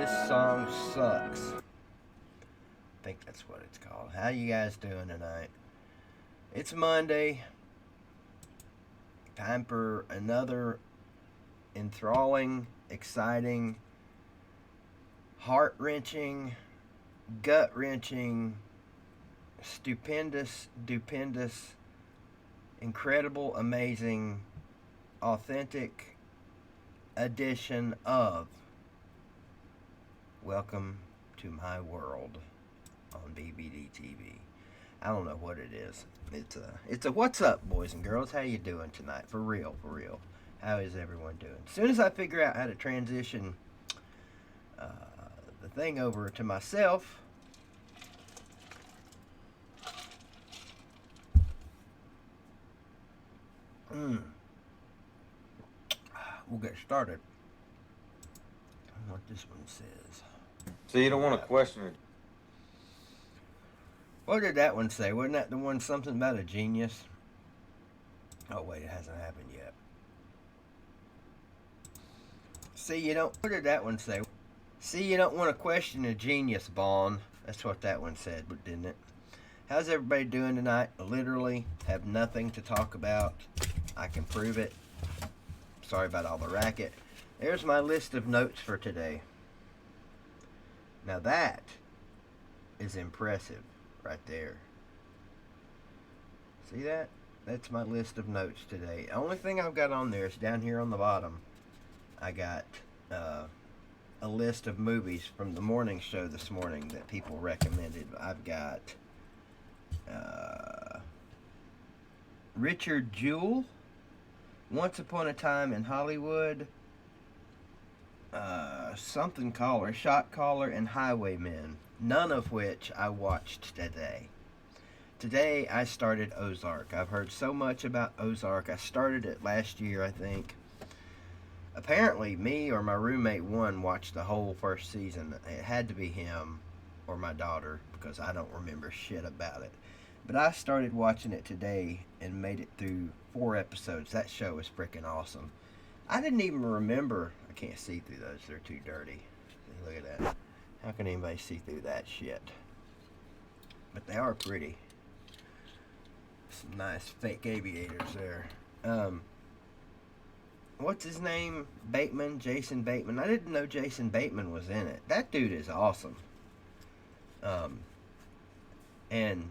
This song sucks. I think that's what it's called. How you guys doing tonight? It's Monday. Time for another enthralling, exciting, heart-wrenching, gut-wrenching, stupendous, incredible, amazing, authentic edition of Welcome to My World on BVDTV. I don't know what it is. It's a what's up, boys and girls? How you doing tonight? For real. How is everyone doing? As soon as I figure out how to transition the thing over to myself, we'll get started. I what this one says. So you don't want to question it. What did that one say? Wasn't that the one something about a genius? Oh wait, it hasn't happened yet. See, you don't. What did that one say? See, you don't want to question a genius, Bond. That's what that one said, but didn't it? How's everybody doing tonight? Literally have nothing to talk about. I can prove it. Sorry about all the racket. There's my list of notes for today. Now that is impressive right there. See that? That's my list of notes today. The only thing I've got on there is down here on the bottom. I got a list of movies from the morning show this morning that people recommended. I've got Richard Jewell, Once Upon a Time in Hollywood, Something Caller, Shot Caller, and Highwaymen, none of which I watched today. Today I started Ozark. I've heard so much about Ozark. I started it last year, I think. Apparently, me or my roommate one watched the whole first season. It had to be him or my daughter because I don't remember shit about it. But I started watching it today and made it through 4 episodes. That show is freaking awesome. I didn't even remember. I can't see through those. They're too dirty. Look at that. How can anybody see through that shit? But they are pretty. Some nice fake aviators there. What's his name? Bateman? Jason Bateman. I didn't know Jason Bateman was in it. That dude is awesome. And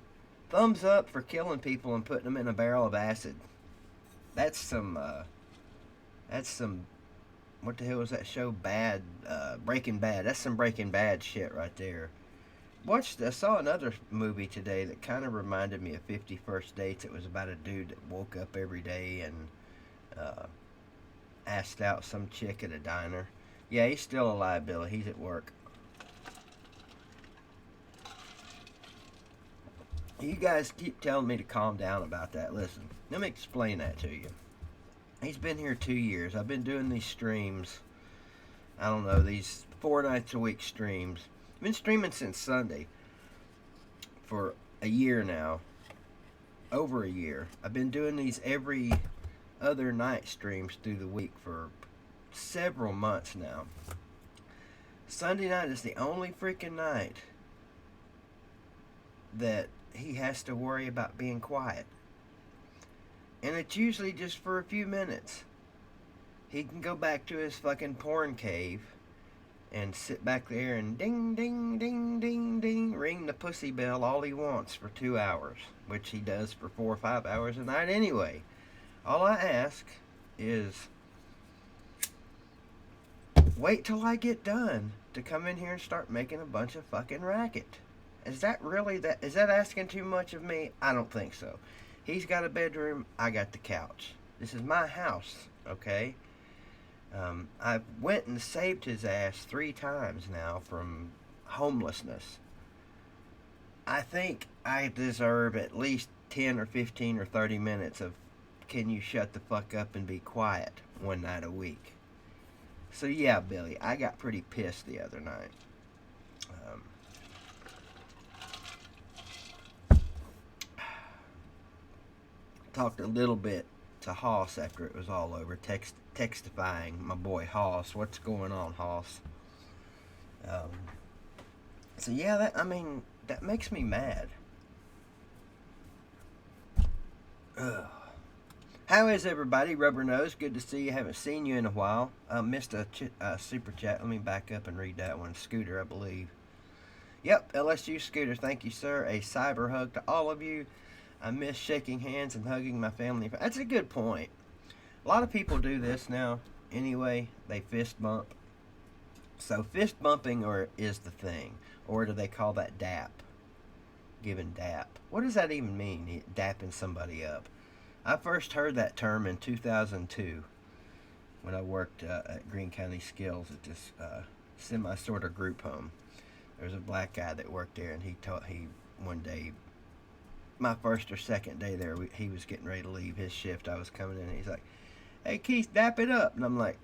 thumbs up for killing people and putting them in a barrel of acid. That's some, what the hell was that show? Breaking Bad. That's some Breaking Bad shit right there. I saw another movie today that kind of reminded me of 50 First Dates. It was about a dude that woke up every day and asked out some chick at a diner. Yeah, he's still alive, Billy. He's at work. You guys keep telling me to calm down about that. Listen, let me explain that to you. He's been here 2 years. I've been doing these streams. I don't know, these 4 nights a week streams. I've been streaming since Sunday for a year now. Over a year. I've been doing these every other night streams through the week for several months now. Sunday night is the only freaking night that he has to worry about being quiet. And it's usually just for a few minutes. He can go back to his fucking porn cave and sit back there and ding, ding, ding, ding, ding, ring the pussy bell all he wants for 2 hours, which he does for 4 or 5 hours a night anyway. All I ask is wait till I get done to come in here and start making a bunch of fucking racket. Is that asking too much of me? I don't think so. He's got a bedroom, I got the couch. This is my house, okay? I went and saved his ass 3 times now from homelessness. I think I deserve at least 10 or 15 or 30 minutes of can you shut the fuck up and be quiet one night a week. So yeah, Billy, I got pretty pissed the other night. Talked a little bit to Hoss after it was all over, textifying my boy Hoss. What's going on, Hoss? Um, so yeah, that makes me mad. Ugh. How is everybody? Rubber Nose, good to see you. Haven't seen you in a while. Missed a super chat. Let me back up and read that one. Scooter, I believe. Yep, LSU Scooter, thank you, sir. A cyber hug to all of you. I miss shaking hands and hugging my family. That's a good point. A lot of people do this now anyway. They fist bump. So fist bumping is the thing. Or do they call that dap? Giving dap. What does that even mean, dapping somebody up? I first heard that term in 2002 when I worked at Greene County Skills at this semi-sort of group home. There was a black guy that worked there, and he one day, my first or second day there, he was getting ready to leave his shift. I was coming in, and he's like, "Hey, Keith, dap it up." And I'm like,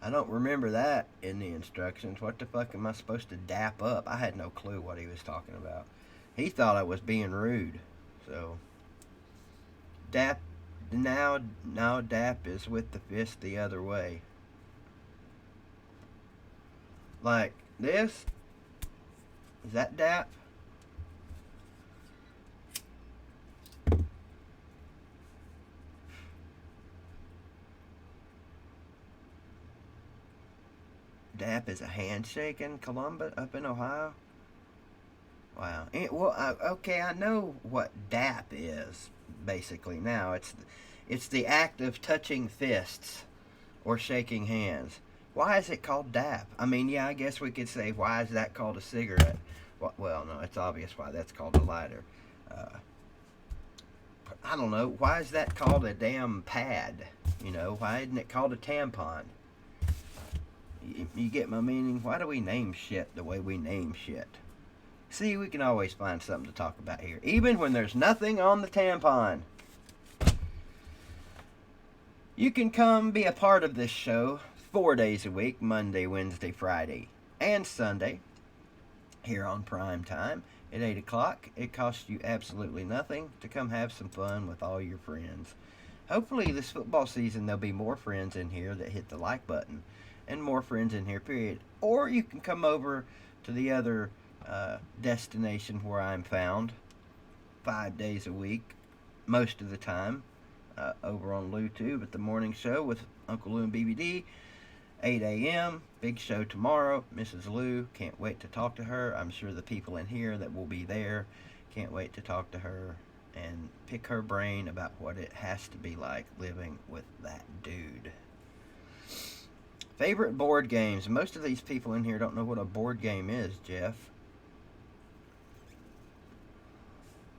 I don't remember that in the instructions. What the fuck am I supposed to dap up? I had no clue what he was talking about. He thought I was being rude. So, dap, now dap is with the fist the other way. Like this? Is that dap? Dap is a handshake in Columbus, up in Ohio? Wow. Okay, I know what dap is, basically, now. It's the act of touching fists or shaking hands. Why is it called dap? I mean, yeah, I guess we could say, why is that called a cigarette? Well, no, it's obvious why that's called a lighter. I don't know. Why is that called a damn pad? Why isn't it called a tampon? You get my meaning? Why do we name shit the way we name shit? See, we can always find something to talk about here, even when there's nothing on the tampon. You can come be a part of this show 4 days a week, Monday, Wednesday, Friday, and Sunday, here on Prime Time at 8 o'clock. It costs you absolutely nothing to come have some fun with all your friends. Hopefully this football season there'll be more friends in here that hit the like button, and more friends in here, period. Or you can come over to the other destination where I'm found 5 days a week, most of the time, over on LOUTUBE at the morning show with Uncle Lou and BVD, 8 a.m. Big show tomorrow. Mrs. Lou, can't wait to talk to her. I'm sure the people in here that will be there can't wait to talk to her and pick her brain about what it has to be like living with that dude. Favorite board games. Most of these people in here don't know what a board game is, Jeff.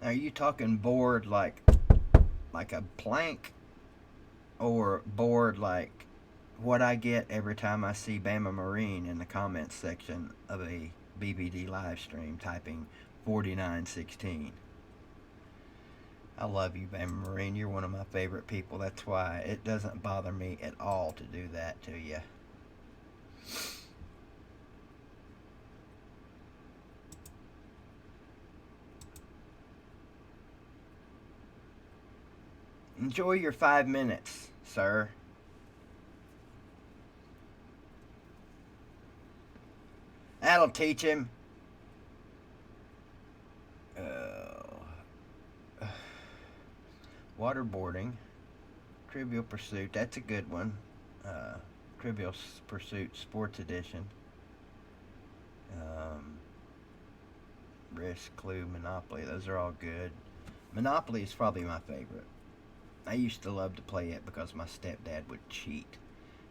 Are you talking board like a plank, or board like what I get every time I see Bama Marine in the comments section of a BVD live stream typing 4916? I love you, Bama Marine. You're one of my favorite people. That's why it doesn't bother me at all to do that to you. Enjoy your 5 minutes, sir. That'll teach him. Waterboarding. Trivial Pursuit. That's a good one. Trivial Pursuit Sports Edition. Risk, Clue, Monopoly. Those are all good. Monopoly is probably my favorite. I used to love to play it because my stepdad would cheat,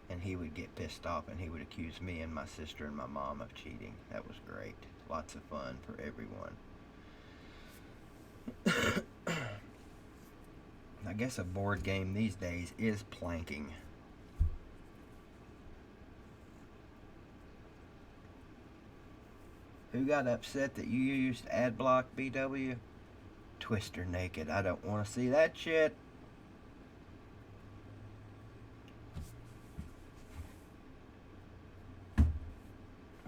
and he would get pissed off and he would accuse me and my sister and my mom of cheating. That was great. Lots of fun for everyone. I guess a board game these days is planking. Who got upset that you used ad block, BW? Twister naked. I don't want to see that shit.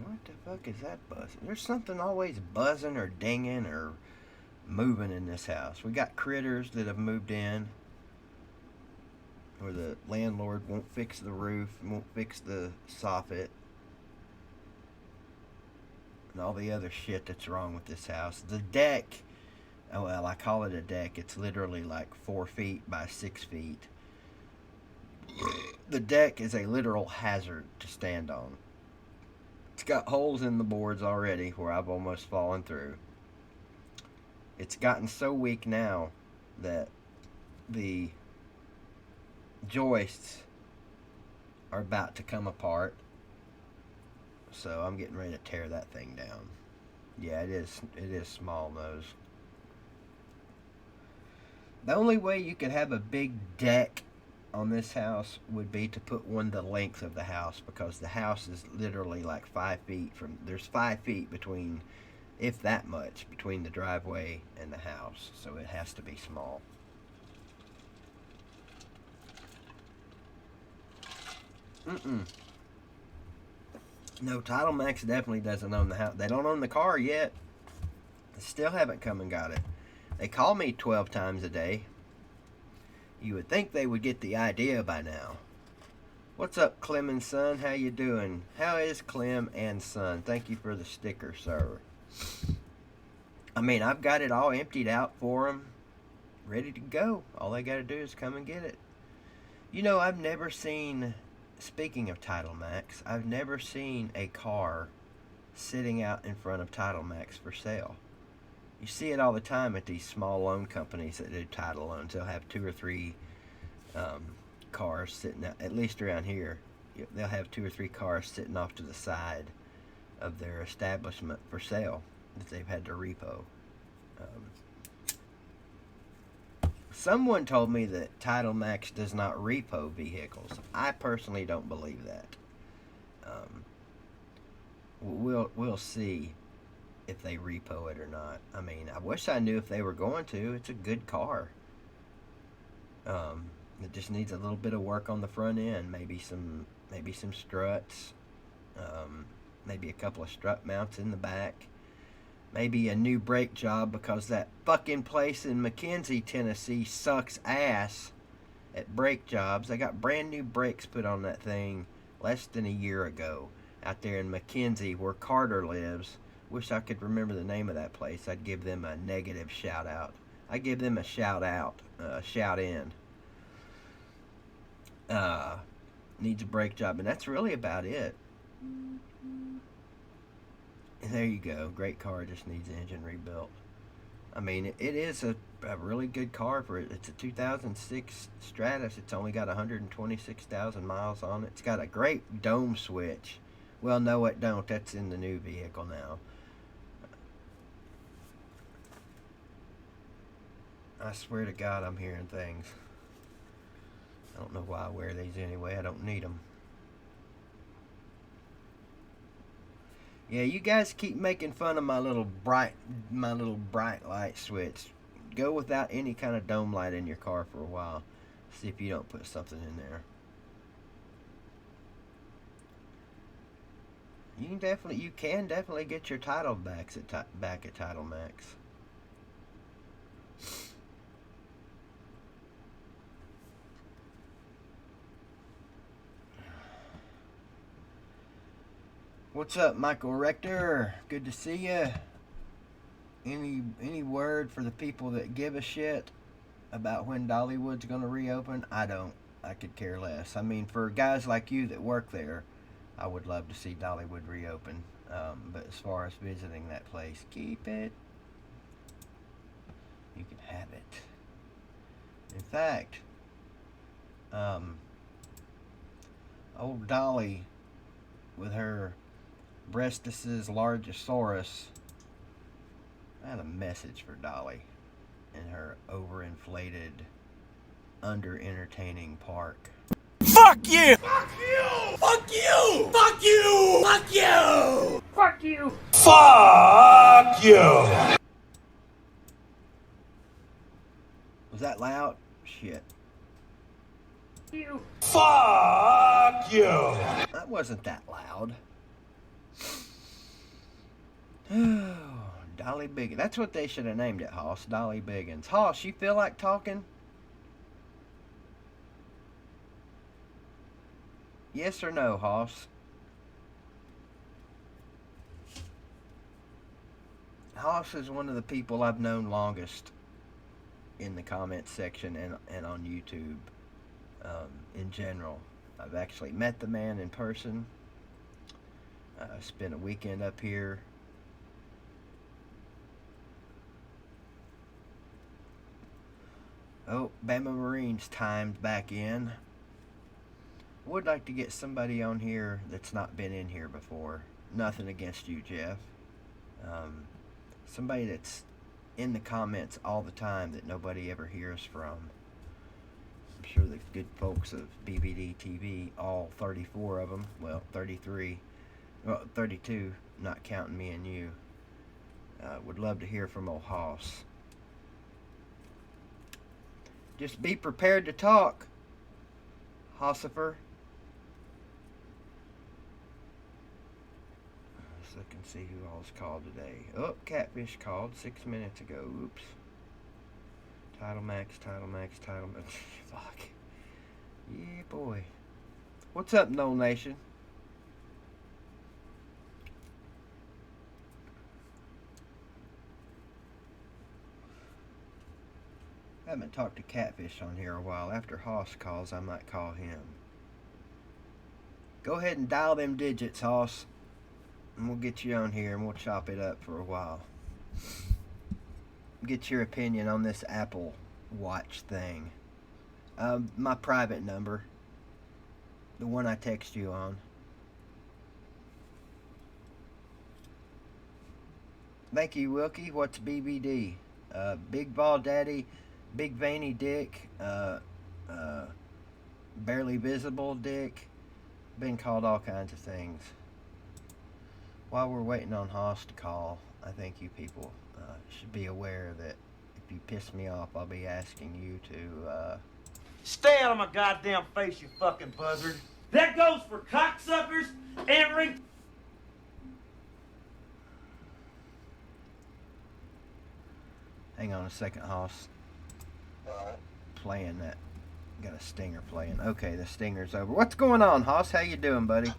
What the fuck is that buzzing? There's something always buzzing or dinging or moving in this house. We got critters that have moved in. where the landlord won't fix the roof, won't fix the soffit, and all the other shit that's wrong with this house. The deck, oh well, I call it a deck. It's literally like 4 feet by 6 feet. The deck is a literal hazard to stand on. It's got holes in the boards already where I've almost fallen through. It's gotten so weak now that the joists are about to come apart. So I'm getting ready to tear that thing down. Yeah, it is small nose. The only way you could have a big deck on this house would be to put one the length of the house, because the house is literally like 5 feet from, there's 5 feet between, if that much, between the driveway and the house. So it has to be small. No, Title Max definitely doesn't own the house. They don't own the car yet. They still haven't come and got it. They call me 12 times a day. You would think they would get the idea by now. What's up, Clem and Son? How you doing? How is Clem and Son? Thank you for the sticker, sir. I mean, I've got it all emptied out for them, ready to go. All they got to do is come and get it. You know, I've never seen, speaking of Title Max, I've never seen a car sitting out in front of Title Max for sale. You see it all the time at these small loan companies that do title loans. They'll have 2 or 3 cars sitting out, at least around here. They'll have 2 or 3 cars sitting off to the side of their establishment for sale that they've had to repo. Someone told me that Title Max does not repo vehicles. I personally don't believe that. We'll see if they repo it or not. I mean, I wish I knew if they were going to. It's a good car. It just needs a little bit of work on the front end. Maybe some struts. Maybe a couple of strut mounts in the back. Maybe a new brake job, because that fucking place in McKenzie, Tennessee sucks ass at brake jobs. They got brand new brakes put on that thing less than a year ago out there in McKenzie where Carter lives. Wish I could remember the name of that place. I'd give them a negative shout out. I'd give them a shout out, shout in. Needs a brake job, and that's really about it. There you go. Great car, just needs the engine rebuilt. I mean, it is a really good car for it. It's a 2006 Stratus. It's only got 126,000 miles on it. It's got a great dome switch. Well, no, it don't. That's in the new vehicle now. I swear to God, I'm hearing things. I don't know why I wear these anyway. I don't need them. Yeah, you guys keep making fun of my little bright light switch. Go without any kind of dome light in your car for a while. See if you don't put something in there. You can definitely get your title back at Title Max. What's up, Michael Rector? Good to see you. Any word for the people that give a shit about when Dollywood's gonna reopen? I don't. I could care less. I mean, for guys like you that work there, I would love to see Dollywood reopen. But as far as visiting that place, keep it. You can have it. In fact, old Dolly with her Breastus's Largosaurus. I had a message for Dolly in her overinflated, under-entertaining park. Fuck you! Fuck you! Fuck you! Fuck you! Fuck you! Fuck you! Fuck you! Was that loud? Shit. You! Fuck you! That wasn't that loud. Dolly Biggins. That's what they should have named it, Hoss. Dolly Biggins. Hoss, you feel like talking? Yes or no, Hoss? Hoss is one of the people I've known longest in the comments section and on YouTube in general. I've actually met the man in person. Spent a weekend up here. Oh, Bama Marines timed back in. Would like to get somebody on here that's not been in here before. Nothing against you, Jeff. Somebody that's in the comments all the time that nobody ever hears from. I'm sure the good folks of BVDTV, all 34 of them, well, 33, well, 32, not counting me and you, would love to hear from old Hoss. Just be prepared to talk, Hossifer. Let's look and see who all's called today. Oh, Catfish called 6 minutes ago. Oops. Title Max. Fuck. Yeah, boy. What's up, Knoll Nation? I haven't talked to Catfish on here a while. After Hoss calls, I might call him. Go ahead and dial them digits, Hoss. And we'll get you on here and we'll chop it up for a while. Get your opinion on this Apple Watch thing. My private number. The one I text you on. Thank you, Wilkie. What's BBD? Big Ball Daddy, Big Veiny Dick, Barely Visible Dick. Been called all kinds of things. While we're waiting on Hoss to call, I think you people should be aware that if you piss me off, I'll be asking you to... Stay out of my goddamn face, you fucking buzzard. That goes for cocksuckers and ring. Hang on a second, Hoss. Playing that. Got a stinger playing. Okay, the stinger's over. What's going on, Hoss? How you doing, buddy?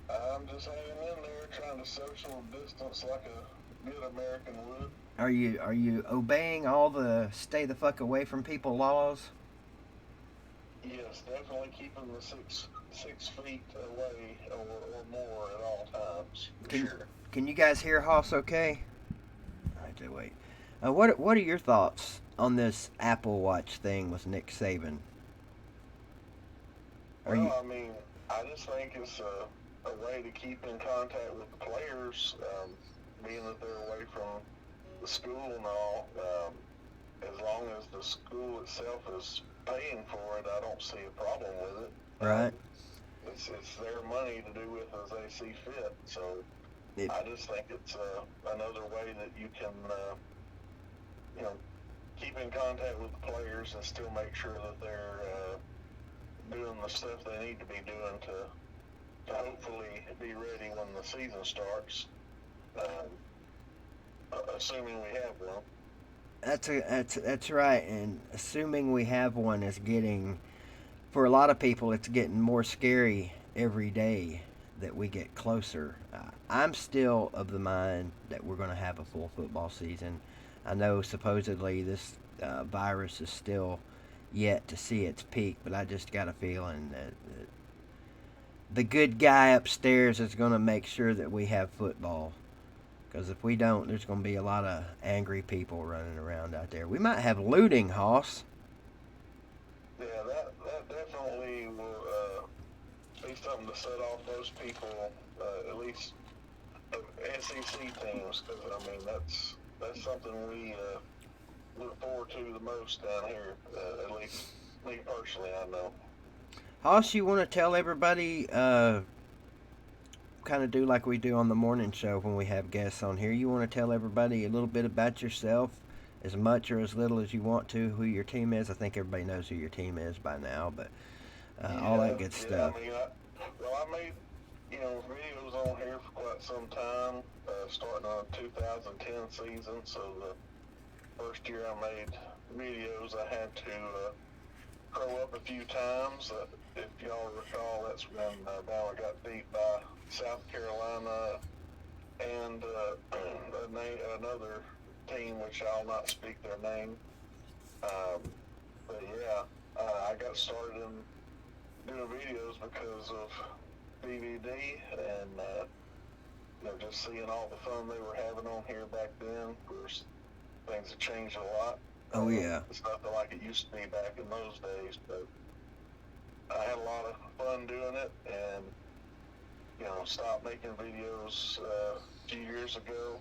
I'm just hanging in there, trying to social distance like a good American would. Are you obeying all the stay the fuck away from people laws? Yes, definitely keeping the six feet away or more at all times. For sure. Can you guys hear Hoss okay? Alright, so wait. What are your thoughts on this Apple Watch thing with Nick Saban? I mean, I just think it's a way to keep in contact with the players, being that they're away from the school and all. As long as the school itself is paying for it, I don't see a problem with it. Right. It's their money to do with as they see fit. So I just think it's another way that you can, keep in contact with the players and still make sure that they're doing the stuff they need to be doing to hopefully be ready when the season starts, assuming we have one. That's right, and assuming we have one is getting, for a lot of people, it's getting more scary every day that we get closer. I'm still of the mind that we're going to have a full football season. I know supposedly this virus is still yet to see its peak, but I just got a feeling that the good guy upstairs is going to make sure that we have football. Because if we don't, there's going to be a lot of angry people running around out there. We might have looting, Hoss. Yeah, that definitely will be something to set off those people, at least SEC teams, because, I mean, that's something we look forward to the most down here, at least me personally, I know. Hoss, you want to tell everybody, kind of do like we do on the morning show when we have guests on here. You want to tell everybody a little bit about yourself, as much or as little as you want to, who your team is. I think everybody knows who your team is by now, but all that good stuff. I mean, I made, videos on here for quite some time, starting on 2010 season, so the first year I made videos, I had to grow up a few times. if y'all recall, that's when Bama got beat by South Carolina and another team, which I'll not speak their name. But yeah, I got started in doing videos because of BVD and just seeing all the fun they were having on here back then. Of course, things have changed a lot. Oh yeah. It's nothing like it used to be back in those days, but I had a lot of fun doing it, and stopped making videos a few years ago,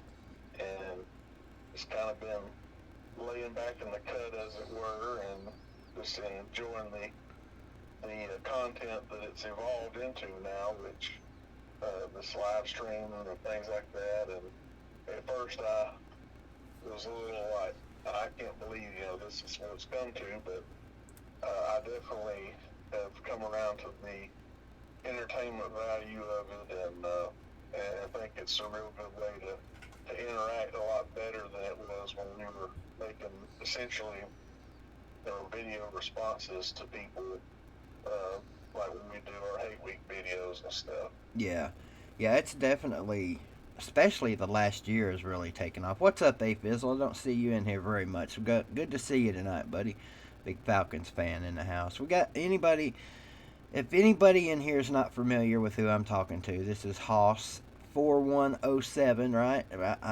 and it's kind of been laying back in the cut, as it were, and just enjoying the content that it's evolved into now, which this live stream and things like that. And at first I was a little like, I can't believe this is what it's come to, but I definitely have come around to the entertainment value of it, and I think it's a real good way to interact a lot better than it was when we were making essentially video responses to people, like when we do our hate week videos and stuff. Yeah, it's definitely, especially the last year, has really taken off. What's up, A-Fizzle? I don't see you in here very much. Good to see you tonight, buddy. Big Falcons fan in the house. We got anybody? If anybody in here is not familiar with who I'm talking to, this is Hoss 4107, right?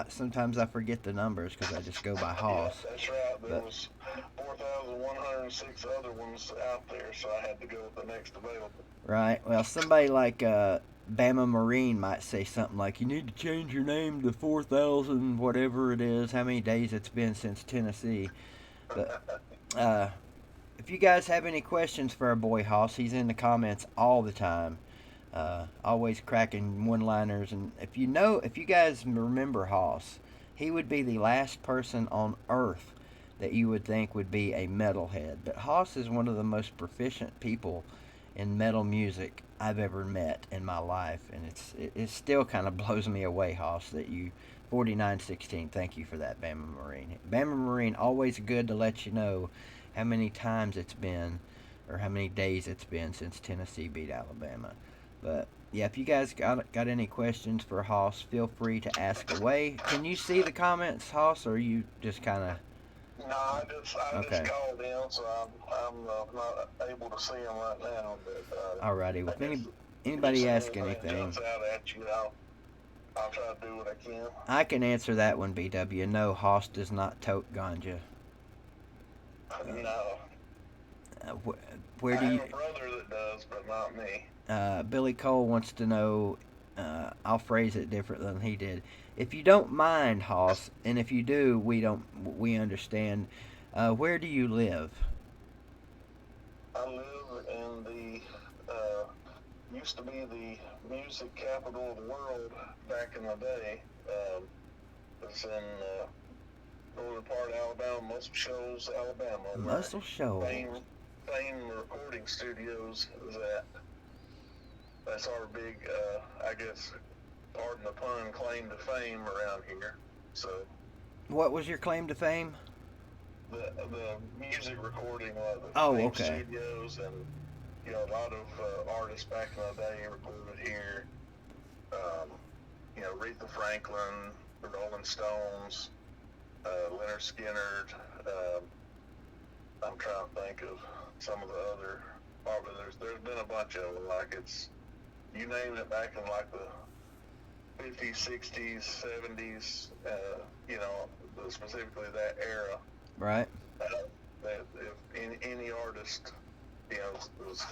Sometimes I forget the numbers because I just go by Hoss. Yeah, that's right. There was 4,106 other ones out there, so I had to go with the next available. Right. Well, somebody like Bama Marine might say something like, you need to change your name to 4,000, whatever it is, how many days it's been since Tennessee. But if you guys have any questions for our boy Hoss, he's in the comments all the time. Always cracking one-liners. And if you guys remember Hoss, he would be the last person on earth that you would think would be a metalhead. But Hoss is one of the most proficient people in metal music I've ever met in my life, and it still kind of blows me away, Hoss, that you 4916. Thank you for that, Bama Marine. Bama Marine, always good to let you know how many times it's been, or how many days it's been since Tennessee beat Alabama. But yeah, if you guys got any questions for Hoss, feel free to ask away. Can you see the comments, Hoss, or are you just kind of? No, I just called in, so I'm not able to see them right now. But alrighty, well, if anybody ask anything, jumps out at you, I'll try to do what I can. I can answer that one, BW. No, Hoss does not tote ganja. No. Where do you? I have a brother that does, but not me. Billy Cole wants to know. I'll phrase it different than he did. If you don't mind, Hoss, and if you do, we understand. Where do you live? I live in the used to be the music capital of the world back in the day. It's in northern part of Alabama, Muscle Shoals, Alabama. Muscle Shoals. Fame Recording Studios is at. That's our big, I guess, pardon the pun, claim to fame around here. So. What was your claim to fame? The music recording, okay. Studios, and a lot of artists back in the day recorded here. Aretha Franklin, the Rolling Stones, Leonard Skinner. I'm trying to think of some of the other. Probably there's been a bunch of them. Like you name it, back in like the 50s, 60s, 70s. Specifically that era. Right. That if any artist, was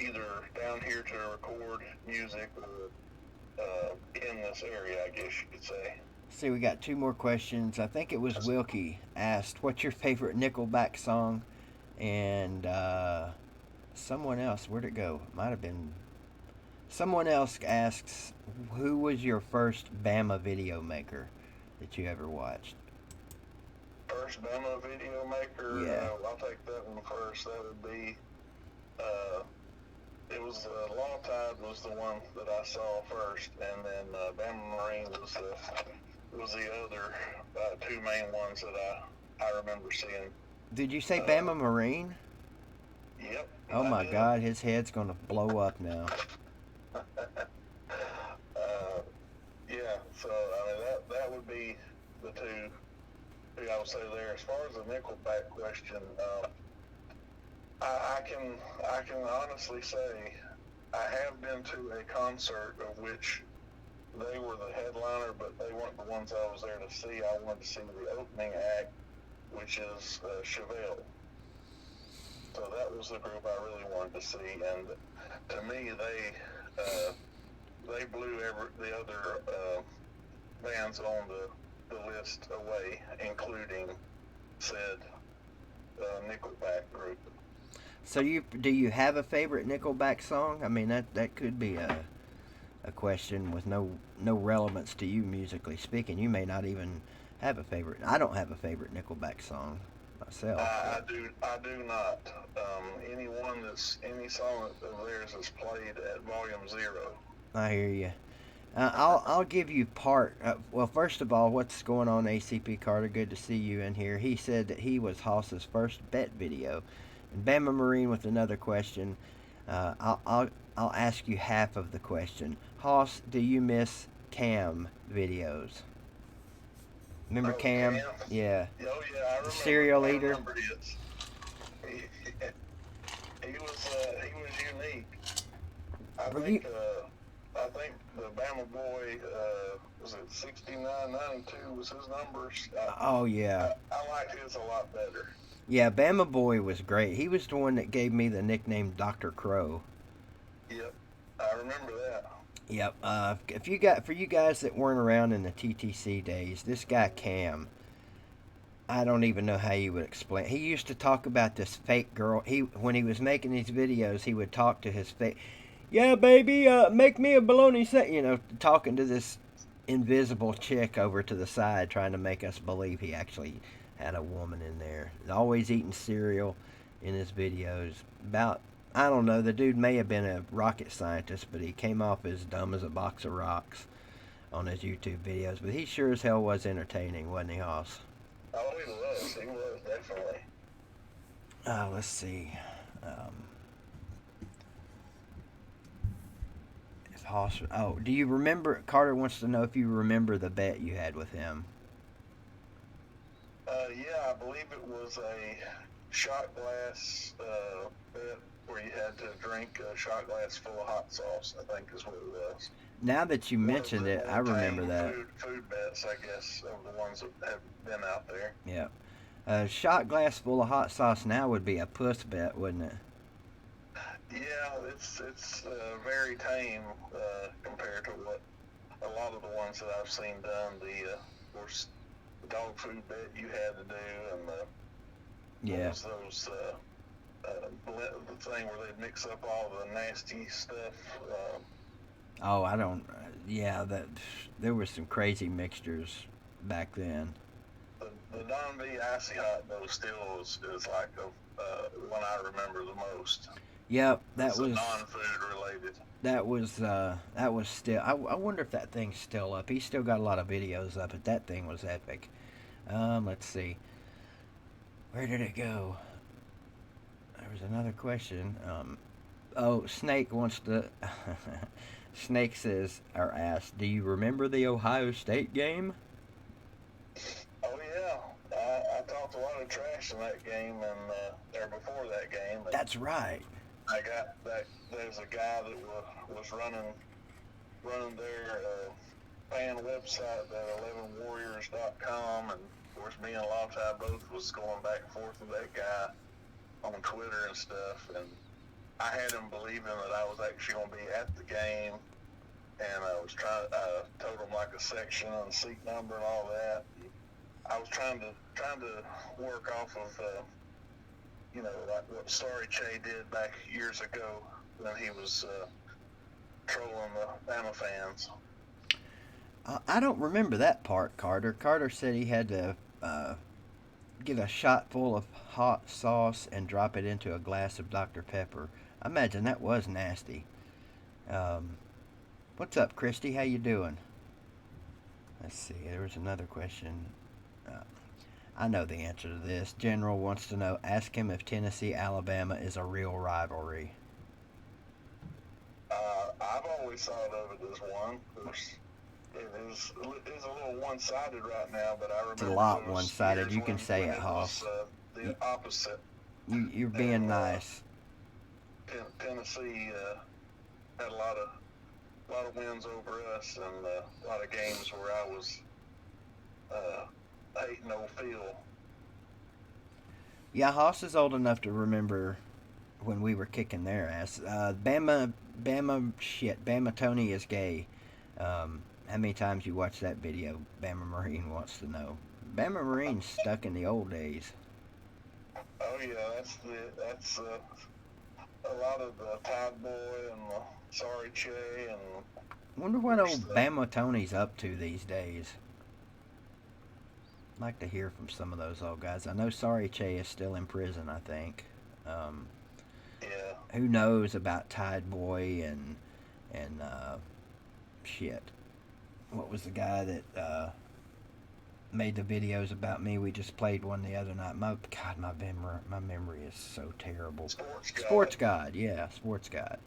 either down here to record music or in this area, I guess you could say. See, we got two more questions. I think it was Wilkie asked, "What's your favorite Nickelback song?" And someone else, where'd it go? Might have been. Someone else asks, "Who was your first Bama video maker that you ever watched?" First Bama video maker? Yeah. I'll take that one first. That would be, it was Law Tide was the one that I saw first, and then Bama Marine was the other two main ones that I remember seeing. Did you say Bama Marine? Yep. Oh my God, his head's gonna blow up now. Yeah, so I mean that would be the two I would say there. As far as the Nickelback question, I can honestly say I have been to a concert of which they were the headliner, but they weren't the ones I was there to see. I wanted to see the opening act, which is Chevelle. So that was the group I really wanted to see, and to me, they blew the other bands on the list away, including said Nickelback group. So do you have a favorite Nickelback song? I mean, that could be a question with no relevance to you musically speaking. You may not even have a favorite. I don't have a favorite Nickelback song myself. I do not. Any song of theirs is played at volume 0. I hear you. I'll give you part. Well, first of all, what's going on, ACP Carter? Good to see you in here. He said that he was Hoss's first bet video, and Bama Marine with another question. I'll ask you half of the question. Hoss, do you miss Cam videos? Remember Cam? Cam? Yeah. Oh yeah, I remember. The cereal eater. I remember his. He was unique. I think the Bama Boy, was it 6992 was his numbers? Oh yeah. I liked his a lot better. Yeah, Bama Boy was great. He was the one that gave me the nickname Dr. Crow. Yep, I remember that. Yep. For you guys that weren't around in the TTC days, this guy Cam, I don't even know how you would explain. He used to talk about this fake girl. When he was making these videos, he would talk to his fake. Yeah, baby, make me a bologna set. Talking to this invisible chick over to the side, trying to make us believe he actually had a woman in there. Always eating cereal in his videos. I don't know, the dude may have been a rocket scientist, but he came off as dumb as a box of rocks on his YouTube videos. But he sure as hell was entertaining, wasn't he, Hoss? Oh, he was definitely. Let's see. If Hoss, do you remember? Carter wants to know if you remember the bet you had with him. Yeah, I believe it was a shot glass bet where you had to drink a shot glass full of hot sauce, I think is what it was. Now that you mentioned it, I remember that. Food bets, I guess, of the ones that have been out there. Yeah. A shot glass full of hot sauce now would be a puss bet, wouldn't it? Yeah, it's very tame compared to what a lot of the ones that I've seen done. Of course, the dog food bet you had to do, and those the thing where they mix up all the nasty stuff. I don't. Yeah, there were some crazy mixtures back then. The Don B Icy Hot though still is like one I remember the most. Yep, that was non-food related. That was still. I wonder if that thing's still up. He's still got a lot of videos up, but that thing was epic. Let's see. Where did it go? There was another question. Snake wants to. Snake says or asked, "Do you remember the Ohio State game?" Oh yeah, I talked a lot of trash in that game or before that game. That's right. I got that. There's a guy that was running their fan website, that 11warriors.com, and of course me and LOUTUBE both was going back and forth with that guy on Twitter and stuff, and I had him believing that I was actually going to be at the game, and I told him like a section and seat number and all that. I was trying to work off of, like what Sorry Che did back years ago when he was trolling the Bama fans. I don't remember that part, Carter. Carter said he had to get a shot full of hot sauce and drop it into a glass of Dr. Pepper. I imagine that was nasty. What's up, Christy? How you doing? Let's see. There was another question. I know the answer to this. General wants to know, ask him if Tennessee-Alabama is a real rivalry. I've always thought of it as one. Of course, it's a little one-sided right now, but I remember It's a lot those one-sided. years You can say when it, Hoss. was the opposite. You're being And, nice. Tennessee had a lot of wins over us, and a lot of games where I was hating old Phil. Yeah, Hoss is old enough to remember when we were kicking their ass. Bama Tony is gay. How many times you watch that video? Bama Marine wants to know. Bama Marine's stuck in the old days. Oh yeah, that's a lot of the Tide Boy and the Sorry Che and. Wonder what old Bama Tony's up to these days. I'd like to hear from some of those old guys. I know Sorry Che is still in prison, I think. Yeah. Who knows about Tide Boy and shit. What was the guy that made the videos about me? We just played one the other night. My memory is so terrible. Sports God, yeah, Sports God.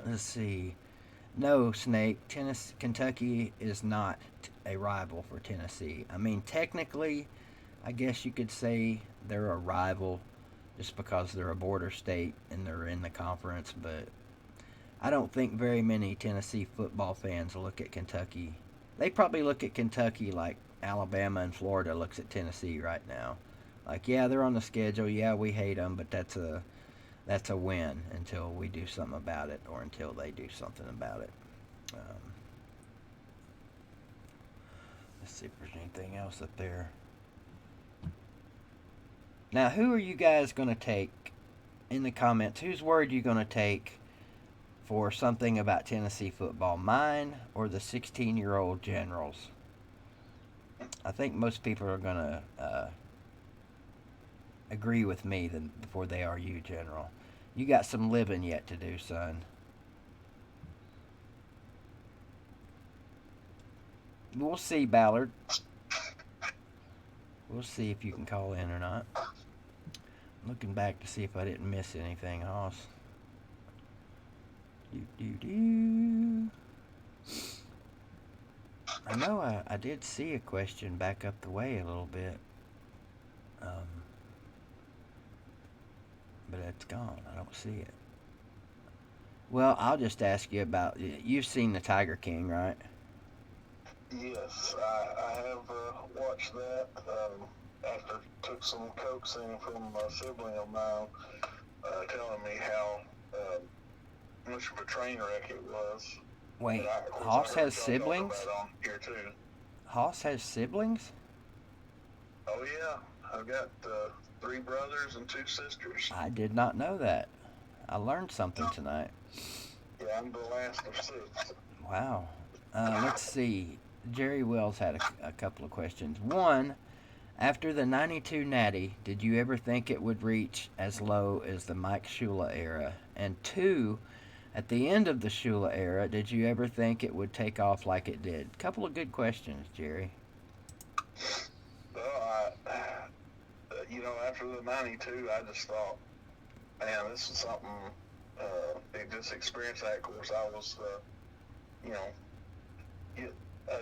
Let's see. No, Snake. Kentucky is not a rival for Tennessee. I mean, technically, I guess you could say they're a rival just because they're a border state and they're in the conference, but I don't think very many Tennessee football fans look at Kentucky. They probably look at Kentucky like Alabama and Florida looks at Tennessee right now. Like, yeah, they're on the schedule. Yeah, we hate them, but that's a win until we do something about it or until they do something about it. Let's see if there's anything else up there. Now, who are you guys going to take in the comments? Whose word are you going to take for something about Tennessee football? Mine or the 16-year-old Generals? I think most people are going to agree with me before they are you, General. You got some living yet to do, son. We'll see, Ballard. We'll see if you can call in or not. I'm looking back to see if I didn't miss anything, Hoss. I know I did see a question back up the way a little bit. But it's gone. I don't see it. Well, I'll just ask you about... You've seen the Tiger King, right? Yes, I have watched that. After took some coaxing from a sibling of mine, telling me how much of a train wreck it was. Wait, Hoss has siblings? Here too. Hoss has siblings? Oh yeah, I've got 3 brothers and 2 sisters. I did not know that. I learned something tonight. Yeah, I'm the last of 6. Wow. Let's see. Jerry Wells had a couple of questions. One, after the 92 Natty, did you ever think it would reach as low as the Mike Shula era? And 2, at the end of the Shula era, did you ever think it would take off like it did? Couple of good questions, Jerry. Well, after the 92, I just thought, man, this is something, this experience that, of course, I was,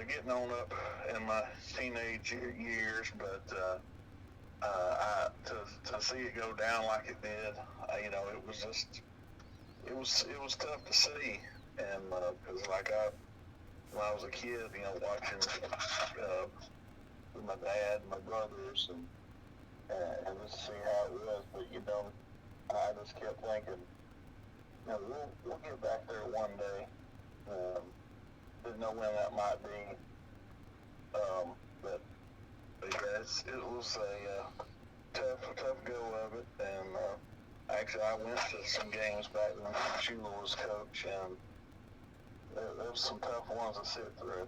getting on up in my teenage years, but to see it go down like it did, it was just, it was tough to see, and because when I was a kid, watching with my dad and my brothers, and just see how it was, but I just kept thinking, we'll get back there one day. Didn't know when that might be, but yeah, it was a tough go of it, and actually I went to some games back when Shula was coach, and there was some tough ones to sit through.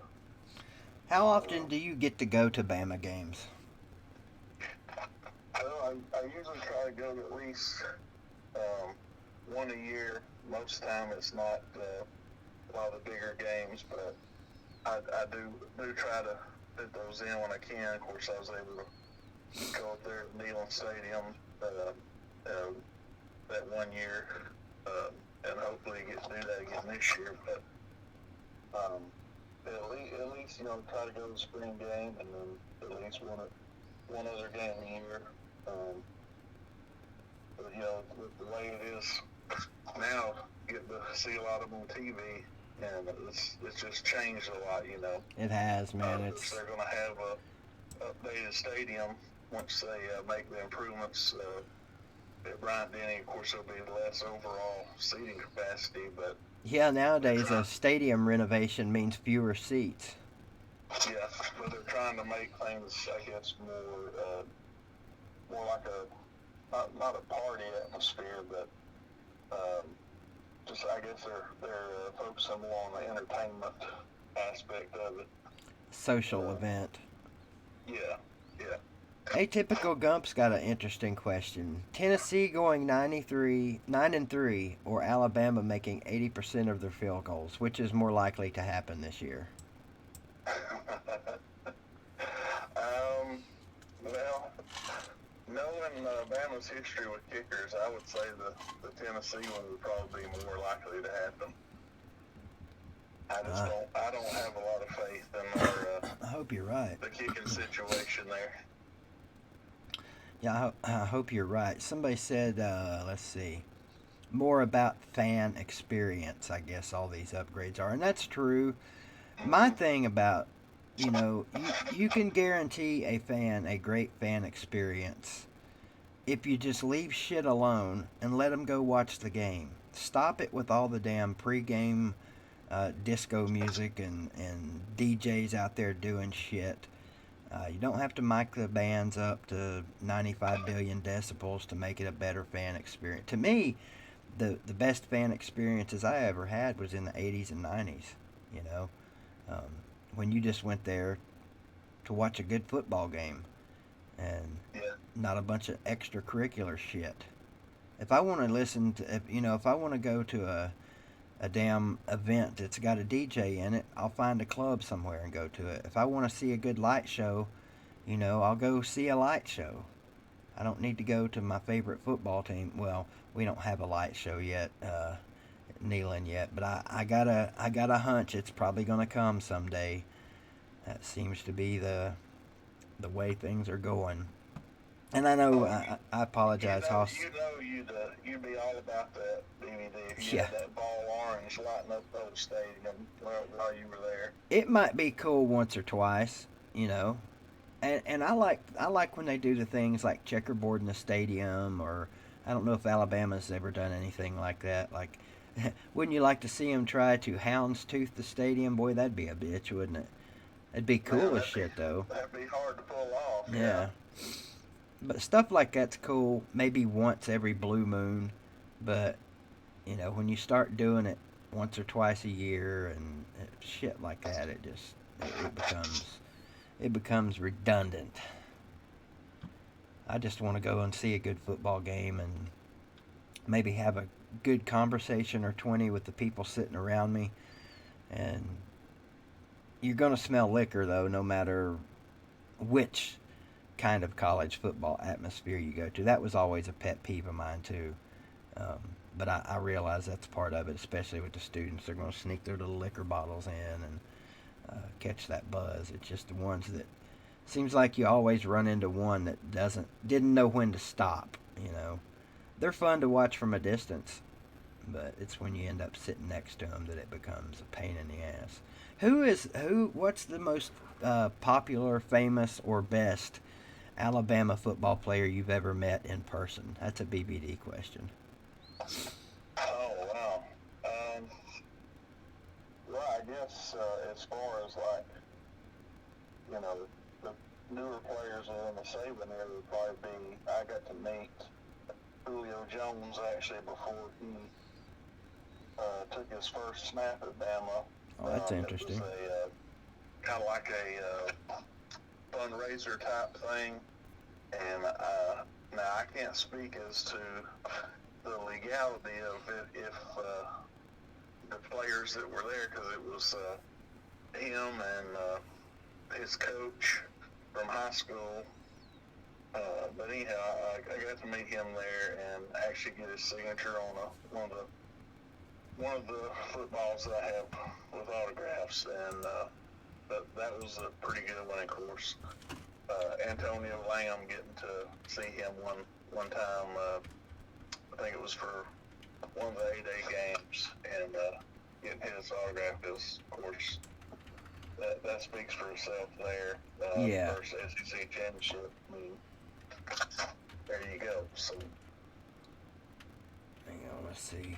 How often do you get to go to Bama games? Well, I usually try to go to at least one a year. Most of the time it's not a lot of the bigger games, but I do try to fit those in when I can. Of course, I was able to go up there at Neyland Stadium that one year, and hopefully get to do that again this year. But at least try to go to the spring game, and then at least one other game a year. But with the way it is now, get to see a lot of them on TV, and it's just changed a lot. It has, man. They're going to have a updated stadium once they make the improvements at Bryant Denny. Of course, there'll be less overall seating capacity, but yeah, nowadays a stadium renovation means fewer seats. yeah, but they're trying to make things, I guess, more like not a party atmosphere, but just I guess they're focusing more on the entertainment aspect of it. Social event. Yeah. Atypical Gump's got an interesting question. Tennessee going 9-3, or Alabama making 80% of their field goals, which is more likely to happen this year? Well, knowing Alabama's history with kickers, I would say the Tennessee one would probably be more likely to happen. I don't have a lot of faith in I hope you're right. the kicking situation there. Yeah, I hope you're right. Somebody said, let's see, more about fan experience, I guess all these upgrades are. And that's true. My thing about, you can guarantee a fan a great fan experience if you just leave shit alone and let them go watch the game. Stop it with all the damn pregame disco music and DJs out there doing shit. You don't have to mic the bands up to 95 billion decibels to make it a better fan experience. To me, the best fan experiences I ever had was in the 80s and 90s, when you just went there to watch a good football game and not a bunch of extracurricular shit. If I want to listen to, if I want to go to a damn event that's got a DJ in it, I'll find a club somewhere and go to it. If I want to see a good light show, I'll go see a light show. I don't need to go to my favorite football team. Well, we don't have a light show yet, Neyland yet, but I got a hunch it's probably gonna come someday. That seems to be the way things are going. And I know I apologize, Hoss. You'd be all about that BVD if you had that ball orange lighting up the whole stadium while you were there. It might be cool once or twice, and I like when they do the things like checkerboard in the stadium, or I don't know if Alabama's ever done anything like that. Like, wouldn't you like to see them try to houndstooth the stadium? Boy, that'd be a bitch, wouldn't it? It'd be cool as shit, though. That'd be hard to pull off. Yeah. But stuff like that's cool maybe once every blue moon. But, when you start doing it once or twice a year and shit like that, it becomes redundant. I just want to go and see a good football game and maybe have a good conversation or 20 with the people sitting around me. And you're going to smell liquor, though, no matter which kind of college football atmosphere you go to. That was always a pet peeve of mine, too. But I realize that's part of it, especially with the students. They're going to sneak their little liquor bottles in and catch that buzz. It's just the ones that seems like you always run into one that didn't know when to stop. They're fun to watch from a distance, but it's when you end up sitting next to them that it becomes a pain in the ass. What's the most popular, famous, or best Alabama football player you've ever met in person? That's a BBD question. Oh, wow. Well, I guess as far as the newer players in the Saban era would probably be, I got to meet Julio Jones actually before he took his first snap at Bama. Oh, that's interesting. It was kind of like a fundraiser type thing. And now I can't speak as to the legality of it if the players that were there, because it was him and his coach from high school. But anyhow, I got to meet him there and actually get his signature on one of the footballs that I have with autographs, and that was a pretty good one, of course. Antonio Lamb, getting to see him one time. I think it was for one of the A-Day games, and getting his autograph is, of course, that speaks for itself there. Yeah. First SEC championship. I mean, there you go. So, hang on, let's see.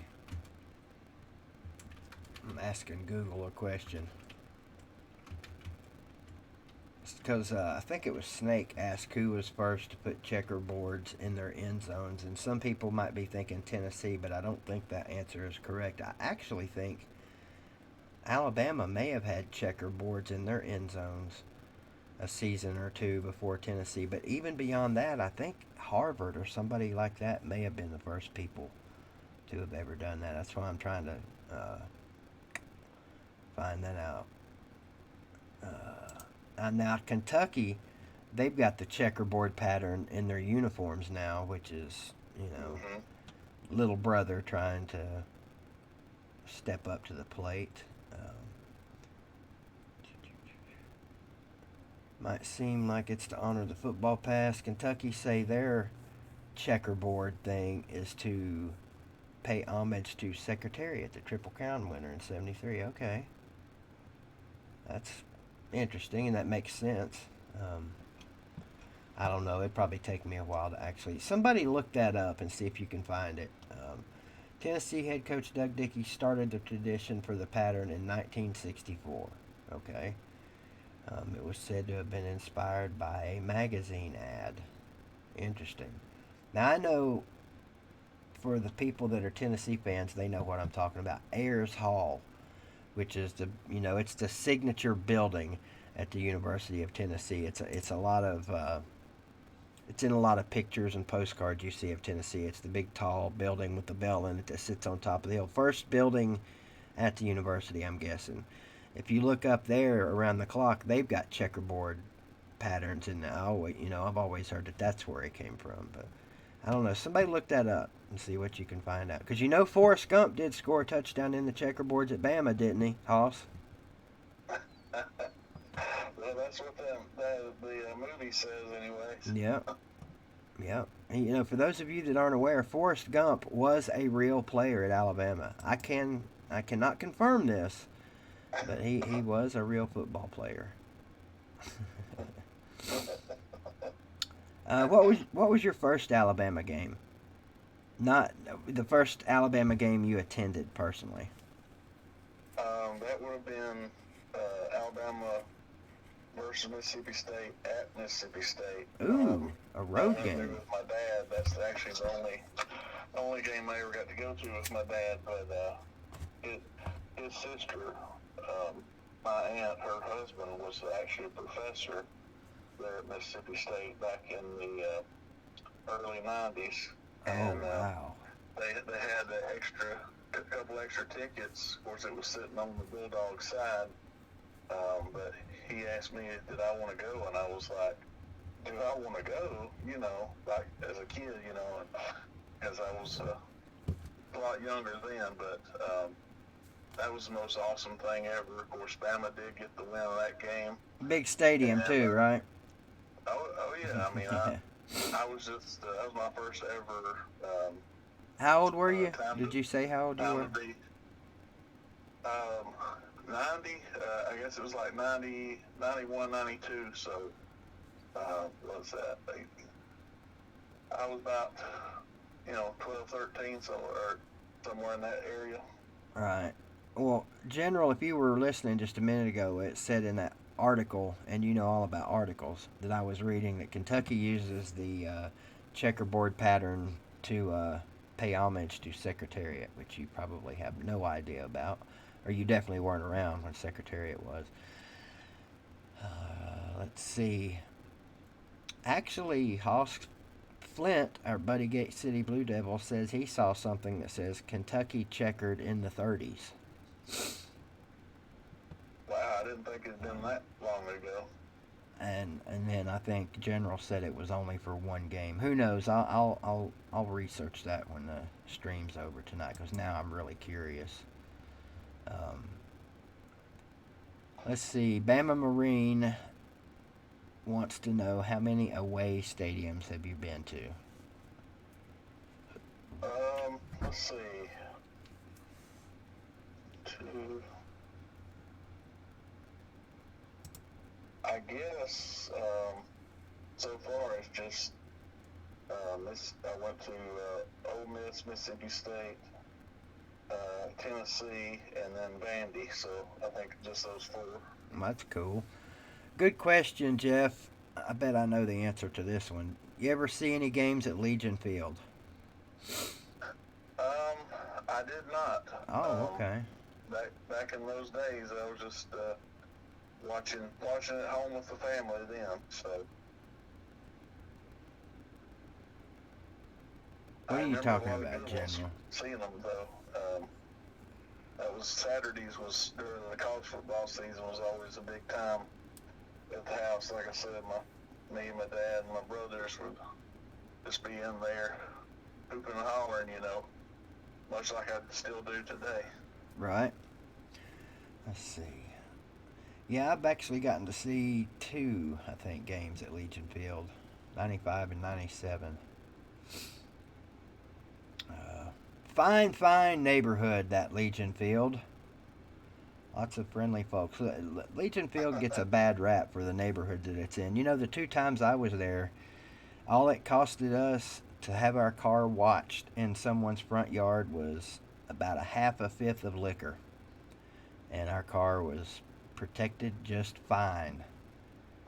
I'm asking Google a question. Because I think it was Snake asked who was first to put checkerboards in their end zones. And some people might be thinking Tennessee, but I don't think that answer is correct. I actually think Alabama may have had checkerboards in their end zones a season or two before Tennessee. But even beyond that, I think Harvard or somebody like that may have been the first people to have ever done that. That's why I'm trying to find that out. Now, Kentucky, they've got the checkerboard pattern in their uniforms now, which is, little brother trying to step up to the plate. Might seem like it's to honor the football past. Kentucky say their checkerboard thing is to pay homage to Secretariat, the Triple Crown winner in '73. Okay. That's interesting, and that makes sense. I don't know. It'd probably take me a while to actually... Somebody look that up and see if you can find it. Tennessee head coach Doug Dickey started the tradition for the pattern in 1964. Okay. It was said to have been inspired by a magazine ad. Interesting. Now, I know for the people that are Tennessee fans, they know what I'm talking about. Ayers Hall, which is it's the signature building at the University of Tennessee. It's a lot of it's in a lot of pictures and postcards you see of Tennessee. It's the big tall building with the bell in it that sits on top of the hill. First building at the university, I'm guessing. If you look up there around the clock, they've got checkerboard patterns, and I've always heard that that's where it came from, but I don't know. Somebody look that up and see what you can find out. Because Forrest Gump did score a touchdown in the checkerboards at Bama, didn't he, Hoss? Well, that's what the movie says anyway. Yeah. Yeah. And, for those of you that aren't aware, Forrest Gump was a real player at Alabama. I cannot confirm this, but he was a real football player. What was your first Alabama game? Not the first Alabama game you attended personally. That would have been Alabama versus Mississippi State at Mississippi State. Ooh, a road game. With my dad. That's actually the only game I ever got to go to with my dad. But his sister, my aunt, her husband was actually a professor there at Mississippi State back in the early '90s. And, wow. They had a couple extra tickets. Of course, it was sitting on the Bulldog side. But he asked me, did I want to go? And I was like, do I want to go? Like as a kid, because I was a lot younger then. But that was the most awesome thing ever. Of course, Bama did get the win of that game. Big stadium, too, right? Oh yeah. I mean, I was just, that was my first ever. How old were you? Did you say how old you were? 90, I guess it was like 90, 91, 92, so, what's that? I was about, 12, 13, somewhere in that area. Right. Well, General, if you were listening just a minute ago, it said in that article, and you know all about articles, that I was reading, that Kentucky uses the checkerboard pattern to pay homage to Secretariat, which you probably have no idea about. Or you definitely weren't around when Secretariat was. Let's see. Actually, Hoss Flint, our buddy Gate City Blue Devil, says he saw something that says Kentucky checkered in the 30s. Wow, I didn't think it had been that long ago. and then I think General said it was only for one game. Who knows? I'll research that when the stream's over tonight, because now I'm really curious. Let's see. Bama Marine wants to know, how many away stadiums have you been to? Let's see. 2. I guess so far it's just I went to Ole Miss, Mississippi State, Tennessee, and then Vandy. So I think just those 4. That's cool. Good question, Jeff. I bet I know the answer to this one. You ever see any games at Legion Field? I did not. Oh, okay. Back in those days, I was just watching at home with the family then. So. What are you talking about, General? Seeing them though. That was Saturdays was during the college football season was always a big time at the house. Like I said, me and my dad and my brothers would just be in there hooping and hollering, much like I still do today. Right. Let's see. Yeah, I've actually gotten to see 2, I think, games at Legion Field, 95 and 97. Fine neighborhood, that Legion Field. Lots of friendly folks. Legion Field gets a bad rap for the neighborhood that it's in. The 2 times I was there, all it costed us to have our car watched in someone's front yard was about a half a fifth of liquor. And our car was protected just fine.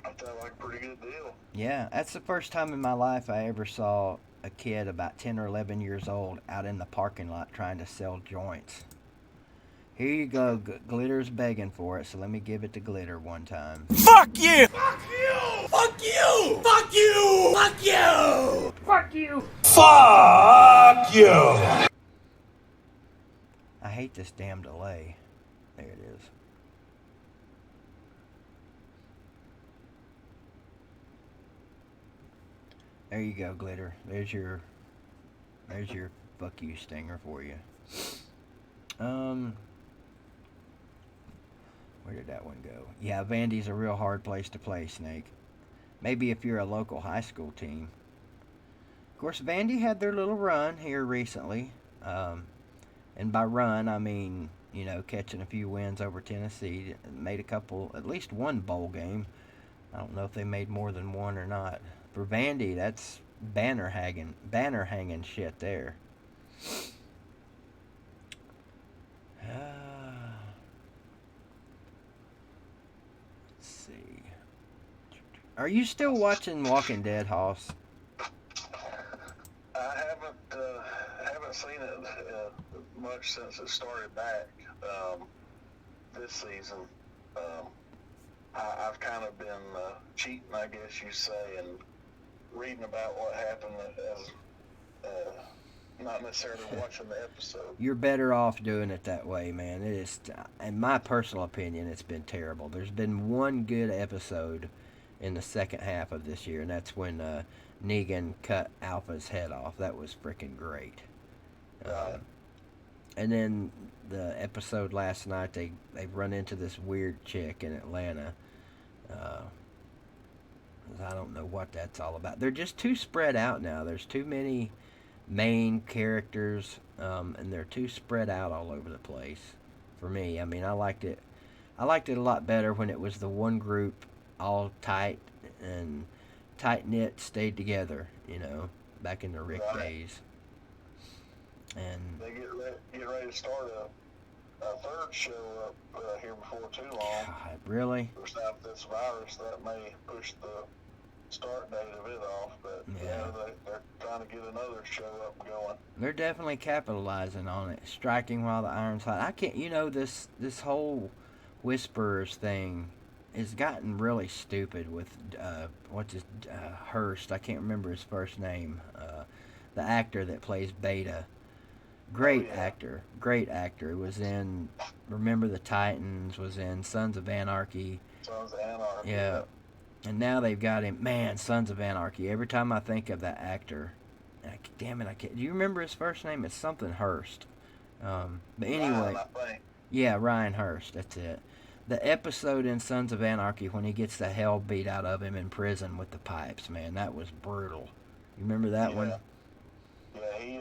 That sounds like a pretty good deal. Yeah, that's the first time in my life I ever saw a kid about 10 or 11 years old out in the parking lot trying to sell joints. Here you go. Glitter's begging for it, so let me give it to Glitter one time. Fuck you! Fuck you! Fuck you! Fuck you! Fuck you! Fuck you! Fuck you! I hate this damn delay. There it is. There you go, Glitter. There's your fuck you stinger for you. Where did that one go? Yeah, Vandy's a real hard place to play, Snake. Maybe if you're a local high school team. Of course, Vandy had their little run here recently. And by run, I mean, catching a few wins over Tennessee. Made at least one bowl game. I don't know if they made more than one or not. For Vandy, that's banner hanging shit there. Let's see. Are you still watching Walking Dead, Hoss? I haven't seen it much since it started back this season. I've kind of been cheating, I guess you say, and reading about what happened as not necessarily watching the episode. You're better off doing it that way, man. It is, in my personal opinion, it's been terrible. There's been one good episode in the second half of this year, and that's when Negan cut Alpha's head off. That was freaking great. And then the episode last night, they run into this weird chick in Atlanta. I don't know what that's all about. They're just too spread out now. There's too many main characters, and they're too spread out all over the place for me. I mean, I liked it a lot better when it was the one group, all tight and tight-knit, stayed together, back in the Rick days. And they get ready to start a third show up here before too long. God, really? Without this virus, that may push the start date of it off, but yeah, they're trying to get another show up going. They're definitely capitalizing on it, striking while the iron's hot. I can't, this whole Whisperers thing has gotten really stupid with Hurst. I can't remember his first name. The actor that plays Beta. Great actor. Was in Remember the Titans, was in Sons of Anarchy. Sons of Anarchy. Yeah. And now they've got him. Man, Sons of Anarchy. Every time I think of that actor, damn it, I can't. Do you remember his first name? It's something Hurst. But anyway, Ryan, I think. yeah, Ryan Hurst. That's it. The episode in Sons of Anarchy when he gets the hell beat out of him in prison with the pipes, man, that was brutal. You remember that one? Yeah, he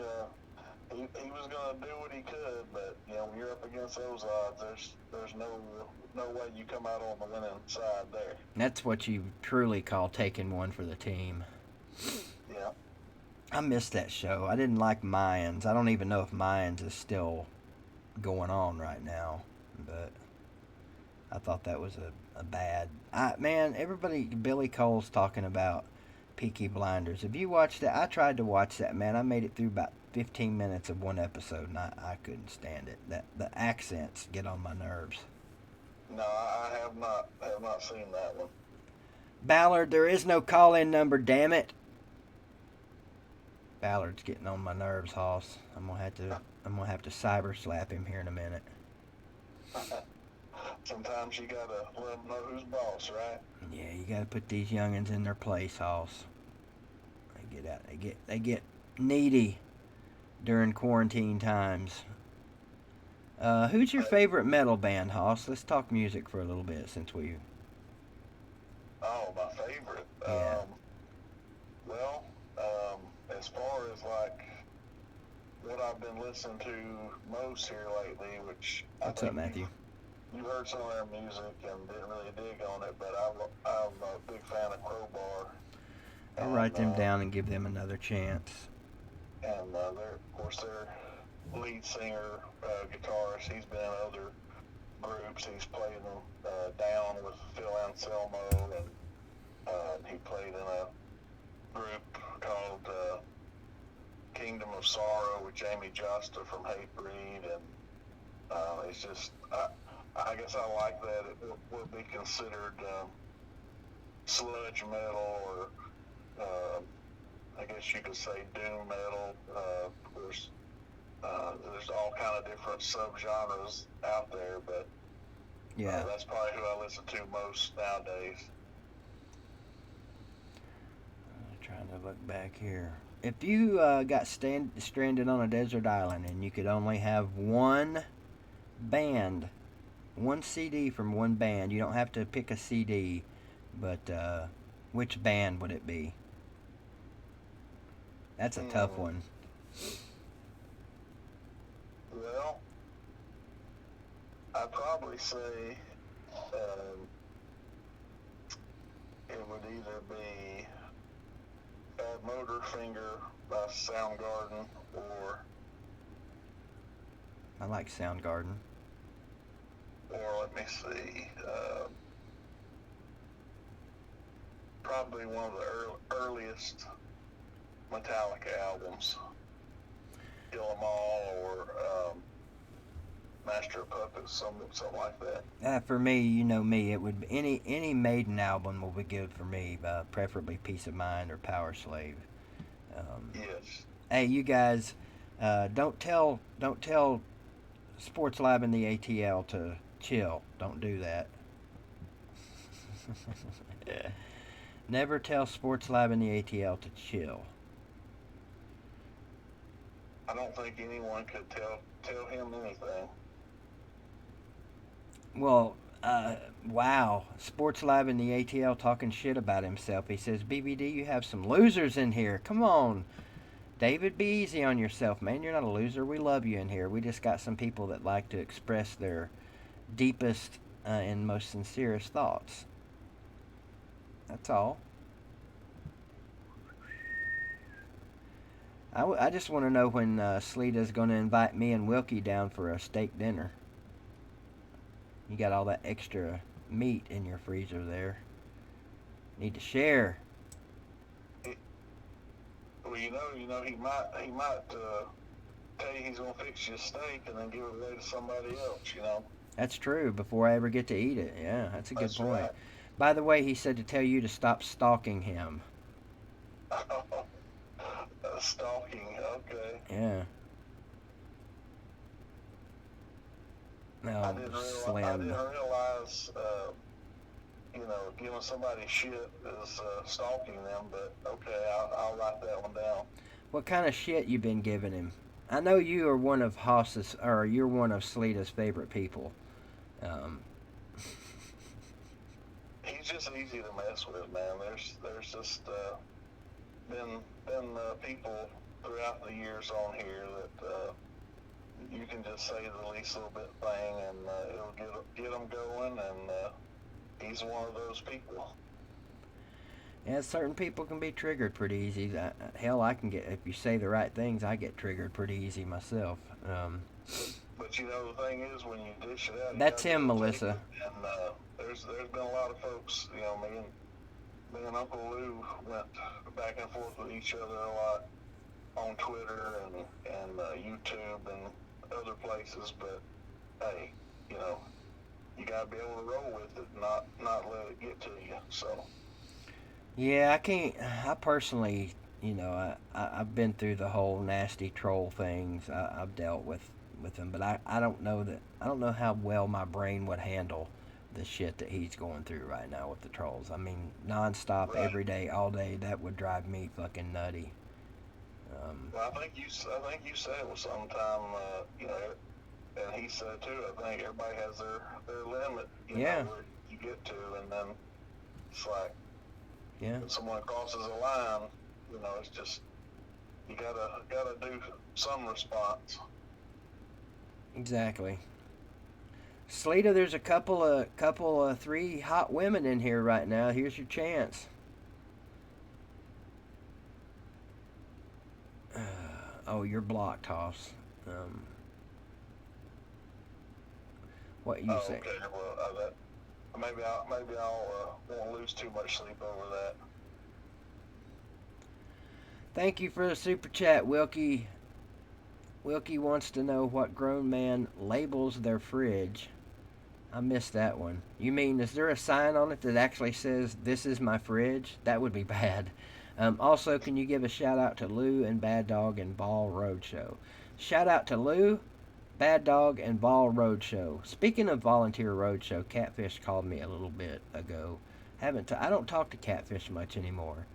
was gonna do what he could, but you know, when you're up against those odds, there's no way you come out on the winning side there. That's what you truly call taking one for the team. Yeah. I missed that show. I didn't like Mayans. I don't even know if Mayans is still going on right now, but I thought that was a bad. Man, everybody, Billy Cole's talking about Peaky Blinders. Have you watched that? I tried to watch that, man. I made it through about 15 minutes of one episode, and I couldn't stand it. The accents get on my nerves. No, I have not seen that one. Ballard, there is no call-in number, damn it. Ballard's getting on my nerves, Hoss. I'm gonna have to cyber slap him here in a minute. Sometimes you gotta let them know who's boss, right? Yeah, you gotta put these youngins in their place, Hoss. They get needy during quarantine times. Who's your favorite metal band, Hoss? Let's talk music for a little bit since we. Oh, my favorite. Yeah. As far as like what I've been listening to most here lately, which What's up, Matthew? You heard some of their music and didn't really dig on it, but I'm a big fan of Crowbar. I'll write them down and give them another chance. And their lead singer, guitarist, he's been in other groups. He's played in Down with Phil Anselmo, and he played in a group called Kingdom of Sorrow with Jamie Josta from Hatebreed, and it's just I guess I like that. It would be considered sludge metal, or I guess you could say doom metal. Of course, there's all kind of different subgenres out there, but Yeah. that's probably who I listen to most nowadays. I'm trying to look back here. If you got stranded on a desert island and you could only have one band, one CD from one band, you don't have to pick a CD, but which band would it be? That's a tough one. Well, I'd probably say it would either be Bad Motorfinger by Soundgarden, or I like Soundgarden. let me see, probably one of the earliest Metallica albums, Kill 'Em All, or Master of Puppets, something like that. For me, you know me, it would be any Maiden album will be good for me. Preferably Peace of Mind or Power Slave. Yes. Hey, you guys, don't tell Sports Lab and the ATL to chill. Don't do that. Never tell Sports Lab and the ATL to chill. I don't think anyone could tell him anything. Well, wow. Sports Lab and the ATL talking shit about himself. He says, BVD, you have some losers in here. Come on. David, be easy on yourself, man. You're not a loser. We love you in here. We just got some people that like to express their deepest and most sincerest thoughts. That's all. I just want to know when Sleeta's going to invite me and Wilkie down for a steak dinner. You got all that extra meat in your freezer there. Need to share. Well, you know, he might tell you he's gonna fix you a steak and then give it away to somebody else. You know. That's true. Before I ever get to eat it. Yeah, that's a good point. Right. By the way, he said to tell you to stop stalking him. Stalking. Okay. Yeah. No, I didn't slim. realize. You giving somebody shit is stalking them. But okay, I'll write that one down. What kind of shit you been giving him? I know you are one of Haas's, or you're one of Sleeta's favorite people. Um, He's just easy to mess with, man. There's just been people throughout the years on here that you can just say the least little bit thing, and it'll get them going. And he's one of those people. yeah, certain people can be triggered pretty easy. Hell, I can get, if you say the right things, I get triggered pretty easy myself. But the thing is, when you dish it out, That's him, Melissa. And there's been a lot of folks. Me and Uncle Lou went back and forth with each other a lot on Twitter and YouTube and other places. But hey, you gotta be able to roll with it, not let it get to you. So. Yeah, I can't. I personally, I've been through the whole nasty troll things. I've dealt with them, but I don't know that. I don't know how well my brain would handle the shit that he's going through right now with the trolls. I mean, nonstop, Right. every day, all day. That would drive me fucking nutty. Well, I think you said it was sometime, and he said too. I think everybody has their limit. Yeah. Where you get to, and then it's like. Yeah. If someone crosses a line, it's just you gotta do some response. Exactly. Sleeta, there's a couple of 3 hot women in here right now. Here's your chance. Oh, you're blocked, Hoss. What you say? Okay. Well, maybe I'll won't lose too much sleep over that. Thank you for the super chat, Wilkie. Wilkie wants to know what grown man labels their fridge. I missed that one. You mean, is there a sign on it that actually says, "This is my fridge"? That would be bad. Also, can you give a shout out to Lou and Bad Dog and Ball Roadshow? Shout out to Lou, Bad Dog, and Ball Roadshow. Speaking of Volunteer Roadshow, Catfish called me a little bit ago. I don't talk to Catfish much anymore.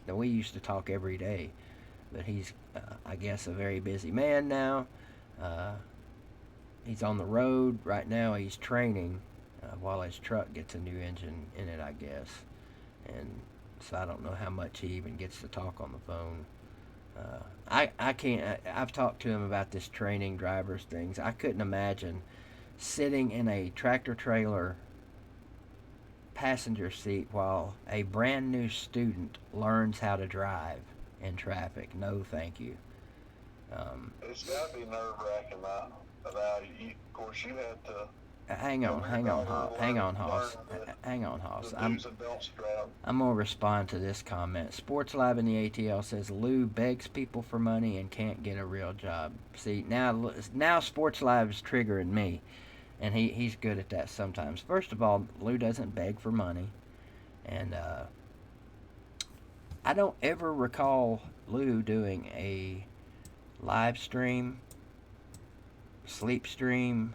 We used to talk every day, but he's, I guess, a very busy man now. He's on the road right now. He's training while his truck gets a new engine in it, I guess. And so I don't know how much he even gets to talk on the phone. I can't. I've talked to him about this training drivers things. I couldn't imagine sitting in a tractor trailer passenger seat while a brand new student learns how to drive in traffic. No, thank you. It's got to be nerve-wracking now. Of course, you had to. Hang on, Hoss. I'm gonna respond to this comment. Sports Live in the ATL says Lou begs people for money and can't get a real job. See, now Sports Live is triggering me, and he's good at that sometimes. First of all, Lou doesn't beg for money, and I don't ever recall Lou doing a live stream, sleep stream.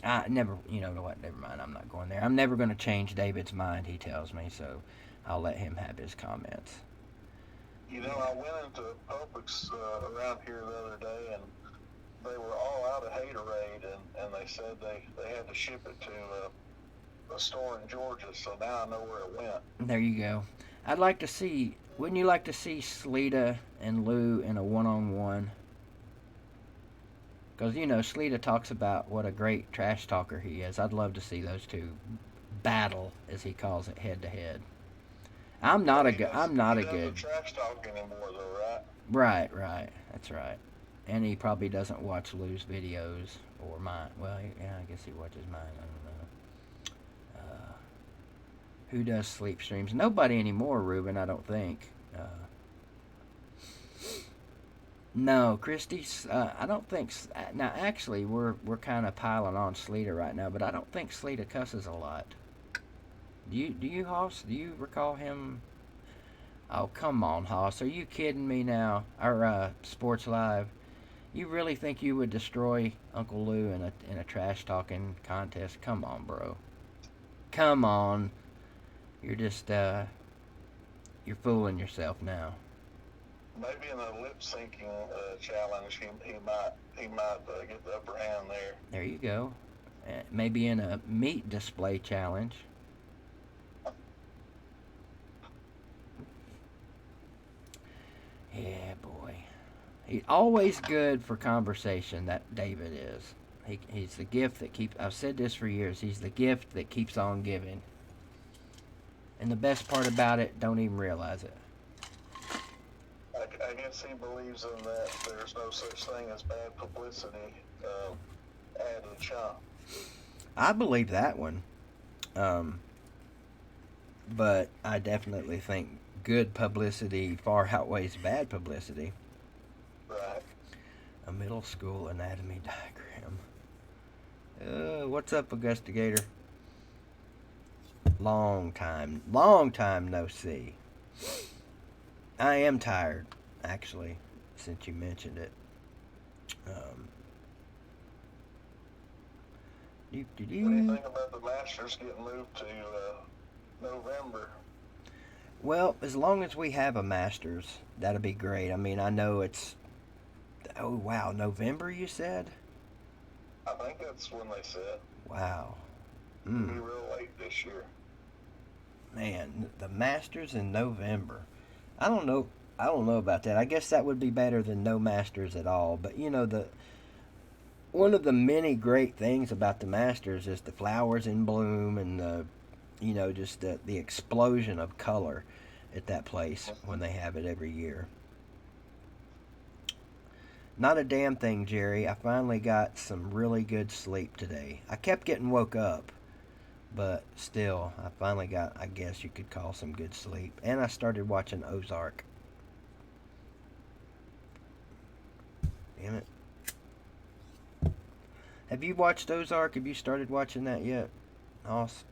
I never, you know what, never mind, I'm not going there. I'm never going to change David's mind, he tells me, so I'll let him have his comments. I went into P.O.box around here the other day, and they were all out of Haterade, and they said they had to ship it to a store in Georgia, so now I know where it went. There you go. Wouldn't you like to see Sleeta and Lou in a one-on-one? Because, Sleeta talks about what a great trash talker he is. I'd love to see those two battle, as he calls it, head-to-head. I'm not a good... trash talk anymore, though, right? Right. That's right. And he probably doesn't watch Lou's videos or mine. Well, yeah, I guess he watches mine. I don't know. Who does sleep streams? Nobody anymore, Ruben, I don't think. No, Christy's. I don't think. Now, actually, we're kind of piling on Sleeta right now, but I don't think Sleeta cusses a lot. Do you, Hoss? Do you recall him? Oh, come on, Hoss. Are you kidding me now? Or Sports Live. You really think you would destroy Uncle Lou in a trash talking contest? Come on, bro. Come on. You're just you're fooling yourself now. Maybe in a lip syncing challenge, he might get the upper hand there. There you go. Maybe in a meat display challenge. Yeah, boy. He's always good for conversation, that David is. He's the gift that keeps... I've said this for years. He's the gift that keeps on giving. And the best part about it, don't even realize it. I guess he believes in that there's no such thing as bad publicity adage, huh? I believe that one. But I definitely think good publicity far outweighs bad publicity. Right. A middle school anatomy diagram. What's up, Augustigator? Long time no see. I am tired, actually, since you mentioned it. What do you think about the Masters getting moved to November? Well, as long as we have a Masters, that'll be great. I mean, I know it's... Oh, wow, November, you said? I think that's when they said. Wow. It'll be real late this year. Man, the Masters in November. I don't know about that. I guess that would be better than no Masters at all. But, you know, one of the many great things about the Masters is the flowers in bloom and just the explosion of color at that place when they have it every year. Not a damn thing, Jerry. I finally got some really good sleep today. I kept getting woke up, but still, I finally got, I guess you could call, some good sleep. And I started watching Ozark. Damn it. Have you watched Ozark? Have you started watching that yet, Hoss?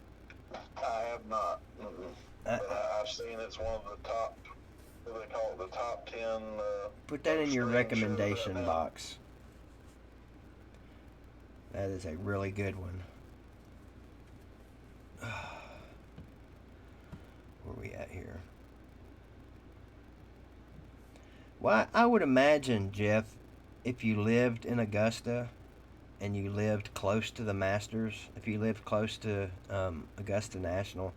I have not. But I've seen it's one of the top, what do they call it, the top 10. Put that in your recommendation box. That is a really good one. Where are we at here? Well, I would imagine, Jeff, if you lived in Augusta and you lived close to the Masters, if you lived close to Augusta National,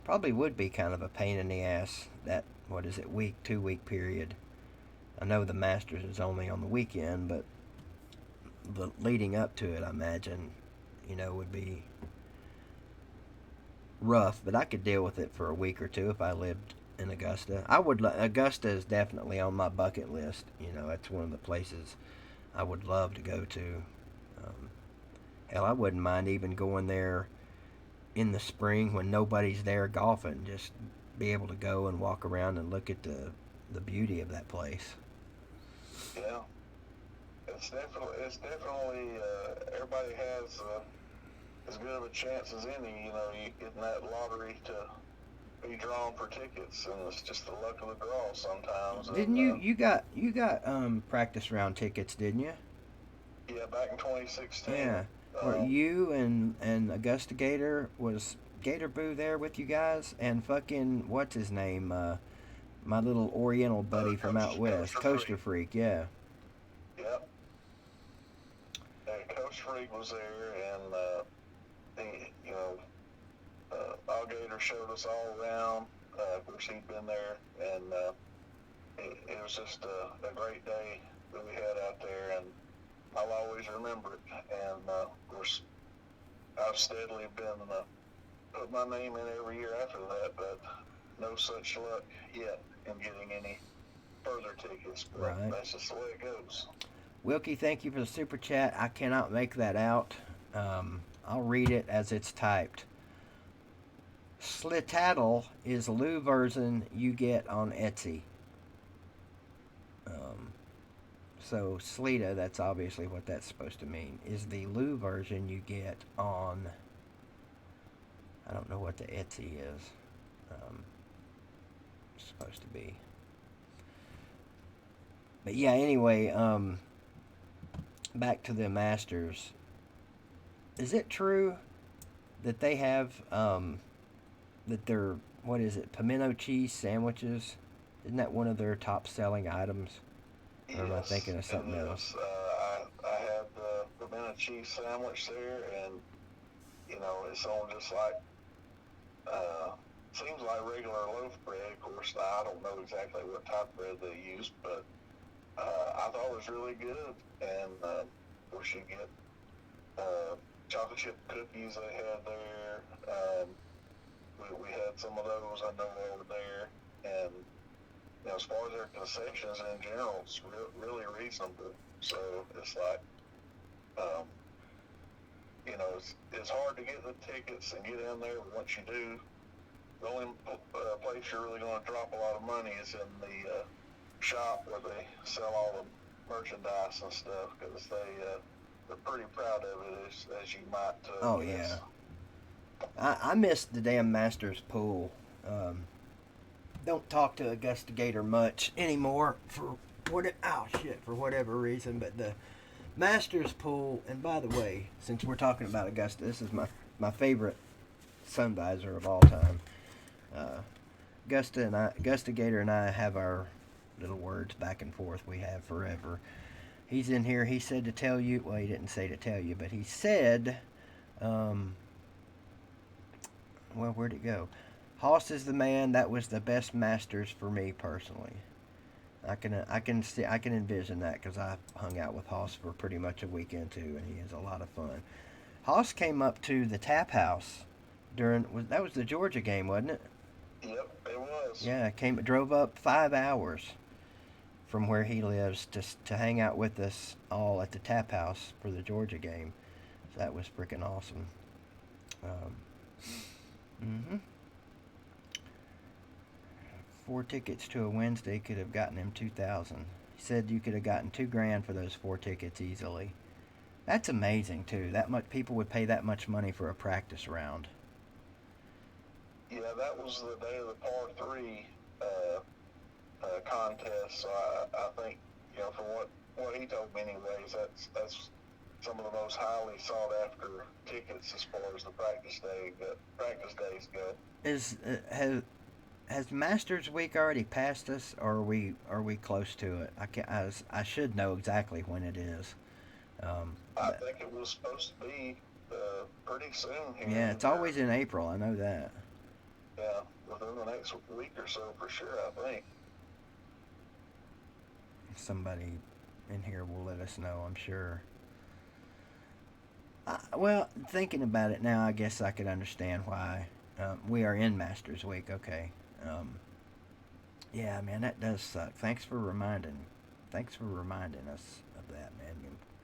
probably would be kind of a pain in the ass, that, 2-week period. I know the Masters is only on the weekend, but the leading up to it, I imagine, would be rough, but I could deal with it for a week or two if I lived in Augusta. Augusta is definitely on my bucket list. That's one of the places I would love to go to. Hell, I wouldn't mind even going there in the spring when nobody's there golfing. Just be able to go and walk around and look at the beauty of that place. Yeah, it's definitely everybody has as good of a chance as any. You get in that lottery to be drawn for tickets, and it's just the luck of the draw sometimes. Didn't you got practice round tickets, didn't you? Yeah, back in 2016. Yeah. Were you and Augusta Gator, was Gator Boo there with you guys? And fucking, what's his name? My little Oriental buddy from out west. Coaster Freak, yeah. Yep. And Coach Freak was there, and he, Gator showed us all around. Of course, he'd been there, and it was just a great day that we had out there, and I'll always remember it. And of course, I've steadily been put my name in every year after that, but no such luck yet in getting any further tickets. But right. That's just the way it goes. Wilkie, thank you for the super chat. I cannot make that out. I'll read it as it's typed. Slitaddle is the Lou version you get on Etsy. So Slita, that's obviously what that's supposed to mean, is the Lou version you get on, I don't know what the Etsy is. Supposed to be. But yeah, anyway, back to the Masters. Is it true that they have that they're, what is it, pimento cheese sandwiches? Isn't that one of their top selling items? Or am I thinking of something else? I had the pimento cheese sandwich there, and you know, it's on just like seems like regular loaf bread. Of course, I don't know exactly what type of bread they used, but I thought it was really good. And of course, you get chocolate chip cookies they had there. We had some of those I know over there, and you know, as far as their concessions in general, it's really reasonable. So it's like, you know, it's hard to get the tickets and get in there, but once you do, the only place you're really going to drop a lot of money is in the shop where they sell all the merchandise and stuff, because they're pretty proud of it, as you might guess. Yeah. I missed the damn Masters pool. Don't talk to Augusta Gator much anymore for whatever reason, but the Masters pool, and by the way, since we're talking about Augusta, this is my favorite sun visor of all time. Augusta Gator and I have our little words back and forth we have forever. He's in here. He said to tell you. Well, he didn't say to tell you, but he said, well, where'd it go? Hoss is the man. That was the best Masters for me personally. I can envision that, because I hung out with Hoss for pretty much a weekend too, and he is a lot of fun. Hoss came up to the Tap House that was the Georgia game, wasn't it? Yep, it was. Yeah, drove up 5 hours from where he lives to hang out with us all at the Tap House for the Georgia game. So that was freaking awesome. Mm-hmm. 4 tickets to a Wednesday could have gotten him $2,000. He said you could have gotten $2,000 for those 4 tickets easily. That's amazing too. That much people would pay that much money for a practice round. Yeah, that was the day of the par 3 contest. So I think, you know, from what he told me anyways, that's some of the most highly sought after tickets as far as the practice days go. Has Masters Week already passed us, or are we close to it? I should know exactly when it is. I think it was supposed to be pretty soon here. Yeah, it's always in April. I know that. Yeah, within the next week or so for sure, I think. Somebody in here will let us know, I'm sure. Well, thinking about it now, I guess I could understand why we are in Masters Week. Okay. Yeah, man, that does suck. Thanks for reminding us of that, man.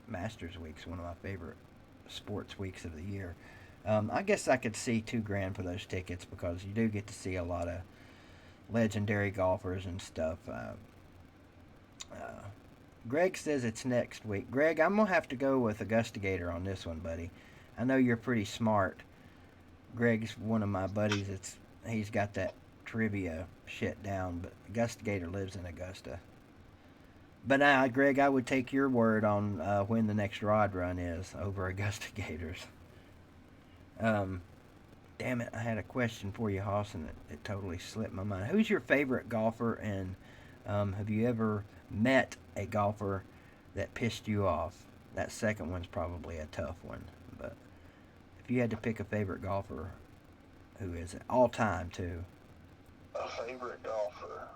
Masters Week's one of my favorite sports weeks of the year. I guess I could see $2,000 for those tickets, because you do get to see a lot of legendary golfers and stuff. Greg says it's next week. Greg, I'm going to have to go with Augusta Gator on this one, buddy. I know you're pretty smart. Greg's one of my buddies. He's got that trivia shit down, but Augusta Gator lives in Augusta. But Greg, I would take your word on when the next rod run is over Augusta Gators. Damn it, I had a question for you, Hoss, and it totally slipped my mind. Who's your favorite golfer, and have you ever met a golfer that pissed you off? That second one's probably a tough one, but if you had to pick a favorite golfer, who is it? All time, too. A favorite golfer?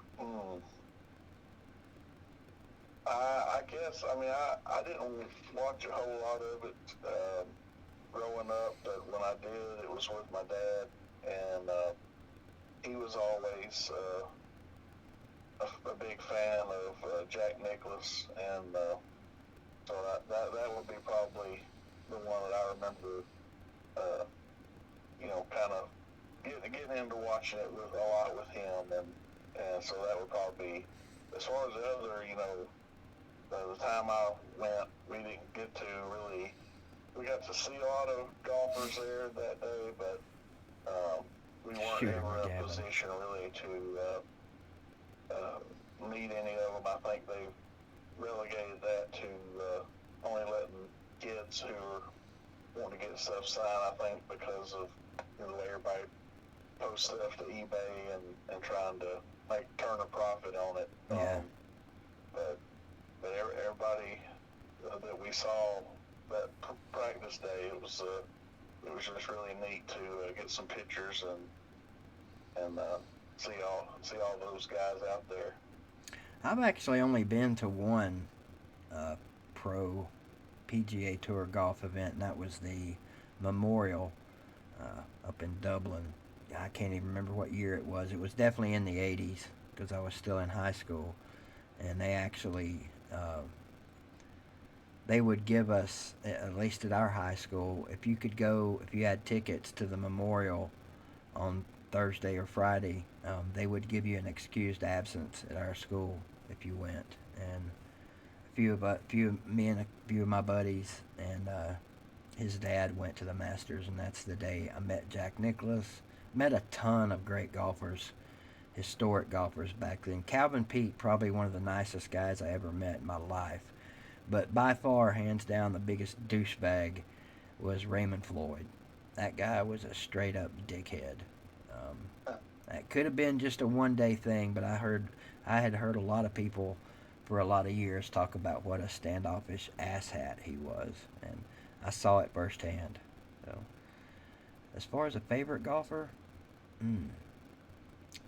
I guess, I mean, I didn't watch a whole lot of it growing up, but when I did, it was with my dad, and he was always a big fan of Jack Nicklaus, and so that would be probably the one that I remember, you know, kind of getting into watching it a lot with him, and so that would probably be, as far as the other, you know, the time I went, we didn't get to really, we got to see a lot of golfers there that day, but we weren't ever in a position really to meet any of them. I think they relegated that to only letting kids who are wanting to get stuff signed, I think, because of the way everybody posts stuff to eBay and trying to turn a profit on it. Yeah. But everybody that we saw that practice day, it was just really neat to get some pictures and see all those guys out there. I've actually only been to one pro PGA Tour golf event, and that was the Memorial up in Dublin. I can't even remember what year it was. It was definitely in the 80s because I was still in high school. And they actually, they would give us, at least at our high school, if you could go, if you had tickets to the Memorial on Thursday or Friday, they would give you an excused absence at our school if you went. And me and a few of my buddies and his dad went to the Masters, and that's the day I met Jack Nicklaus. Met a ton of great golfers, historic golfers back then. Calvin Peete, probably one of the nicest guys I ever met in my life. But by far, hands down, the biggest douchebag was Raymond Floyd. That guy was a straight up dickhead. That could have been just a one-day thing, but I had heard a lot of people for a lot of years talk about what a standoffish asshat he was, and I saw it firsthand. So, as far as a favorite golfer,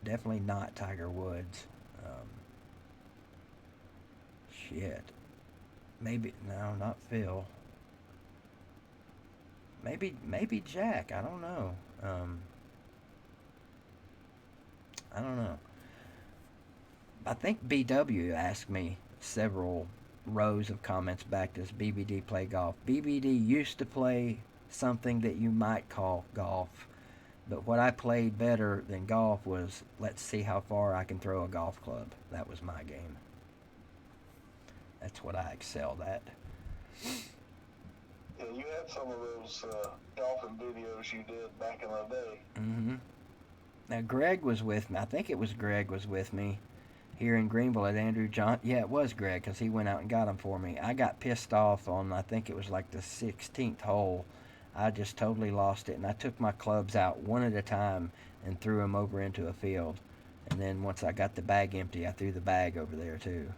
definitely not Tiger Woods. Maybe, no, not Phil. Maybe Jack. I don't know. I don't know. I think BW asked me several rows of comments back, does BVD play golf? BVD used to play something that you might call golf, but what I played better than golf was, let's see how far I can throw a golf club. That was my game. That's what I excelled at. Yeah, you had some of those golfing videos you did back in the day. Mm-hmm. Now, Greg was with me. I think it was Greg was with me here in Greenville at Andrew John. Yeah, it was Greg, because he went out and got them for me. I got pissed off on, I think it was like the 16th hole. I just totally lost it, and I took my clubs out one at a time and threw them over into a field. And then once I got the bag empty, I threw the bag over there too.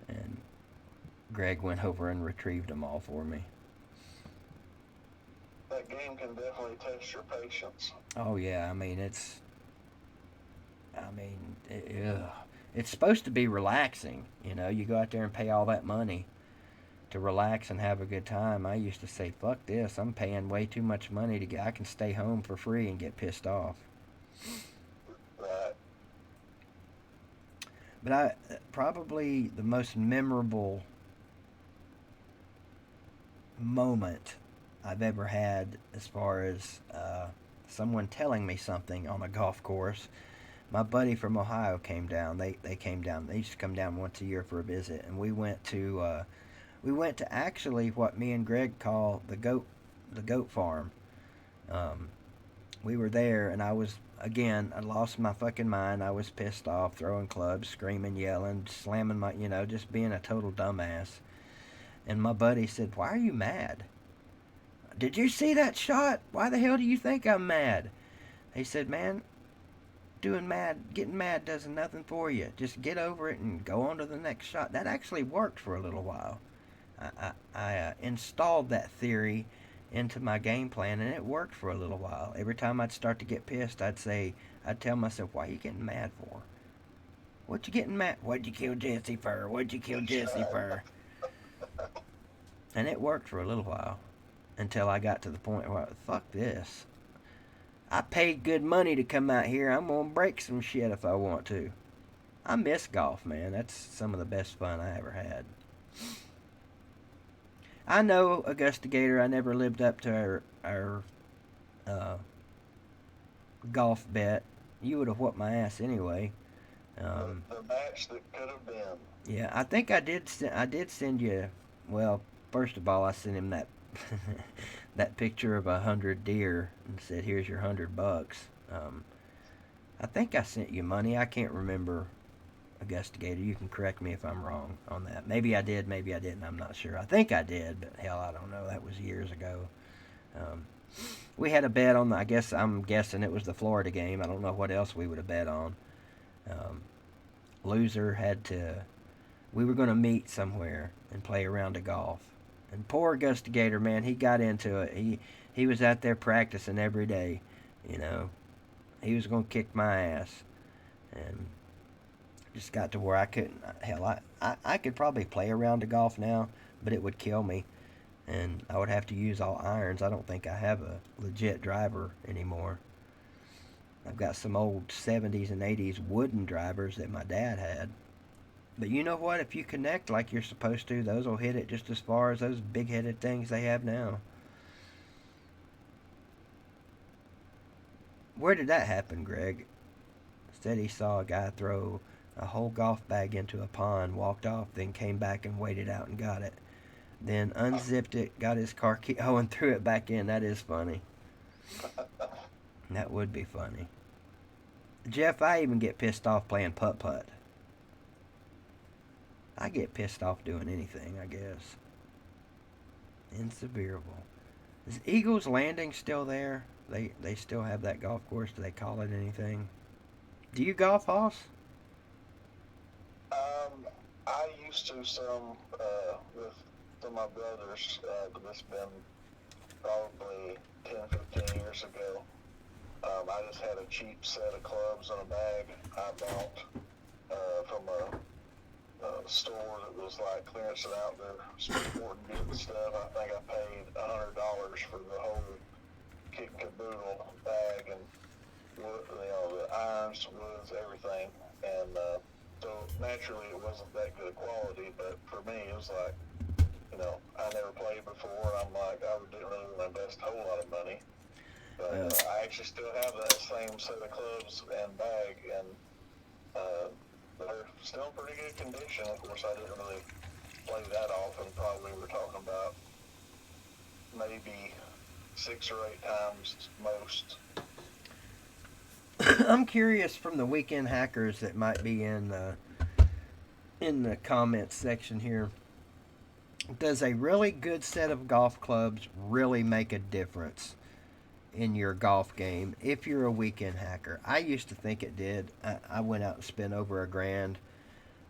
And Greg went over and retrieved them all for me. That game can definitely test your patience. Oh yeah, it's supposed to be relaxing. You know, you go out there and pay all that money to relax and have a good time. I used to say, fuck this, I'm paying way too much money to get, I can stay home for free and get pissed off. Right. But probably the most memorable moment I've ever had as far as someone telling me something on a golf course. My buddy from Ohio came down. They came down. They used to come down once a year for a visit, and we went to actually what me and Greg call the goat farm. We were there, and I lost my fucking mind. I was pissed off, throwing clubs, screaming, yelling, slamming my, just being a total dumbass. And my buddy said, "Why are you mad? Did you see that shot? Why the hell do you think I'm mad?" He said, "Man, getting mad does nothing for you. Just get over it and go on to the next shot." That actually worked for a little while. I installed that theory into my game plan, and it worked for a little while. Every time I'd start to get pissed, I'd tell myself, "Why are you getting mad for? What you getting mad? What'd you kill Jesse for? What'd you kill Jesse for?" And it worked for a little while, until I got to the point where, fuck this. I paid good money to come out here. I'm going to break some shit if I want to. I miss golf, man. That's some of the best fun I ever had. I know, Augusta Gator, I never lived up to our golf bet. You would have whooped my ass anyway. The match that could have been. Yeah, I think I did send you, well, first of all, I sent him that that picture of 100 deer and said, "Here's your $100." I think I sent you money. I can't remember Augusta Gator. You can correct me if I'm wrong on that. Maybe I did, maybe I didn't. I'm not sure. I think I did, but hell, I don't know. That was years ago. We had a bet on the, I guess I'm guessing it was the Florida game. I don't know what else we would have bet on. Loser had to, we were going to meet somewhere and play a round of golf. And poor Augusta Gator, man, he got into it. He was out there practicing every day, you know. He was going to kick my ass. And just got to where I couldn't, hell, I could probably play a round of golf now, but it would kill me. And I would have to use all irons. I don't think I have a legit driver anymore. I've got some old 70s and 80s wooden drivers that my dad had. But you know what? If you connect like you're supposed to, those will hit it just as far as those big-headed things they have now. Where did that happen, Greg? Said he saw a guy throw a whole golf bag into a pond, walked off, then came back and waited out and got it. Then unzipped it, got his car key, and threw it back in. That is funny. That would be funny. Jeff, I even get pissed off playing putt-putt. I get pissed off doing anything, I guess. Inseverable. Is Eagles Landing still there? They still have that golf course. Do they call it anything? Do you golf, Hoss? I used to some with some of my brothers, but it's been probably 10, 15 years ago. I just had a cheap set of clubs in a bag I bought from a store that was like clearancing out their sport and good stuff. I think I paid $100 for the whole kit and caboodle bag, and the irons, woods, everything. And so naturally it wasn't that good quality, but for me it was like, I never played before, and I'm like, I didn't really want to invest a whole lot of money. But I actually still have that same set of clubs and bag, and they're still in pretty good condition. Of course, I didn't really play that often. Probably we're talking about maybe 6 or 8 times most. I'm curious from the weekend hackers that might be in the comments section here. Does a really good set of golf clubs really make a difference in your golf game if you're a weekend hacker? I used to think it did. I went out and spent over $1,000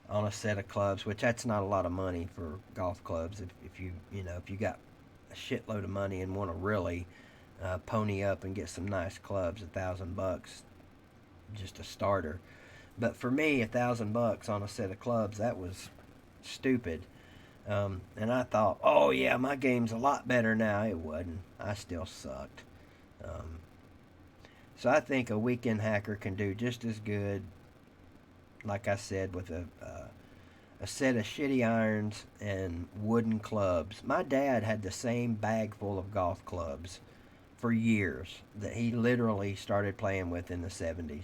on a set of clubs, which that's not a lot of money for golf clubs. If you got a shitload of money and want to really pony up and get some nice clubs, $1,000 just a starter. But for me, $1,000 on a set of clubs, that was stupid. And I thought, oh yeah, my game's a lot better now. It wasn't. I still sucked. So I think a weekend hacker can do just as good, like I said, with a set of shitty irons and wooden clubs. My dad had the same bag full of golf clubs for years that he literally started playing with in the 70s.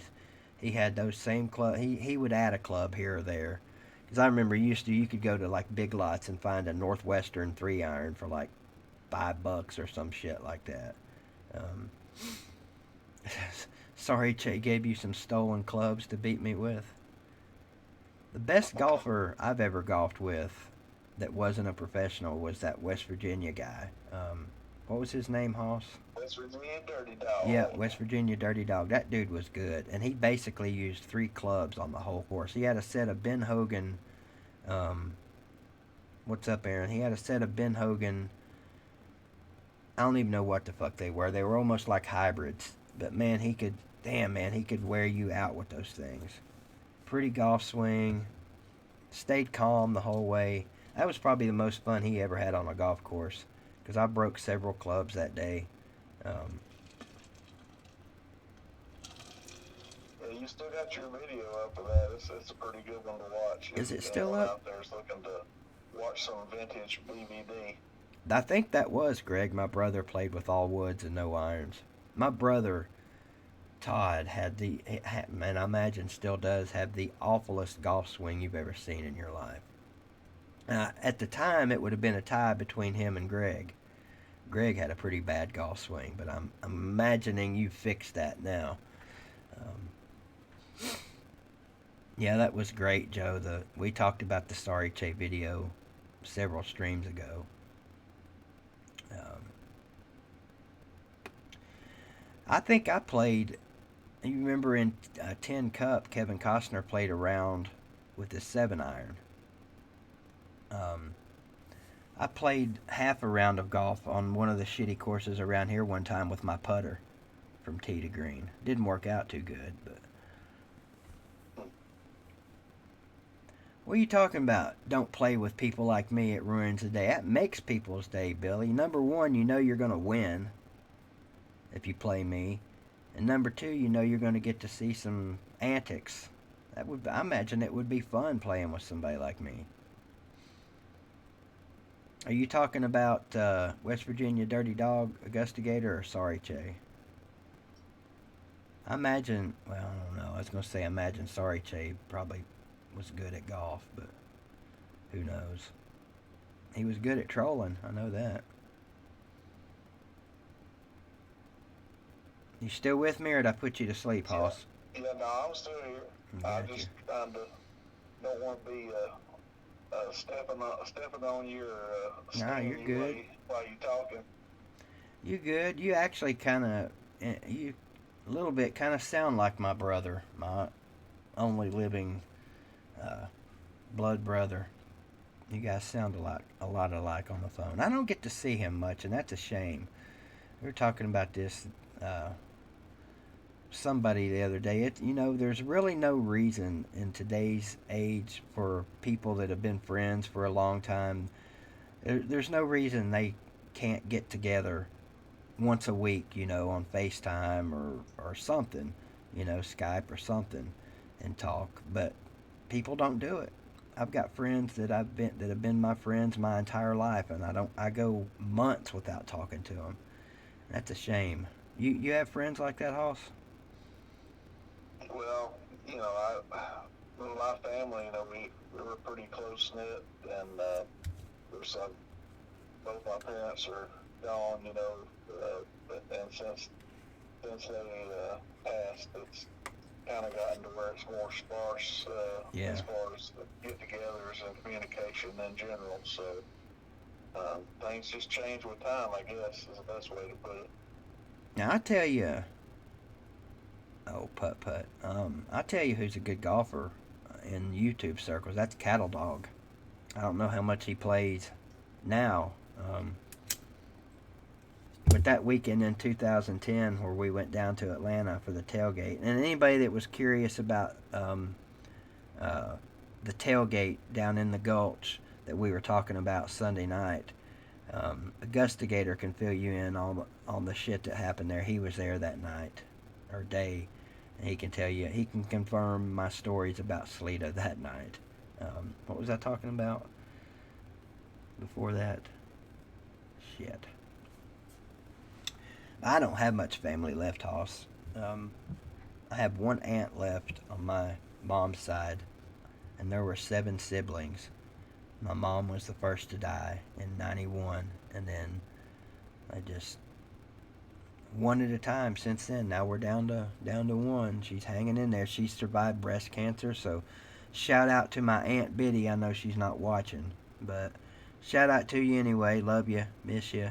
He had those same clubs. He would add a club here or there. Because I remember you could go to like Big Lots and find a Northwestern 3-iron for like $5 or some shit like that. Sorry, Che gave you some stolen clubs to beat me with. The best golfer I've ever golfed with that wasn't a professional was that West Virginia guy. What was his name, Hoss? West Virginia Dirty Dog. Yeah, West Virginia Dirty Dog. That dude was good. And he basically used 3 clubs on the whole course. He had a set of Ben Hogan. What's up, Aaron? He had a set of Ben Hogan. I don't even know what the fuck they were. They were almost like hybrids. But man, he could wear you out with those things. Pretty golf swing. Stayed calm the whole way. That was probably the most fun he ever had on a golf course. Because I broke several clubs that day. Yeah, you still got your video up of that. It's a pretty good one to watch. Is it still up? Out there's looking to watch some vintage BVD. I think that was Greg. My brother played with all woods and no irons. My brother Todd had and I imagine still does have the awfulest golf swing you've ever seen in your life. At the time, it would have been a tie between him and Greg. Greg had a pretty bad golf swing, but I'm imagining you fixed that now. Yeah, that was great, Joe. We talked about the Sorry Che video several streams ago. Um, I think I played. You remember in Tin Cup, Kevin Costner played around with his 7-iron. Um, I played half a round of golf on one of the shitty courses around here one time with my putter from tee to green. Didn't work out too good, but. What are you talking about? Don't play with people like me. It ruins the day. That makes people's day, Billy. Number one, you know you're going to win if you play me. And number two, you know you're going to get to see some antics. I imagine it would be fun playing with somebody like me. Are you talking about West Virginia Dirty Dog, Augusta Gator, or Sorry Che? I imagine, well, I don't know. I was going to say imagine Sorry Che probably was good at golf, but who knows? He was good at trolling, I know that. You still with me, or did I put you to sleep, Hoss? Yeah, no, I'm still here. I just kind of don't want to be stepping on your Nah, you're good. While you talking. You good? You actually kind of, you a little bit kind of sound like my brother, my only living blood brother. You guys sound a lot alike on the phone. I don't get to see him much, and that's a shame. We were talking about this somebody the other day. There's really no reason in today's age for people that have been friends for a long time. There's no reason they can't get together once a week, on FaceTime or something, Skype or something, and talk. But people don't do it. I've got friends that have been my friends my entire life, and I go months without talking to them. That's a shame. You have friends like that, Hoss? Well, my family, we were pretty close knit, and there's both my parents are gone, and since they passed, it's kind of gotten to where it's more sparse as far as get-togethers and communication in general. So things just change with time, I guess, is the best way to put it. Now I tell you, putt. I tell you who's a good golfer in YouTube circles. That's Cattle Dog. I don't know how much he plays now. But that weekend in 2010 where we went down to Atlanta for the tailgate, and anybody that was curious about the tailgate down in the Gulch that we were talking about Sunday night, Augusta Gator can fill you in on the shit that happened there. He was there that night or day, and he can tell you, he can confirm my stories about Sleeta that night. What was I talking about before that? Shit. I don't have much family left, Hoss. I have one aunt left on my mom's side, and there were 7 siblings. My mom was the first to die in 91, and then I just one at a time since then. Now we're down to one. She's hanging in there. She survived breast cancer, so shout out to my Aunt Biddy. I know she's not watching, but shout out to you anyway. Love you, miss you.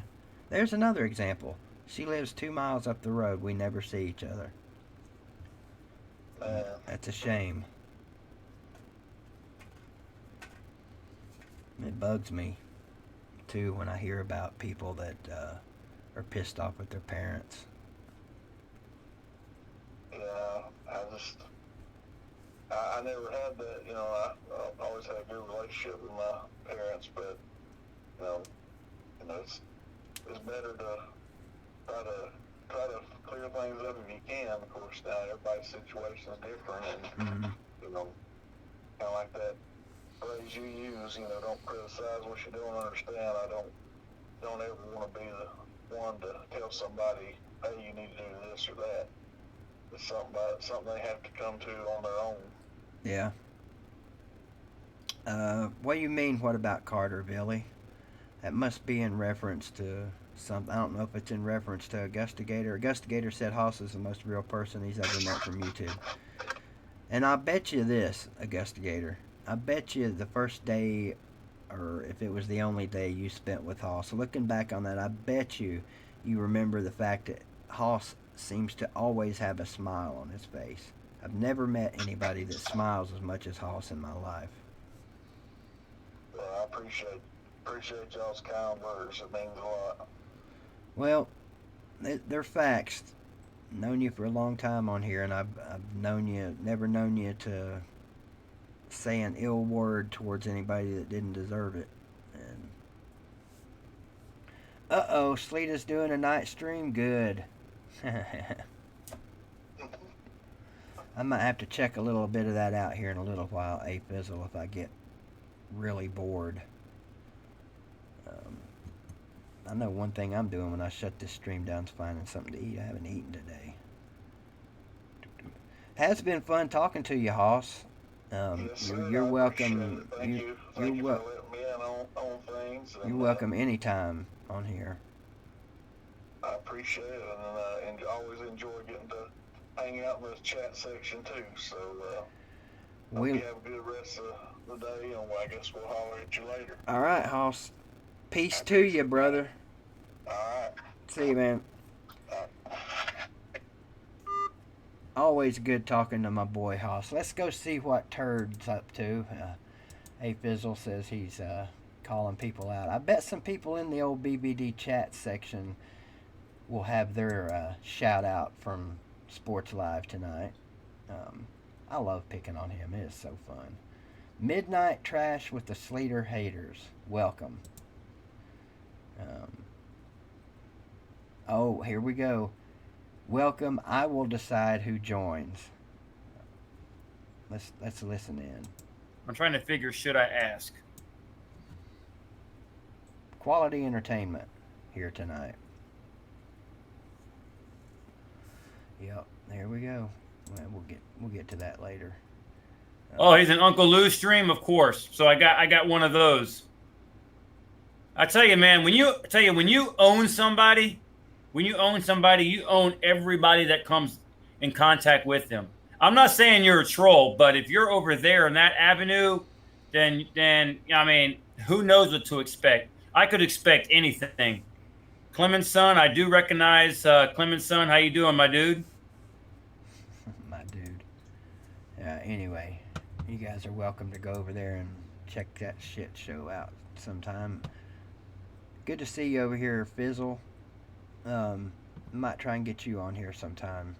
There's another example. She lives 2 miles up the road. We never see each other. That's a shame. It bugs me, too, when I hear about people that are pissed off with their parents. Yeah, I never had that, I always had a good relationship with my parents, but, it's better to try to clear things up if you can. Of course, now everybody's situation is different, and, kind of like that phrase you use, don't criticize what you don't understand. I don't ever want to be the one to tell somebody, hey, you need to do this or that. It's something they have to come to on their own. Yeah. What do you mean, what about Carter, Billy? That must be in reference to something. I don't know if it's in reference to Augusta Gator. Augusta Gator said Hoss is the most real person he's ever met from YouTube. And I bet you this, Augustigator. I bet you the first day, or if it was the only day you spent with Hoss, looking back on that, I bet you remember the fact that Hoss seems to always have a smile on his face. I've never met anybody that smiles as much as Hoss in my life. Well, I appreciate y'all's kind words. It means a lot. Well, they're facts. Known you for a long time on here, and I've never known you to say an ill word towards anybody that didn't deserve it. And uh-oh, Sleeta's doing a night stream. Good. I might have to check a little bit of that out here in a little while, Fizzle, if I get really bored. I know one thing I'm doing when I shut this stream down is finding something to eat. I haven't eaten today. Has been fun talking to you, Hoss. Yes, You're I welcome. appreciate it. Thank you for letting me in on things. You're welcome anytime on here. I appreciate it, and always enjoy getting to hang out in the chat section too. So hope you have a good rest of the day, and I guess we'll holler at you later. All right, Hoss. Peace to you, brother. All right. See you, man. Always good talking to my boy Hoss. Let's go see what Turd's up to. Fizzle says he's calling people out. I bet some people in the old BVD chat section will have their shout out from Sports Live tonight. I love picking on him. It is so fun. Midnight Trash with the Sleater Haters. Welcome. Oh, here we go. Welcome. I will decide who joins. Let's listen in. I'm trying to figure, should I ask? Quality entertainment here tonight. Yep, there we go. Well, we'll get to that later. Oh, he's an Uncle Lou stream, of course. So I got one of those. I tell you, man, when you own somebody, you own everybody that comes in contact with them. I'm not saying you're a troll, but if you're over there in that avenue, then I mean, who knows what to expect? I could expect anything. Clement's son, I do recognize Clement's son. How you doing, my dude? My dude. Anyway, you guys are welcome to go over there and check that shit show out sometime. Good to see you over here, Fizzle. Might try and get you on here sometime.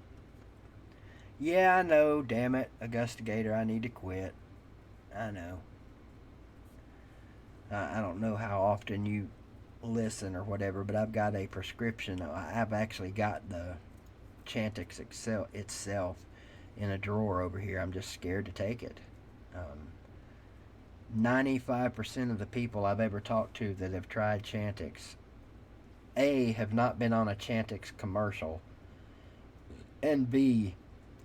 Yeah, I know, damn it, Augustigator, I need to quit. I know. I don't know how often you listen or whatever, but I've got a prescription. I've actually got the Chantix itself in a drawer over here. I'm just scared to take it. 95% of the people I've ever talked to that have tried Chantix, A, have not been on a Chantix commercial, and B,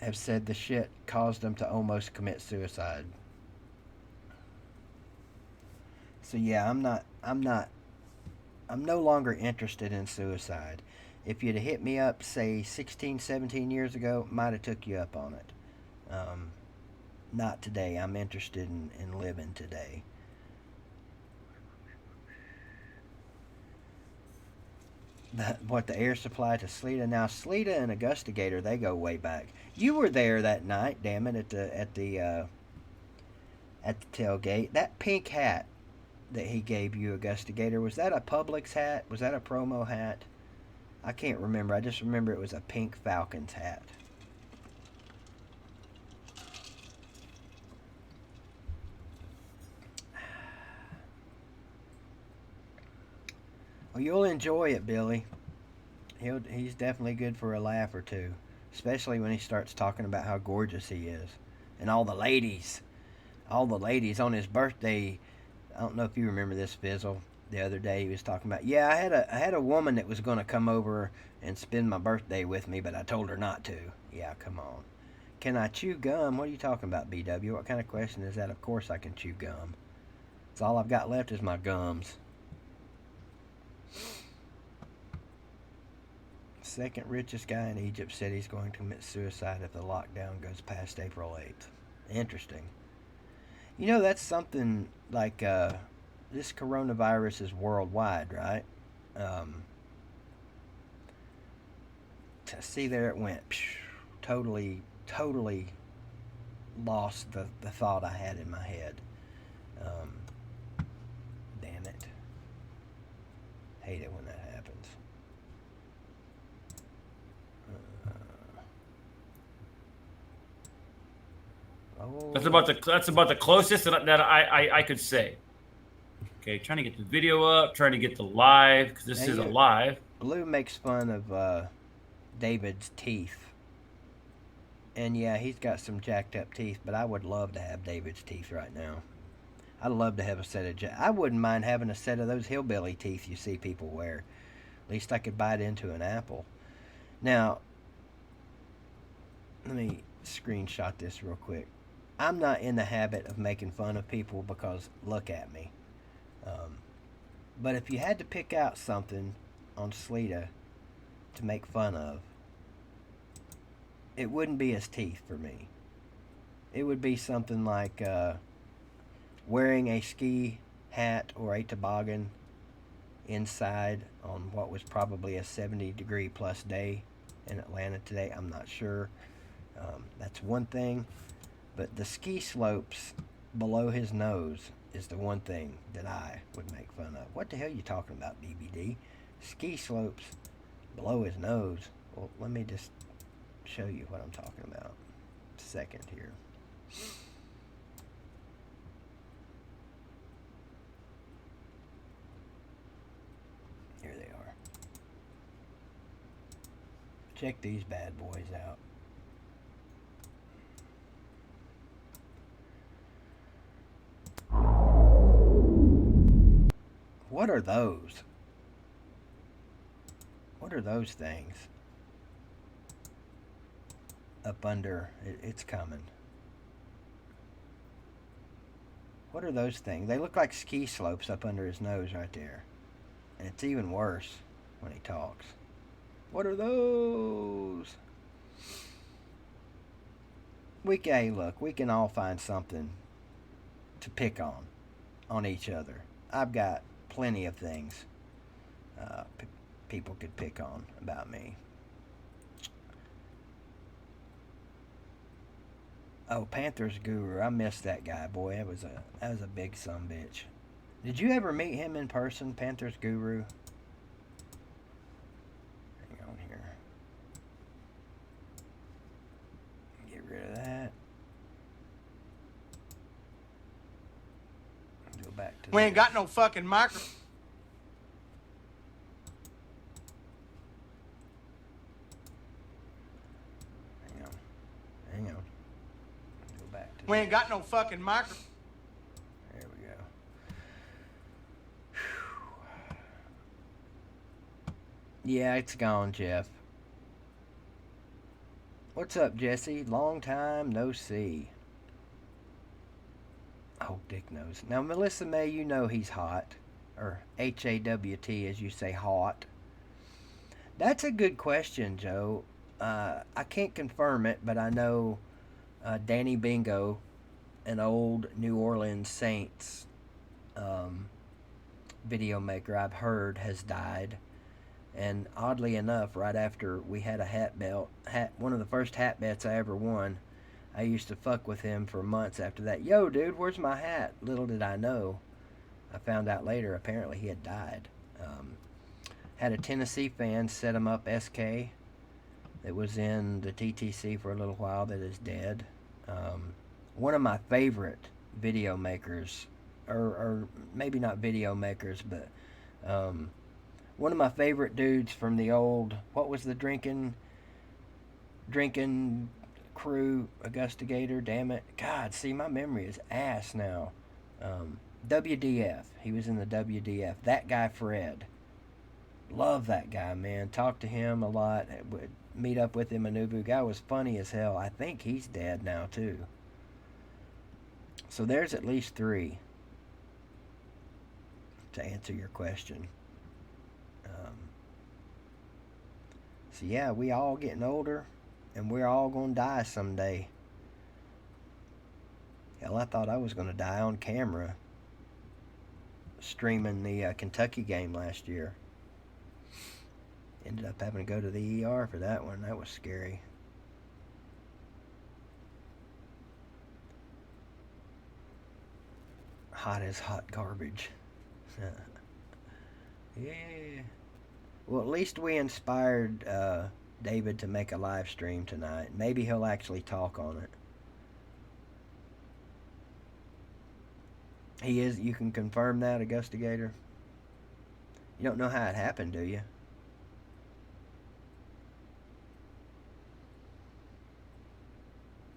have said the shit caused them to almost commit suicide. So yeah, I'm no longer interested in suicide. If you'd have hit me up, say 16, 17 years ago, might have took you up on it. Not today. I'm interested in living today. The air supply to Sleeta. Now Sleeta and Augustigator, they go way back. You were there that night, damn it, at the tailgate. That pink hat that he gave you, Augustigator, was that a Publix hat? Was that a promo hat? I can't remember. I just remember it was a pink Falcons hat. Well, you'll enjoy it, Billy. He's definitely good for a laugh or two, especially when he starts talking about how gorgeous he is, and all the ladies on his birthday. I don't know if you remember this, Fizzle. The other day he was talking about, yeah, I had a woman that was going to come over and spend my birthday with me, but I told her not to. Yeah, come on. Can I chew gum? What are you talking about, BW? What kind of question is that? Of course I can chew gum. It's all I've got left is my gums. second richest guy in Egypt said he's going to commit suicide if the lockdown goes past April 8th. Interesting. You know, that's something like this coronavirus is worldwide, right? See, there it went. Totally lost the thought I had in my head. Damn it. Hate it when that happens. That's about the closest that I could say. Okay, trying to get the video up, trying to get the live, because this is a live. Blue makes fun of David's teeth. And yeah, he's got some jacked up teeth, but I would love to have David's teeth right now. I'd love to have a set of I wouldn't mind having a set of those hillbilly teeth you see people wear. At least I could bite into an apple. Now, let me screenshot this real quick. I'm not in the habit of making fun of people because look at me. But if you had to pick out something on Sleeta to make fun of, it wouldn't be his teeth for me. It would be something like wearing a ski hat or a toboggan inside on what was probably a 70-degree plus day in Atlanta today. I'm not sure. That's one thing. But the ski slopes below his nose is the one thing that I would make fun of. What the hell are you talking about, BBD? Ski slopes below his nose. Well, let me just show you what I'm talking about. Second here. Here they are. Check these bad boys out. What are those? What are those things? Up under, it's coming. What are those things? They look like ski slopes up under his nose right there. And it's even worse when he talks. What are those? Hey, look, we can all find something to pick on each other. I've got plenty of things people could pick on about me. Oh, Panthers Guru, I missed that guy, boy. That was a big sumbitch. Did you ever meet him in person, Panthers Guru? Hang on here. Get rid of that. Go back to We ain't got no fucking micro. Hang on. Go back to We ain't got no fucking micro. There we go. Yeah, it's gone, Jeff. What's up, Jesse? Long time no see. Oh, Dick knows. Now, Melissa May, you know he's hot. Or H-A-W-T, as you say, hot. That's a good question, Joe. I can't confirm it, but I know Danny Bingo, an old New Orleans Saints video maker I've heard has died. And oddly enough, right after we had a one of the first hat bets I ever won, I used to fuck with him for months after that. Yo, dude, where's my hat? Little did I know. I found out later, apparently he had died. Had a Tennessee fan set him up, SK, that was in the TTC for a little while, that is dead. One of my favorite video makers, or maybe not video makers, but one of my favorite dudes from the old, what was the drinking crew, Augusta-Gator, damn it. God, see, my memory is ass now. WDF. He was in the WDF. That guy, Fred. Love that guy, man. Talked to him a lot. Would meet up with him in Ubu. Guy was funny as hell. I think he's dead now, too. So there's at least 3 to answer your question. So yeah, we all getting older, and we're all gonna die someday. Hell, I thought I was gonna die on camera streaming the Kentucky game last year. Ended up having to go to the ER for that one. That was scary. Hot as hot garbage. Yeah. Well, at least we inspired David to make a live stream tonight. Maybe he'll actually talk on it. He is. You can confirm that, Augustigator? You don't know how it happened, do you?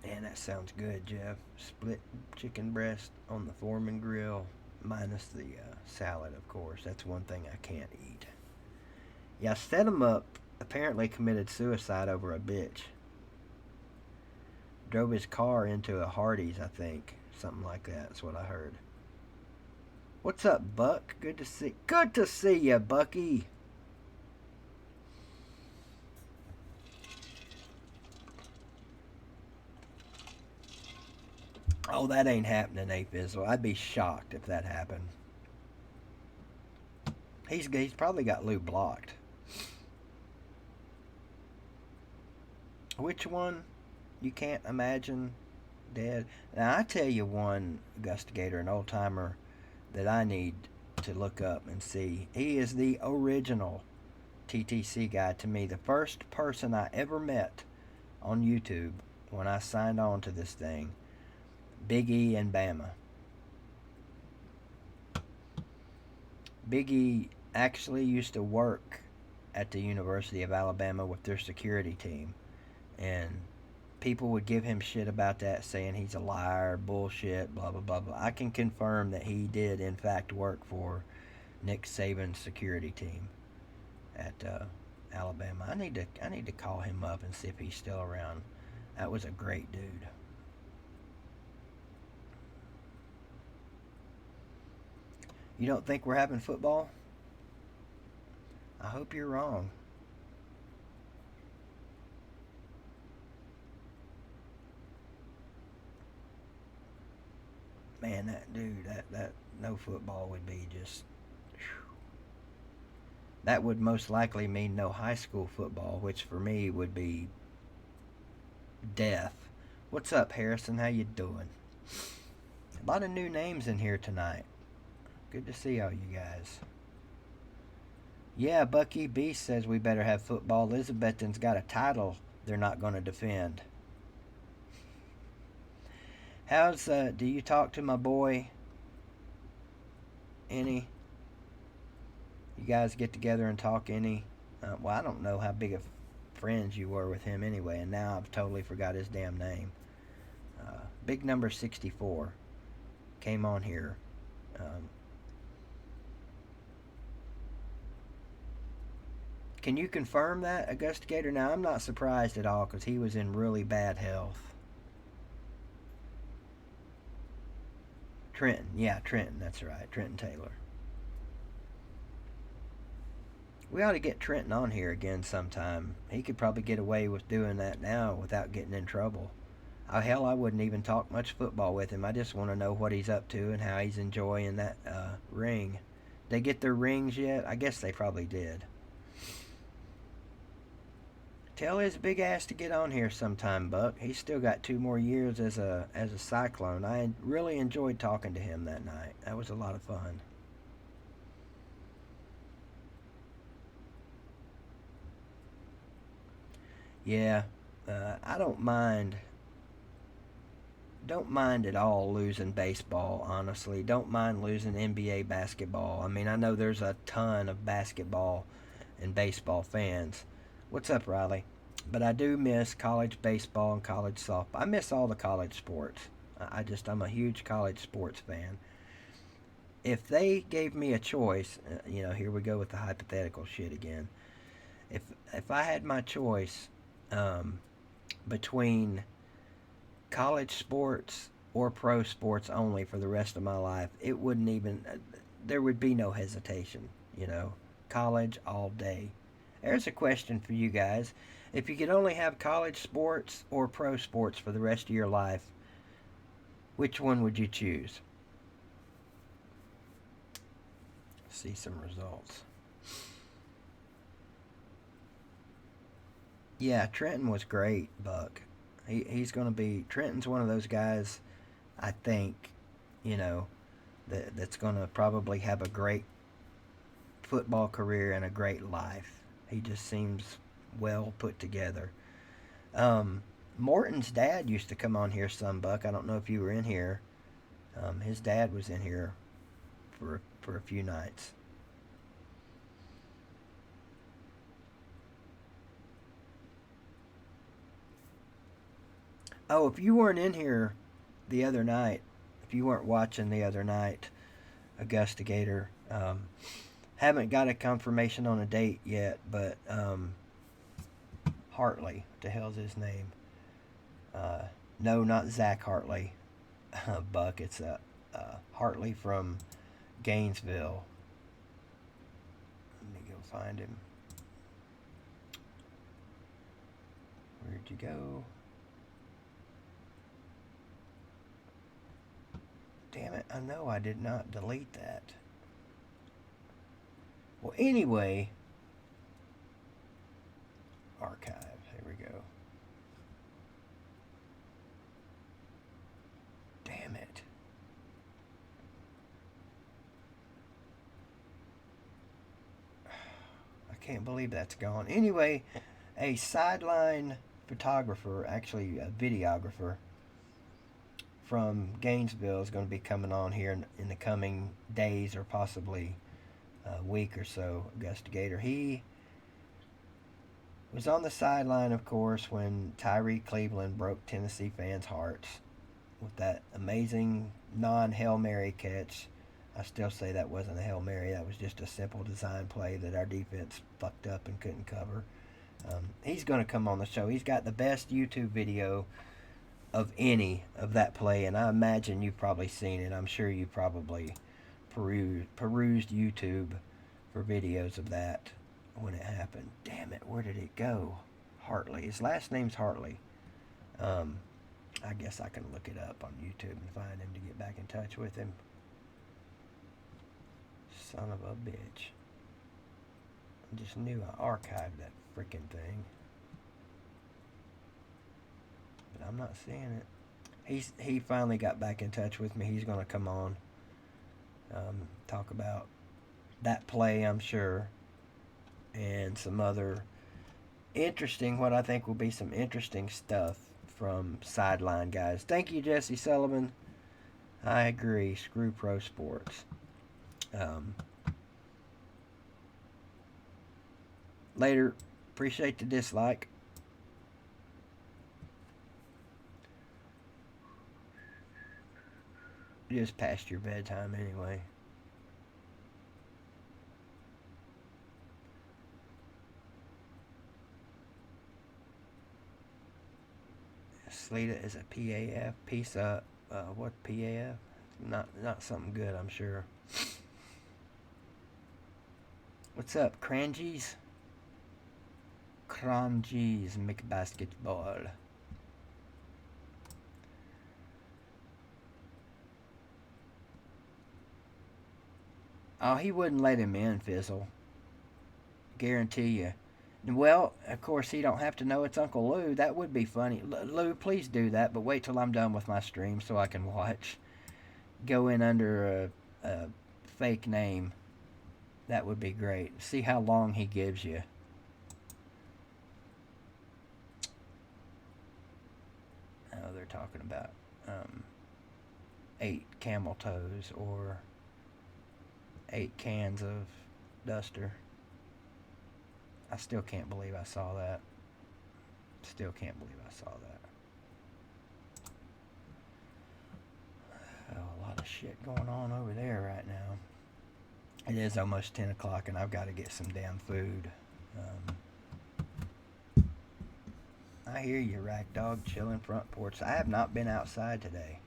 Man, that sounds good, Jeff. Split chicken breast on the Foreman grill, minus the salad, of course. That's one thing I can't eat. Yeah, set him up. Apparently committed suicide over a bitch. Drove his car into a Hardee's, I think. Something like that. That's what I heard. What's up, Buck? Good to see you, Bucky. Oh, that ain't happening, A-Fizzle. I'd be shocked if that happened. He's probably got Lou blocked. Which one? You can't imagine dead? Now, I tell you one, Augustigator, an old-timer, that I need to look up and see. He is the original TTC guy to me. The first person I ever met on YouTube when I signed on to this thing. Big E and Bama. Big E actually used to work at the University of Alabama with their security team. And people would give him shit about that, saying he's a liar, bullshit, blah, blah, blah, blah. I can confirm that he did, in fact, work for Nick Saban's security team at Alabama. I need to call him up and see if he's still around. That was a great dude. You don't think we're having football? I hope you're wrong. Man, that dude, that no football would be just... Whew. That would most likely mean no high school football, which for me would be death. What's up, Harrison? How you doing? A lot of new names in here tonight. Good to see all you guys. Yeah, Bucky Beast says we better have football. Elizabethton's got a title they're not going to defend. How's, do you talk to my boy, any? You guys get together and talk any? Well, I don't know how big of friends you were with him anyway, and now I've totally forgot his damn name. Big number 64 came on here. Can you confirm that, Augustigator? Now, I'm not surprised at all because he was in really bad health. Trenton. Yeah, Trenton. That's right. Trenton Taylor. We ought to get Trenton on here again sometime. He could probably get away with doing that now without getting in trouble. Oh, hell, I wouldn't even talk much football with him. I just want to know what he's up to and how he's enjoying that ring. They get their rings yet? I guess they probably did. Tell his big ass to get on here sometime, Buck. He's still got 2 more years as a Cyclone. I really enjoyed talking to him that night. That was a lot of fun. Yeah, I don't mind at all losing baseball, honestly. Don't mind losing NBA basketball. I mean, I know there's a ton of basketball and baseball fans. What's up, Riley? But I do miss college baseball and college softball. I miss all the college sports. I'm a huge college sports fan. If they gave me a choice, here we go with the hypothetical shit again. If I had my choice between college sports or pro sports only for the rest of my life, it wouldn't even, there would be no hesitation, college all day. There's a question for you guys. If you could only have college sports or pro sports for the rest of your life, which one would you choose? See some results. Yeah, Trenton was great, Buck. He's going to be. Trenton's one of those guys, I think, you know, that's going to probably have a great football career and a great life. He just seems well put together. Morton's dad used to come on here some, Buck. I don't know if you were in here. His dad was in here for a few nights. Oh, if you weren't in here the other night, if you weren't watching the other night, Augusta Gator, haven't got a confirmation on a date yet, but Hartley, what the hell's his name? No, not Zach Hartley, Buck. It's Hartley from Gainesville. Let me go find him. Where'd you go? Damn it, I know I did not delete that. Well, anyway, archive, here we go. Damn it. I can't believe that's gone. Anyway, a sideline photographer, actually a videographer, from Gainesville is going to be coming on here in the coming days or possibly a week or so. Augusta Gator. He was on the sideline, of course, when Tyree Cleveland broke Tennessee fans' hearts with that amazing non-Hail Mary catch. I still say that wasn't a Hail Mary. That was just a simple design play that our defense fucked up and couldn't cover. He's going to come on the show. He's got the best YouTube video of any of that play, and I imagine you've probably seen it. I'm sure you probably perused YouTube for videos of that when it happened. Damn it, where did it go? Hartley. His last name's Hartley. I guess I can look it up on YouTube and find him to get back in touch with him. Son of a bitch. I just knew I archived that freaking thing. But I'm not seeing it. He finally got back in touch with me. He's going to come on, talk about that play, I'm sure, and some other interesting, what I think will be some interesting stuff from sideline guys. Thank you, Jesse Sullivan. I agree. Screw pro sports. Later. Appreciate the dislike. Just past your bedtime anyway. Slita is a PAF. Piece up. What PAF? Not something good, I'm sure. What's up, Crangies? Crangies McBasketball. Oh, he wouldn't let him in, Fizzle. Guarantee you. Well, of course, he don't have to know it's Uncle Lou. That would be funny. Lou, please do that, but wait till I'm done with my stream so I can watch. Go in under a fake name. That would be great. See how long he gives you. Oh, they're talking about 8 camel toes or 8 cans of duster. I still can't believe I saw that. Still can't believe I saw that. Oh, a lot of shit going on over there right now. It is almost 10 o'clock and I've got to get some damn food. I hear you, Rack Dog, chilling front porch. I have not been outside today.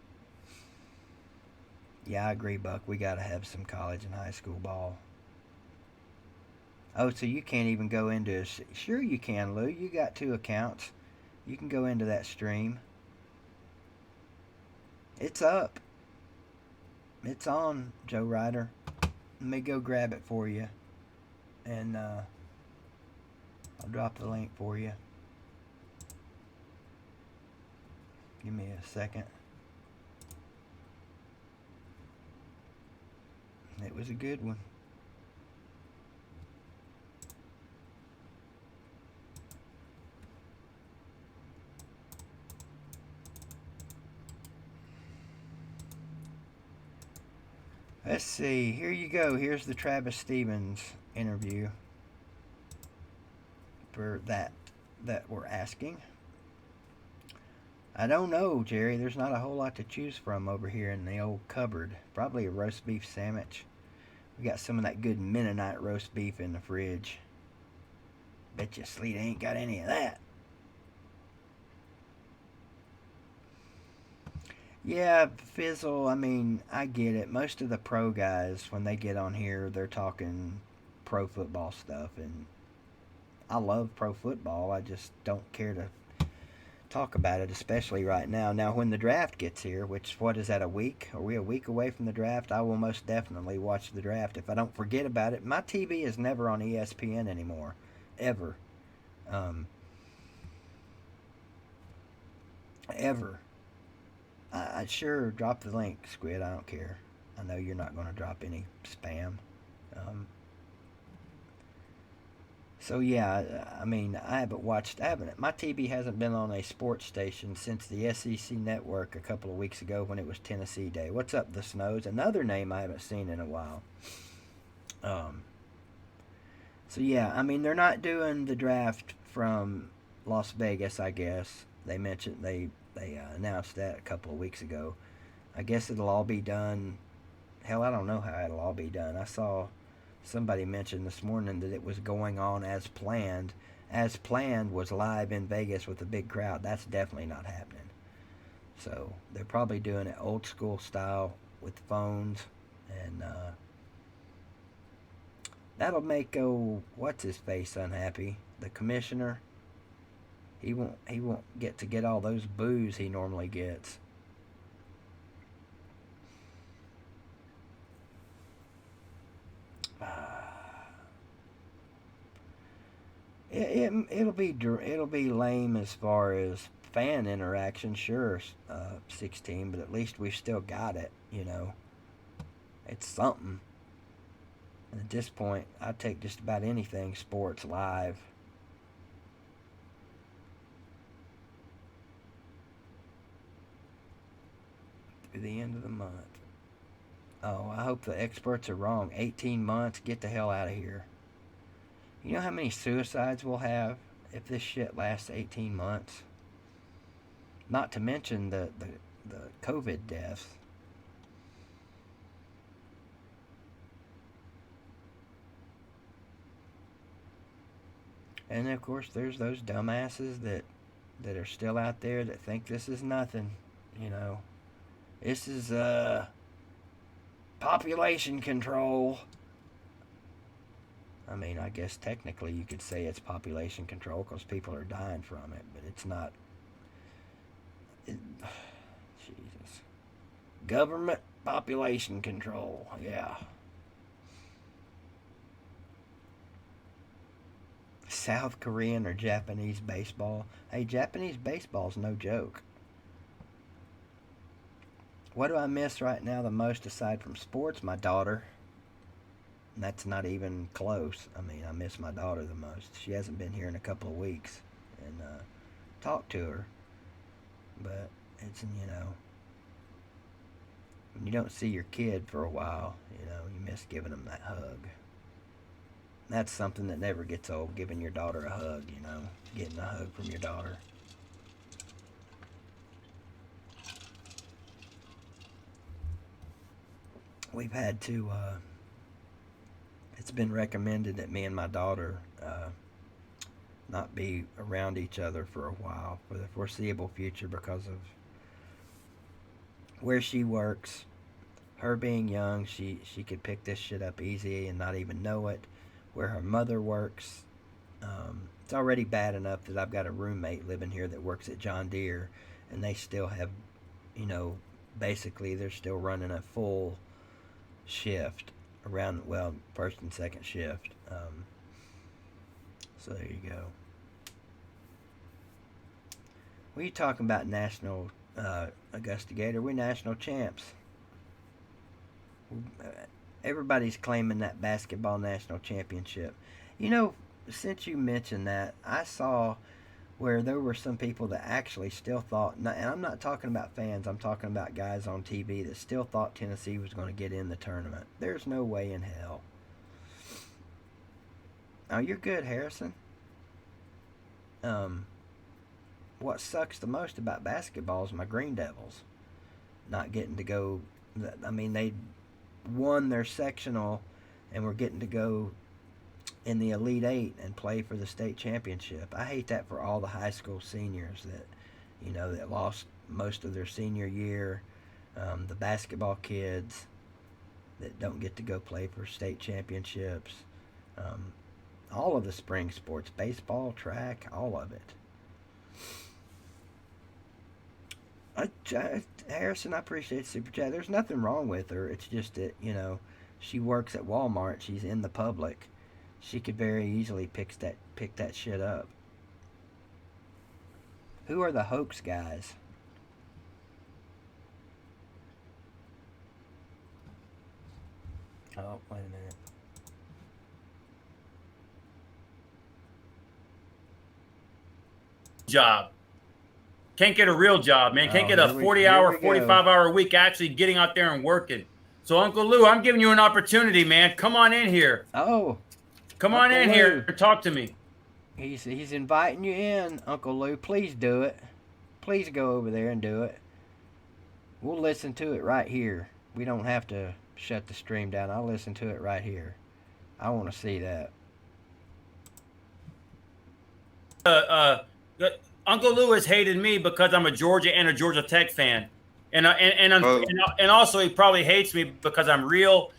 Yeah, I agree, Buck. We got to have some college and high school ball. Oh, so you can't even go into... Sure you can, Lou. You got 2 accounts. You can go into that stream. It's up. It's on, Joe Ryder. Let me go grab it for you. And I'll drop the link for you. Give me a second. It was a good one. Let's see. Here you go. Here's the Travis Stevens interview for that we're asking. I don't know, Jerry. There's not a whole lot to choose from over here in the old cupboard. Probably a roast beef sandwich. We got some of that good Mennonite roast beef in the fridge. Bet you Sleet ain't got any of that. Yeah, Fizzle, I mean, I get it. Most of the pro guys, when they get on here, they're talking pro football stuff. And I love pro football. I just don't care to talk about it, especially right now. Now, when the draft gets here, which, what is that, a week? Are we a week away from the draft? I will most definitely watch the draft if I don't forget about it. My TV is never on ESPN anymore. Ever. Ever. I'd sure drop the link, Squid. I don't care. I know you're not going to drop any spam. So yeah, I mean, my TV hasn't been on a sports station since the SEC network a couple of weeks ago when it was Tennessee Day. What's up, the Snows? Another name I haven't seen in a while. So yeah, I mean, they're not doing the draft from Las Vegas, I guess. They mentioned, they announced that a couple of weeks ago. I guess it'll all be done. Hell, I don't know how it'll all be done. I saw somebody mentioned this morning that it was going on as planned. As planned was live in Vegas with a big crowd. That's definitely not happening. So they're probably doing it old school style with phones, and that'll make what's his face unhappy. The commissioner. He won't get all those boos he normally gets. It'll be lame as far as fan interaction, sure, 16, but at least we've still got it, you know. It's something. And at this point, I'd take just about anything sports live. Through the end of the month. Oh, I hope the experts are wrong. 18 months, get the hell out of here. You know how many suicides we'll have if this shit lasts 18 months? Not to mention the COVID deaths. And of course, there's those dumbasses that are still out there that think this is nothing, you know. This is population control. I mean, I guess technically you could say it's population control because people are dying from it, but it's not. Jesus. Government population control, yeah. South Korean or Japanese baseball. Hey, Japanese baseball's no joke. What do I miss right now the most aside from sports? My daughter. And that's not even close. I mean, I miss my daughter the most. She hasn't been here in a couple of weeks. And talked to her. But it's, you know, when you don't see your kid for a while, you know, you miss giving them that hug. That's something that never gets old, giving your daughter a hug, you know, getting a hug from your daughter. We've had to, it's been recommended that me and my daughter not be around each other for a while, for the foreseeable future, because of where she works. Her being young, she could pick this shit up easy and not even know it. where her mother works. It's already bad enough that I've got a roommate living here that works at John Deere, and they still have, you know, basically they're still running a full shift around, well, first and second shift. So there you go. What are you talking about, national Augusta Gator? We're national champs. Everybody's claiming that basketball national championship. You know, since you mentioned that, I saw where there were some people that actually still thought, and I'm not talking about fans, I'm talking about guys on TV that still thought Tennessee was going to get in the tournament. There's no way in hell. Oh, you're good, Harrison. What sucks the most about basketball is my Green Devils not getting to go. I mean, they won their sectional and were getting to go in the Elite Eight and play for the state championship. I hate that for all the high school seniors that, you know, that lost most of their senior year. The basketball kids that don't get to go play for state championships. All of the spring sports, baseball, track, all of it. Harrison, I appreciate Super Chat. There's nothing wrong with her. It's just that, you know, she works at Walmart. She's in the public. She could very easily pick that shit up. Who are the hoax guys? Oh, wait a minute. Job. Can't get a real job, man. Can't get a 40-hour, 45-hour week actually getting out there and working. So, Uncle Lou, I'm giving you an opportunity, man. Come on in here. Oh. Come on in here and talk to me. He's inviting you in, Uncle Lou. Please do it. Please go over there and do it. We'll listen to it right here. We don't have to shut the stream down. I'll listen to it right here. I want to see that. Uncle Lou has hated me because I'm a Georgia and a Georgia Tech fan, and also he probably hates me because I'm real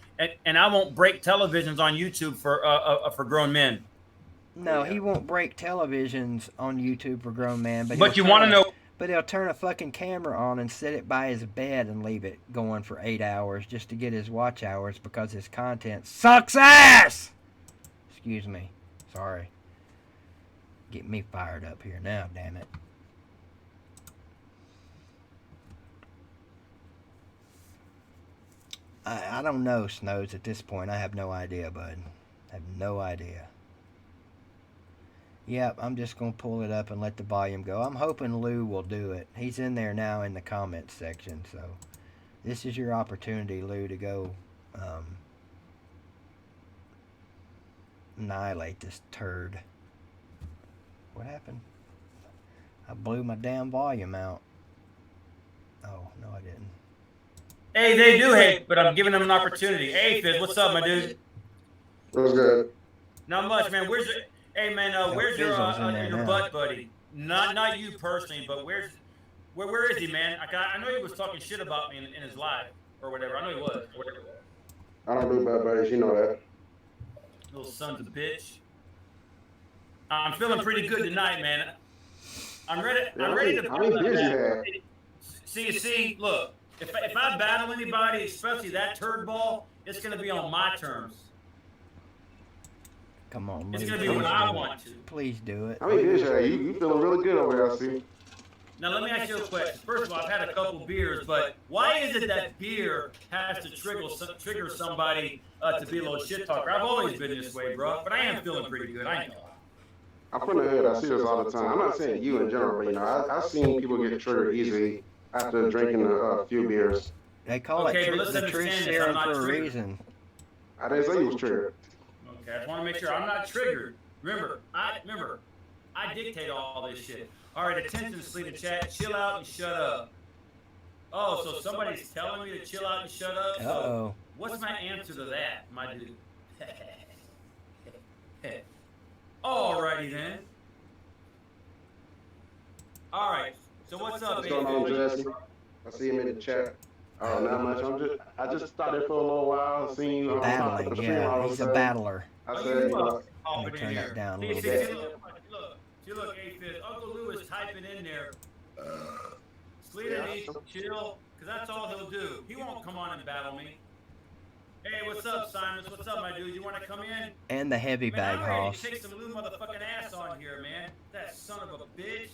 and I won't break televisions on YouTube for grown men. No, he won't break televisions on YouTube for grown men. But you want to know? But he'll turn a fucking camera on and set it by his bed and leave it going for 8 hours just to get his watch hours because his content sucks ass. Excuse me. Sorry. Get me fired up here now, damn it. I don't know, Snows, at this point. I have no idea, bud. I have no idea. Yep, I'm just going to pull it up and let the volume go. I'm hoping Lou will do it. He's in there now in the comments section, so this is your opportunity, Lou, to go annihilate this turd. What happened? I blew my damn volume out. Oh, no, I didn't. Hey, they do hate, but I'm giving them an opportunity. Hey, Fizz, what's up, my dude? What's good? Not much, man. Where's your... Hey, man, where's your butt buddy? Not you personally, but where is he, man? I know he was talking shit about me in his live or whatever. I know he was. I don't do bad buddies, you know that. Little sons of a bitch. I'm feeling pretty good tonight, man. I'm ready to see, look, if I battle anybody, especially that turd ball, it's going to be on my terms. Come on, It's going to be when I want to. Please do it. I mean, you feeling really good over there, I see. Now, let me ask you a question. First of all, I've had a couple beers, but why is it that beer has to trigger somebody to be a little shit talker? I've always been this way, bro, but I am feeling pretty good. I know. I'm from the hood. I see this all the time. I'm not saying you in general, but, you know, I've seen people get triggered easily after drinking a few beers. They call it the truth serum for a reason. I didn't say you was triggered. Okay, I just want to make sure I'm not triggered. Remember, I dictate all this shit. All right, attention, sleep and chat. Chill out and shut up. Oh, so somebody's telling me to chill out and shut up? So what's my answer to that, my dude? Alrighty then. All right. So what's up, What's going on, Jesse? I see him in the chat. Oh, not much. I just started for a little while, seen you on top of the Battling, stream. All yeah. of He's a a sudden, battler. I Oh, said, you you know, pop Let me it turn in that here. down a See, little see, bit. look, A-Fizz. Uncle Lou is typing in there. Sleater Yeah. needs to chill, because that's all he'll do. He won't come on and battle me. Hey, what's up, Simons? What's up, my dude? You want to come in? And the heavy Man, bag I'm ready hoss. to take some Lou motherfucking ass on here, man. That son of a bitch.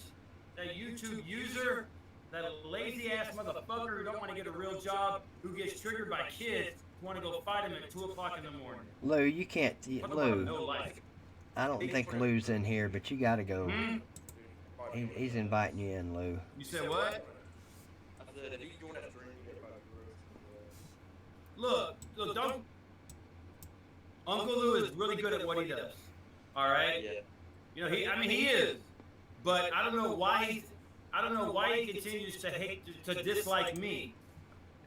That YouTube user. That lazy ass motherfucker who don't want to get a real job, who gets triggered by kids who want to go fight him at 2 o'clock in the morning. Lou, you can't. Motherfucker, no Lou, life. I don't think Lou's in here, but you gotta go. Hmm? He's inviting you in, Lou. You said what? Look, don't. Uncle Lou is really good at what he does. All right. Yeah. You know, he is, but I don't know why he continues to hate to dislike me.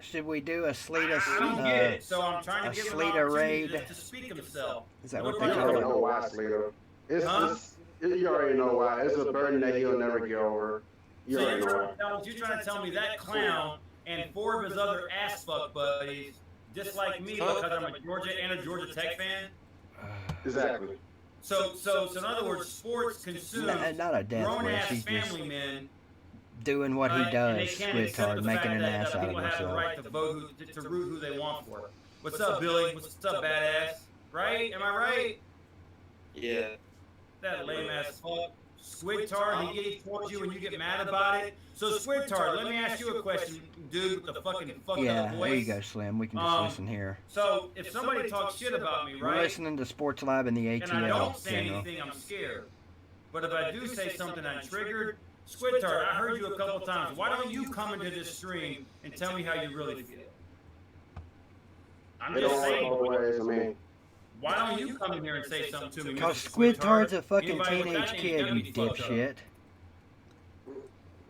Should we do a Sleeta? I don't get it. So I'm trying a to give him an Sleeta opportunity raid. to speak himself. Is that what What they you about call already it? know why, Sleater. Huh? You already know why. It's a burden that he'll never get over. You So already know why. you're trying to tell me that clown and 4 of his other ass fuck buddies dislike me because I'm a Georgia and a Georgia Tech fan? Exactly. So in other words, sports consume Not a death grown wish. ass He's just family men. doing what he And does, they can't accept Squidtard, the making fact an that ass out of people have the himself. right to vote, to root who they want for. What's up, Billy? What's up, badass? Right? Am I right? Yeah. That lame ass fuck. Squidtard, he gets towards you and you get mad about it. So Squidtard, let me ask you a question, dude, with the fucked Yeah, up there voice. you go, Slim. We can just listen here. So if somebody talks shit about me, We're right? listening to Sports Lab in the And I ATL, don't say General. anything, I'm scared. But if I do say something I'm triggered, Squidtard, I heard you a couple times. Why don't you come into this stream and tell me how you really feel? I'm It just don't work saying. both ways. I mean, Why don't you come in here and say something to me? Because Mr. Squidtard's a fucking Anybody with teenage that name kid, gotta you be fucked up. dipshit.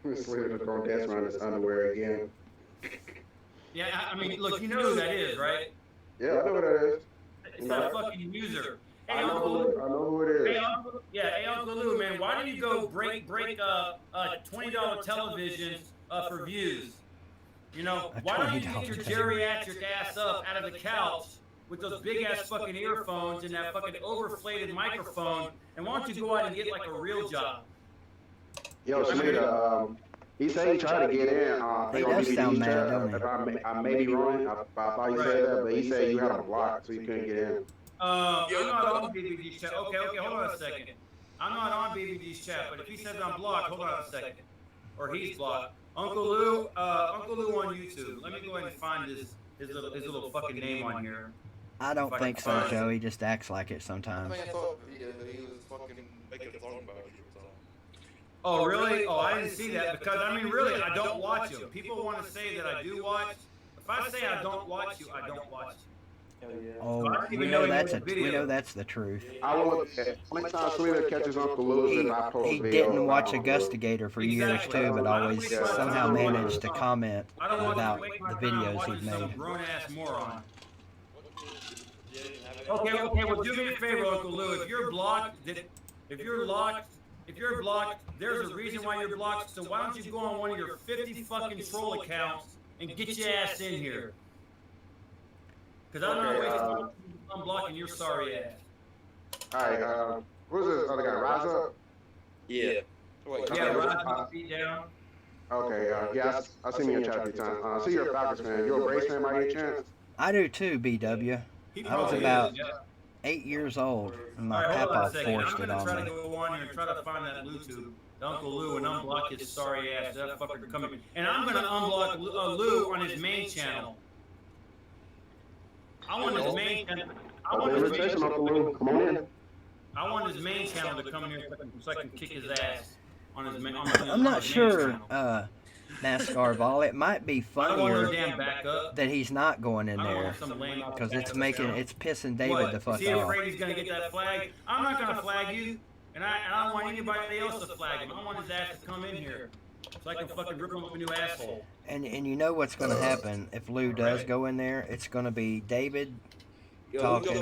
Sleater's gonna dance around his underwear again. Yeah, I mean, look, you know who that is, right? Yeah, I know what that is. It's that fucking user. Hey, I Uncle know Lou. who it Hey, is. hey, Uncle Lou, man, why don't you go break $20 televisions for views? You know, A why don't you get $20 your television. geriatric ass up out of the couch with those big ass fucking earphones and that fucking overflated microphone, and why don't you go out and get like a real job? Yo, Sleater, he said he tried to get in. He on does BVD's sound mad, chat. don't he? If I may be wrong. I thought you said that, but he said you had a block, so you couldn't get in. I'm not on BVD's chat. Okay, hold on a second. I'm not on BVD's chat, but if he says I'm blocked, hold on a second. Or he's blocked. Uncle Lou on YouTube. Let me go ahead and find his little fucking name on here. I don't If I think can so, find Joe. He just acts like it I sometimes. think I thought he was fucking making a song about you or something. Oh, really? Oh, I didn't see that because, I mean, really, I don't watch them. People want to say that I do watch. If I say I don't watch you, I don't watch you. Oh, I don't we even know know he that's made the video. we know that's the truth. I will. Only time Sleater catches Uncle Lou is if I post He videos didn't watch about Uncle Lou. Augustigator for years Exactly. too, but always Yeah. somehow managed to comment I don't want about to waste my the time videos watching he'd some made. grown-ass moron. Okay, well, do me a favor, Uncle Lou. If you're blocked, there's a reason why you're blocked. So why don't you go on one of your 50 fucking troll accounts and get your ass in here? Because I don't know waste my time unblocking your sorry ass. Alright, who's this other guy? Rise Up? Yeah. Wait, Yeah, Okay, right, put feet down. Okay, yeah, I seen you in chat a few times. I see you're a Falcons fan. You're a Braves fan by any chance? I do too, BW. He I was probably about is, yeah. 8 years old, and my All right, hold on a papa second. forced I'm it gonna on try me. to go on here and try to find that LOUTUBE, the Uncle Lou, and unblock his sorry ass. That fucker coming. And I'm gonna unblock Lou on his main channel. I want his main channel. I want his main channel. Uncle Lou. Come on in. I want his main channel to come here so I can kick his ass on his main. I'm not sure, NASCAR Ball. It might be I don't want no funnier damn backup. that he's not going in I don't there want some lame because it's backup. pissing David What? the fuck Is he off. afraid he's gonna get that flag? I'm not gonna flag you, and I don't want anybody else to flag him. I want his ass to come in here so I can fucking rip him up a new asshole. And you know what's going to happen if Lou does go in there? It's going to be David talking,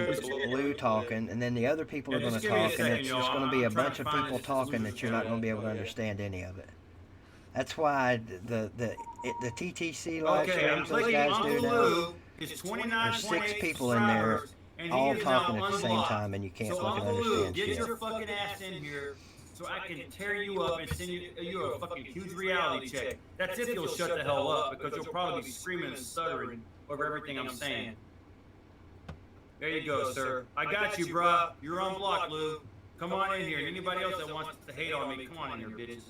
Lou talking, and then the other people are Yeah, going just to give me a talk, and second, it's y'all. just going to be a I'm trying bunch to of find people this talking loser that you're not chat going to be able to real quick. understand any of it. That's why the The TTC live Okay, I'm streams those clicking guys Uncle do now. Lou. It's 29.8 There's 6 people in there, subscribers, and all he is talking now at the same unblocked. time, and you can't So fucking Uncle Lou, understand get shit. your fucking ass in here so I can tear you up and send you a fucking huge reality check. That's if you'll shut the hell up, because you'll probably be screaming and stuttering over everything I'm saying. There you go, sir. I got you, bruh. You're unblocked, Lou. Come on in here. And anybody else that wants to hate on me, come on in here, bitches.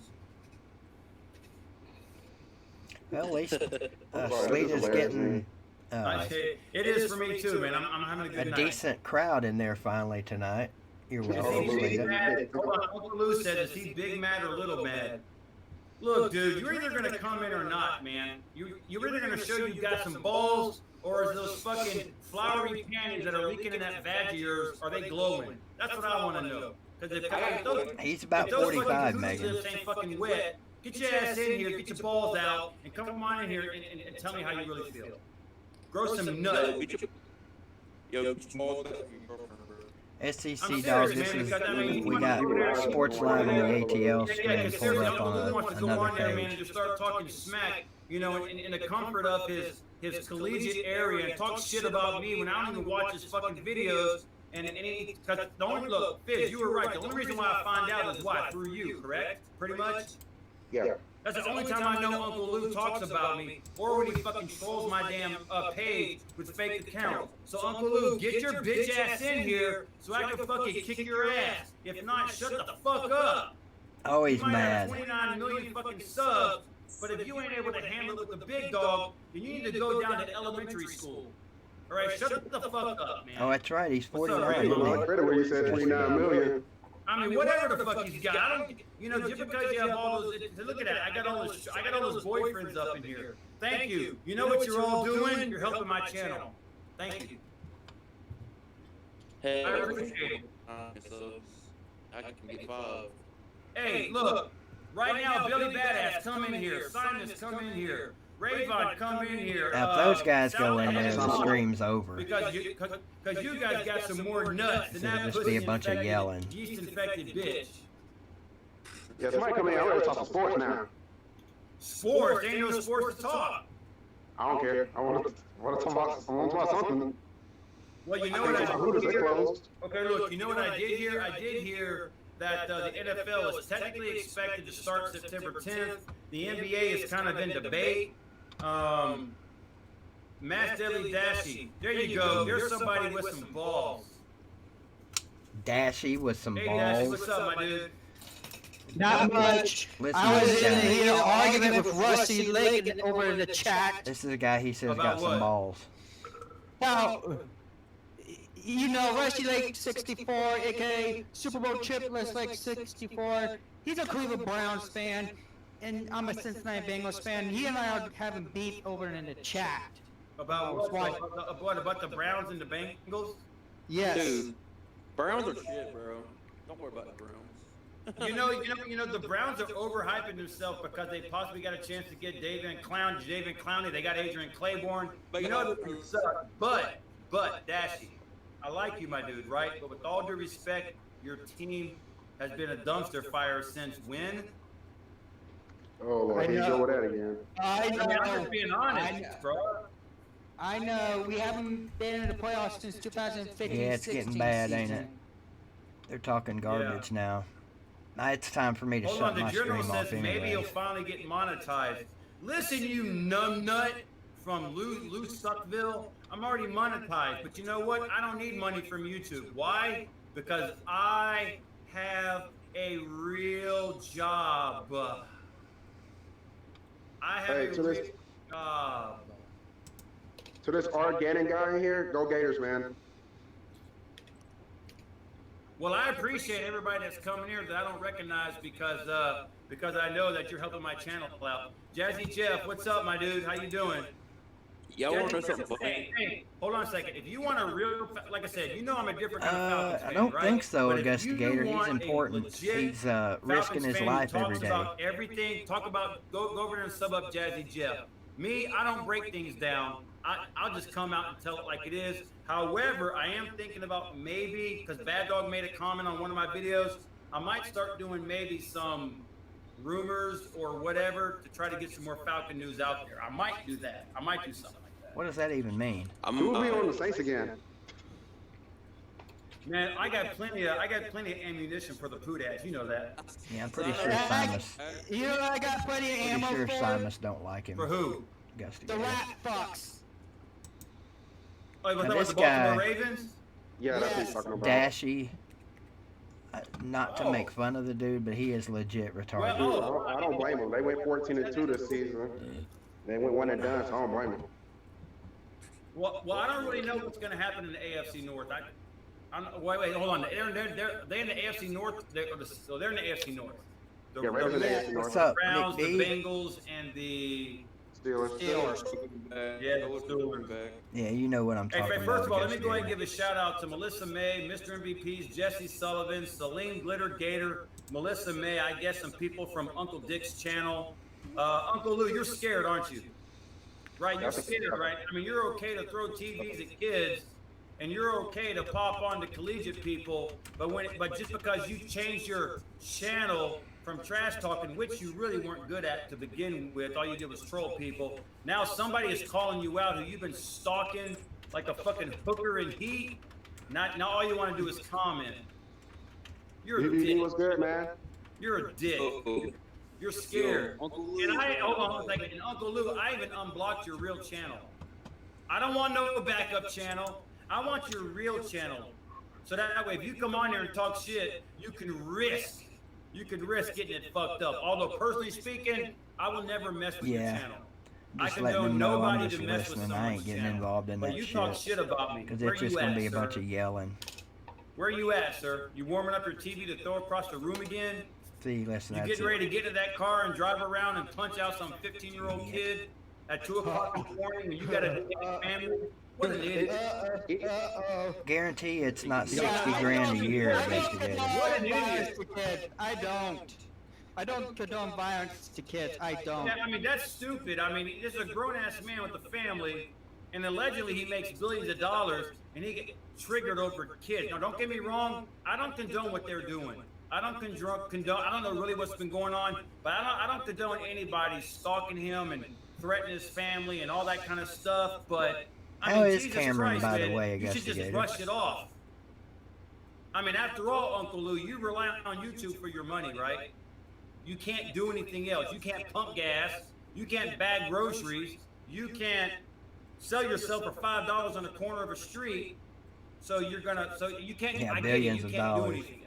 Well, at least Sorry, Sleet this is is getting It is for me too, man. I'm having a a good night. decent crowd in there finally tonight. You're Is welcome, he big Sleet. mad? Hold on, Uncle Lou said, is he big mad or little mad? Look, dude, you're either gonna come in or not, man. You're either gonna show you got some balls, or is those fucking flowery panties that are leaking in that vag of yours, are they glowing? That's what I want to know. Because if those, He's about if those 45, fucking Megan. lips ain't fucking wet, get your ass in here, get your balls out, and come on in here and tell me how you really feel. Grow some nuts. Yo, small girlfriend, bro. SEC dog, this is we got Sports Live in the ATL stream pulled up on another Man, and page. just start talking smack, you know, in the comfort of his collegiate area, and talk shit about me when I don't even watch his fucking videos. And cause the only, look, Fizz, you were right. The only reason why I find out is why? Through you, correct? Pretty much? Yeah. That's the only time I know Uncle Lou talks about me, or when he fucking trolls my damn page with fake accounts. So Uncle Lou, get your bitch ass in here so I can fucking kick your ass. If not, shut the fuck up. Oh, he's You might have mad. 29 million fucking subs, but if you ain't able to handle it with the big dog, then you need to go down to elementary school. All right, shut the fuck up, man. Oh, that's right. He's What's up, 49. Give him a lot isn't of credit where you said 29 million. I mean, whatever the fuck he's got. I don't, you know, just because you have all those. Look at that. I got all those boyfriends up in here. Thank you. You know what you're all doing? You're helping my channel. Thank you. Hey, I appreciate it. I can get 5. Hey, look. Right now, Billy Badass, come in here. Simon's, come in here. Rayvon, come in here. Now, if those guys go in there, the Salad. stream's over. Because you guys got some more nuts than It'll that just be a bunch of pussy-infected, yelling. yeast-infected bitch. Yeah, somebody come in. I'm ready to talk some sports now. Sports, ain't no sports to talk. I don't care. I want to talk about something. Well, you know I what think I the Hooters, they closed. Okay, look, you know what I did hear? I did hear that the NFL is technically expected to start September 10th. The NBA is kind of in debate. Matt Deli Dashy, there you go. There's somebody with some balls. Dashy with some Hey, Dashy, balls. what's up, my dude? Not much. Listen I to was this in guy. here arguing with Rusty Lake over in the chat. This is a guy he says About got some what? balls. Now, you know, Rusty Lake 64, aka Super Bowl Triplets Lake 64. He's a Cleveland Browns fan, and I'm a Cincinnati Bengals fan. He and I are having beef over in the chat. About what? About the Browns and the Bengals? Yes. Dude, Browns are shit, bro. Don't worry about the Browns. You know, the Browns are overhyping themselves because they possibly got a chance to get David Clowney. They got Adrian Claiborne. You know, they suck. But Dashy, I like you, my dude, right? But with all due respect, your team has been a dumpster fire since when? Oh, Lord, here you go with that again. I know. I'm just being honest, bro. I know. We haven't been in the playoffs since 2015. Yeah, it's getting bad, ain't it? They're talking garbage now. It's time for me to Hold shut on, the my journal stream off says maybe anyway. he'll finally get monetized. Listen, you numbnut from Lou Suckville. I'm already monetized, but you know what? I don't need money from YouTube. Why? Because I have a real job. I have Hey, a to this- real job. To this organic guy in here, go Gators, man. Well, I appreciate everybody that's coming here that I don't recognize because I know that you're helping my channel out. Jazzy Jeff, what's up, my dude? How you doing? Y'all want to know Jazzy something Jeff, funny? hey, hold on a second. If you want a real, like I said, you know I'm a different kind of Falcons I fan, don't right? think so, But if Augusta you Gator. He's want a important. legit He's Falcons risking his fan who life every talks day. about everything. Talk about go over there and sub up Jazzy Jeff. Me, I don't break things down. I'll just come out and tell it like it is. However, I am thinking about maybe, because Bad Dog made a comment on one of my videos, I might start doing maybe some rumors or whatever to try to get some more Falcon news out there. I might do that. I might do something like that. What does that even mean? Who will be on the Saints again? Man, I got plenty of ammunition for the poot ass. You know that. Yeah, I'm pretty sure Simus. You know I got plenty of Pretty ammo sure for Simus don't like him. For who? Gusty. the rat fox. Oh, was Now that this the Baltimore guy- Ravens? Yeah, that's what Yes. he's talking about. Dashy. Not to Oh. make fun of the dude, but he is legit retarded. Well, I don't blame them. They went 14-2 this season. They went one and done, so I don't blame them. Well, I don't really know what's going to happen in the AFC North. Wait, hold on. They're in the AFC North. They're in the AFC North. The, Yeah, Ravens in the AFC What's North. up, Browns, the Nick B? Bengals, and the Steelers. Yeah, the Steelers. Yeah, you know what I'm Hey, talking Fred, about. first of all, let me Gusty go ahead and Gator. give a shout out to Melissa May, Mr. MVPs, Jesse Sullivan, Celine Glitter Gator, Melissa May, I guess some people from Uncle Dick's channel. Uncle Lou, you're scared, aren't you? Right, you're scared, right? I mean, you're okay to throw TVs at kids, and you're okay to pop on to collegiate people, but just because you changed your channel from trash talking, which you really weren't good at to begin with, all you did was troll people. Now somebody is calling you out who you've been stalking like a fucking hooker in heat. Now all you want to do is comment. You're a BVD dick. was good, man. You're a dick. You're scared. And hold on a second. And Uncle Lou, I even unblocked your real channel. I don't want no backup channel. I want your real channel. So that way, if you come on here and talk shit, you can risk getting it fucked up. Although personally speaking, I will never mess with your channel. Just I letting condone them know I'm nobody just to mess with listening. I ain't someone's getting channel. involved in But that you shit. talk shit about me. Because Where it's just you going at, to be a bunch sir? of yelling. Where you at, sir? You warming up your TV to throw across the room again? See, listen, You that's getting it. ready to get into that car and drive around and punch out some 15-year-old kid at 2 o'clock in the morning when you got a family? What an idiot. Guarantee it's not 60 grand a year at BVDTV. What an idiot. I don't condone violence to kids. I don't. Yeah, I mean, that's stupid. I mean, this is a grown-ass man with a family, and allegedly he makes billions of dollars, and he gets triggered over kids. Now, don't get me wrong. I don't condone what they're doing. I don't condone. I don't know really what's been going on, but I don't condone anybody stalking him and threatening his family and all that kind of stuff. But I How mean, is Jesus Cameron, Christ, by the man, way, you should just Gator? brush it off. I mean, after all, Uncle Lou, you rely on YouTube for your money, right? You can't do anything else. You can't pump gas. You can't bag groceries. You can't sell yourself for $5 on the corner of a street. So you can't. Yeah, I get it. billions You of can't dollars. do anything else.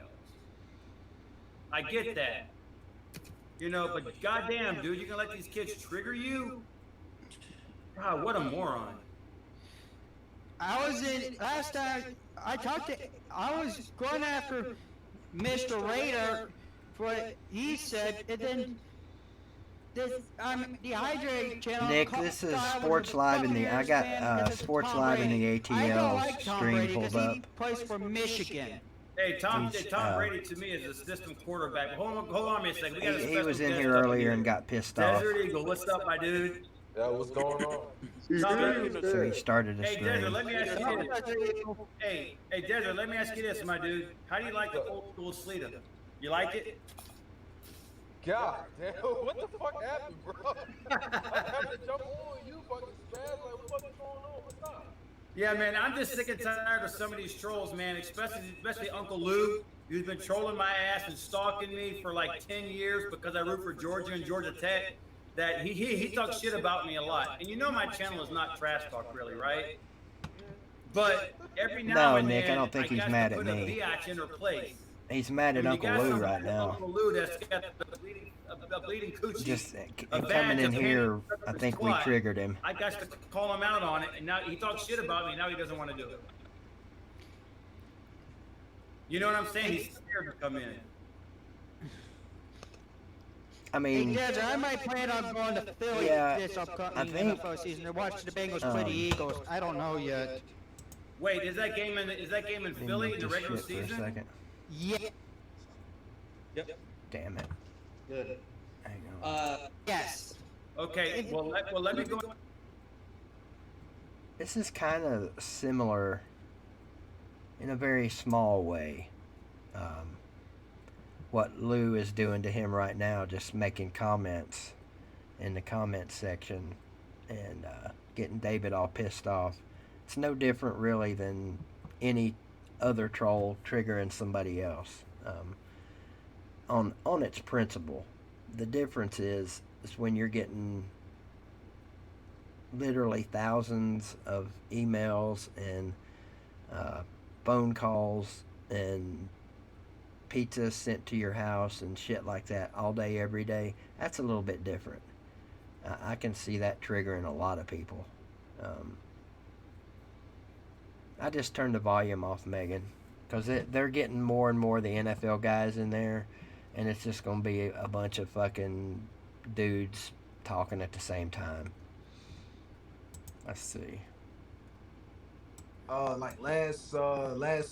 I get that. You know, but goddamn, dude, you gonna let these kids trigger you? God, what a moron. I was in last time I was going after Mr. Raider for what he said, and then this dehydrated channel. Nick, this is Sports Live in the. I got Sports Live in the ATL stream pulled up. He plays for Michigan. Hey, Tom He's, Brady to me is a system quarterback. Hold on a second. We got a He was special in guest here up earlier and got pissed off. Desert Eagle, what's up, my dude? Yeah, what's going on? So he started a Hey, Desert, stream. let me ask you this. Hey, Desert, let me ask you this, my dude. How do you like the old school Sleeta? You like it? God damn, what the fuck happened, bro? I have to jump on you, fucking spaz. Like, what the fuck is going on? What's up? Yeah, man, I'm just sick and tired of some of these trolls, man, especially Uncle Lou, who's been trolling my ass and stalking me for like 10 years because I root for Georgia and Georgia Tech. That he talks shit about me a lot. And you know my channel is not trash talk, really, right? But every now and then, Nick, I don't think he's got to mad at put a me. biatch in her place. He's mad at When you Uncle got Lou somebody right like now. Uncle Lou that's got a bleeding coochie. Just a coming badge, in a here, panic, I think we twat. triggered him. I got to call him out on it, and now he talks shit about me, and now he doesn't want to do it. You know what I'm saying? He's scared to come in. I mean, Hey, Desert, I might plan on going to Philly Yeah, this upcoming I think, NFL season to watch the Bengals play the Eagles. I don't know yet. Wait, is that game in Philly in the regular shit for a season? second. Yeah. Yep. Damn it. Good. Hang on. Yes. Okay. Well, let me go. This is kind of similar in a very small way. what Lou is doing to him right now, just making comments in the comment section and getting David all pissed off. It's no different really than any other troll triggering somebody else. On its principle, the difference is when you're getting literally thousands of emails and phone calls and pizza sent to your house and shit like that all day, every day. That's a little bit different. I can see that triggering a lot of people. I just turned the volume off, Megan, because they're getting more and more of the NFL guys in there, and it's just going to be a bunch of fucking dudes talking at the same time. Let's see. Like last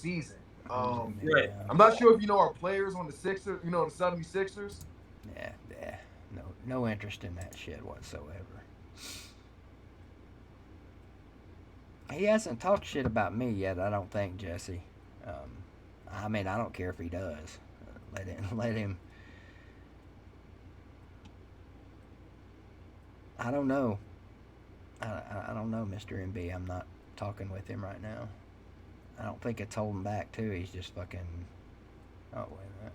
season. Right. I'm not sure if you know our players on the Sixers, the 76ers. Yeah. No interest in that shit whatsoever. He hasn't talked shit about me yet, I don't think, Jesse. I mean, I don't care if he does. Let him. I don't know. I don't know, Mr. MB. I'm not talking with him right now. I don't think it's holding back, too. He's just fucking... Oh, wait a minute.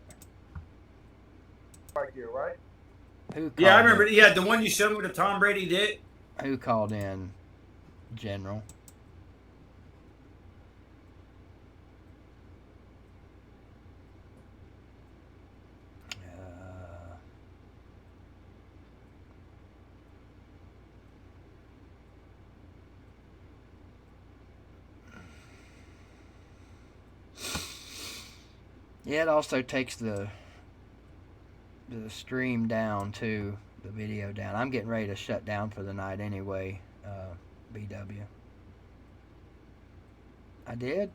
Right here, right? Who called Yeah, I remember. in? Yeah, the one you showed me with the Tom Brady did. Who called in, General? Yeah, it also takes the stream down too, the video down. I'm getting ready to shut down for the night anyway, BW. I did?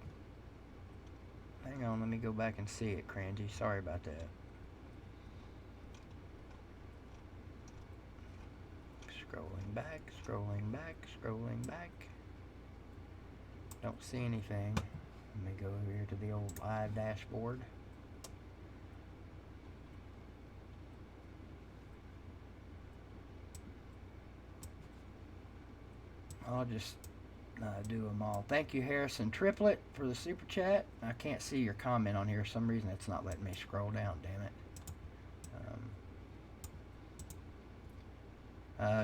Hang on, let me go back and see it, Crangy. Sorry about that. Scrolling back, scrolling back, scrolling back. Don't see anything. Let me go over here to the old live dashboard. I'll just do them all. Thank you, Harrison Triplet, for the super chat. I can't see your comment on here. For some reason, it's not letting me scroll down. Damn it.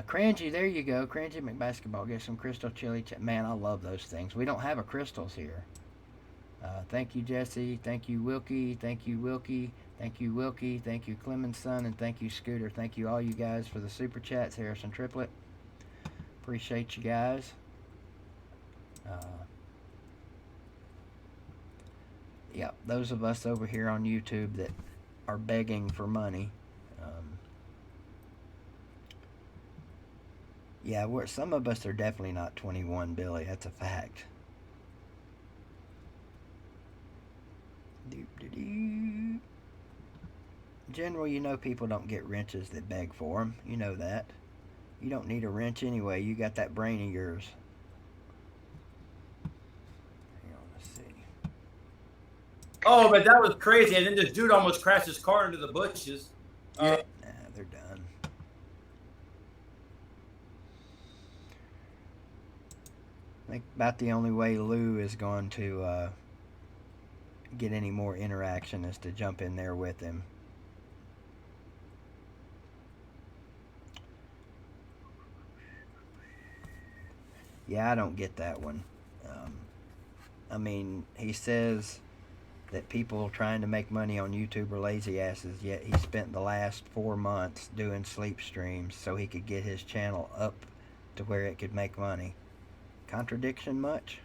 Crangy, there you go. Crangy McBasketball. Get some crystal chili. Man, I love those things. We don't have a crystals here. Thank you, Jesse. Thank you, Wilkie. Thank you, Wilkie. Thank you, Wilkie. Thank you, Clemenson. And thank you, Scooter. Thank you, all you guys, for the super chats. Harrison Triplet. Appreciate you guys. Yeah, those of us over here on YouTube that are begging for money. Yeah, some of us are definitely not 21, Billy. That's a fact. General, you know people don't get wrenches that beg for them. You know that. You don't need a wrench anyway. You got that brain of yours. Hang on, let's see. Oh, but that was crazy. And then this dude almost crashed his car into the bushes. Nah, they're done. I think about the only way Lou is going to get any more interaction is to jump in there with him. Yeah, I don't get that one. I mean, he says that people trying to make money on YouTube are lazy asses, yet he spent the last 4 months doing sleep streams so he could get his channel up to where it could make money. Contradiction much?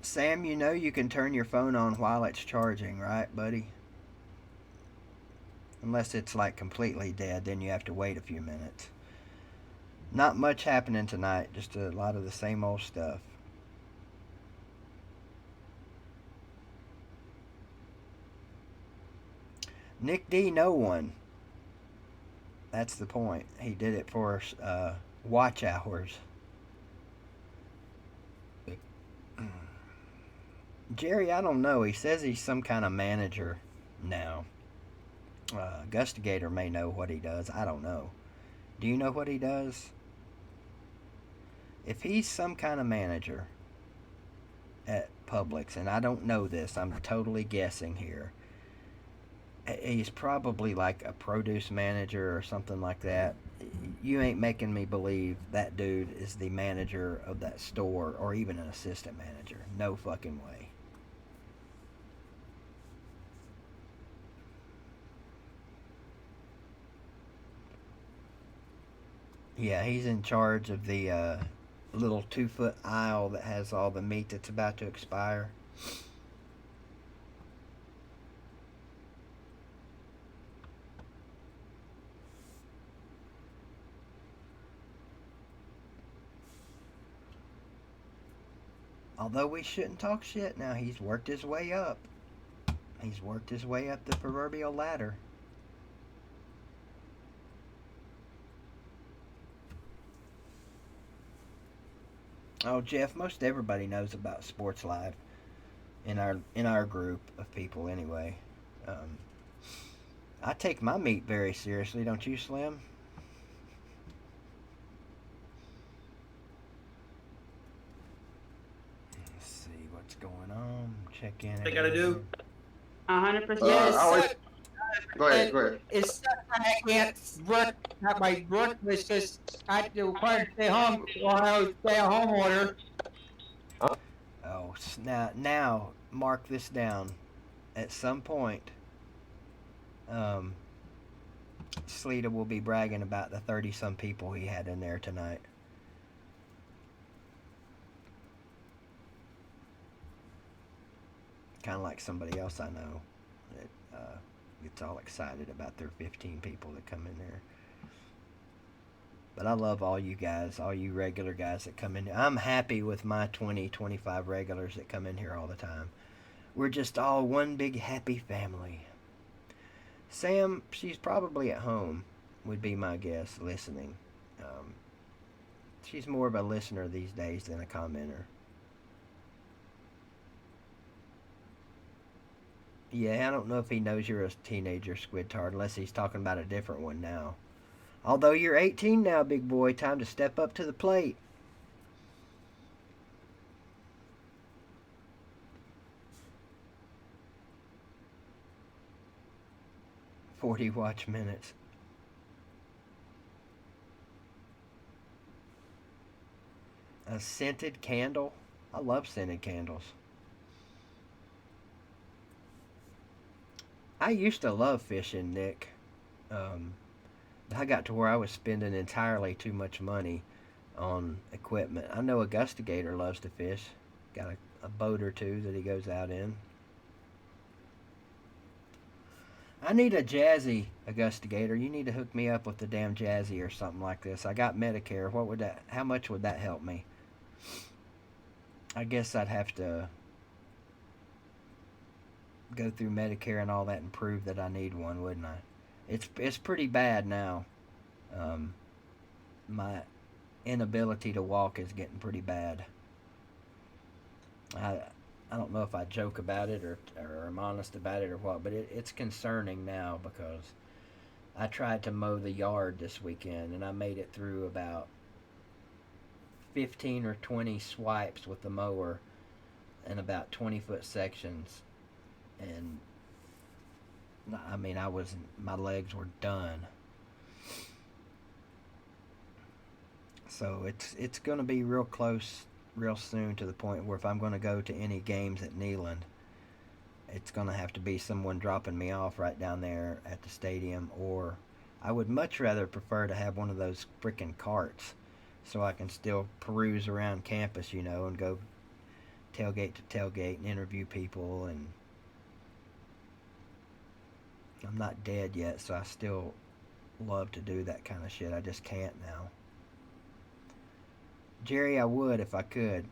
Sam, you know you can turn your phone on while it's charging, right, buddy? Unless it's like completely dead, then you have to wait a few minutes. Not much happening tonight, just a lot of the same old stuff. Nick D, no one. That's the point. He did it for watch hours. Jerry, I don't know. He says he's some kind of manager now. Gustigator may know what he does. I don't know. Do you know what he does? If he's some kind of manager at Publix, and I don't know this, I'm totally guessing here. He's probably like a produce manager or something like that. You ain't making me believe that dude is the manager of that store or even an assistant manager. No fucking way. Yeah, he's in charge of the little 2-foot aisle that has all the meat that's about to expire. Although we shouldn't talk shit now, he's worked his way up. He's worked his way up the proverbial ladder. Oh, Jeff, most everybody knows about Sports Live in our group of people anyway. I take my meat very seriously, don't you, Slim? Let's see what's going on. Check in. What they gotta do? 100%. Yes. Go ahead. It's I can't work at my work. It's just I had to require to stay home while I was stay at home order. Oh, now, mark this down. At some point, Sleeta will be bragging about the 30-some people he had in there tonight. Kind of like somebody else I know that gets all excited about their 15 people that come in there. But I love all you guys, all you regular guys that come in here. I'm happy with my 20, 25 regulars that come in here all the time. We're just all one big happy family. Sam, she's probably at home, would be my guess, listening. She's more of a listener these days than a commenter. Yeah, I don't know if he knows you're a teenager, Squidtard, unless he's talking about a different one now. Although you're 18 now, big boy, time to step up to the plate. "40 watch minutes." A scented candle? I love scented candles. I used to love fishing, Nick. I got to where I was spending entirely too much money on equipment. I know Augustigator loves to fish. Got a boat or two that he goes out in. I need a Jazzy, Augustigator. You need to hook me up with the damn Jazzy or something like this. I got Medicare. How much would that help me? I guess I'd have to go through Medicare and all that and prove that I need one, wouldn't I? It's pretty bad now. My inability to walk is getting pretty bad. I don't know if I joke about it or I'm honest about it or what, but it's concerning now because I tried to mow the yard this weekend and I made it through about 15 or 20 swipes with the mower in about 20-foot sections. And I mean, my legs were done. So it's going to be real close real soon to the point where if I'm going to go to any games at Neyland, it's going to have to be someone dropping me off right down there at the stadium, or I would much rather prefer to have one of those freaking carts so I can still peruse around campus, and go tailgate to tailgate and interview people. And I'm not dead yet, so I still love to do that kind of shit. I just can't now. Jerry, I would if I could.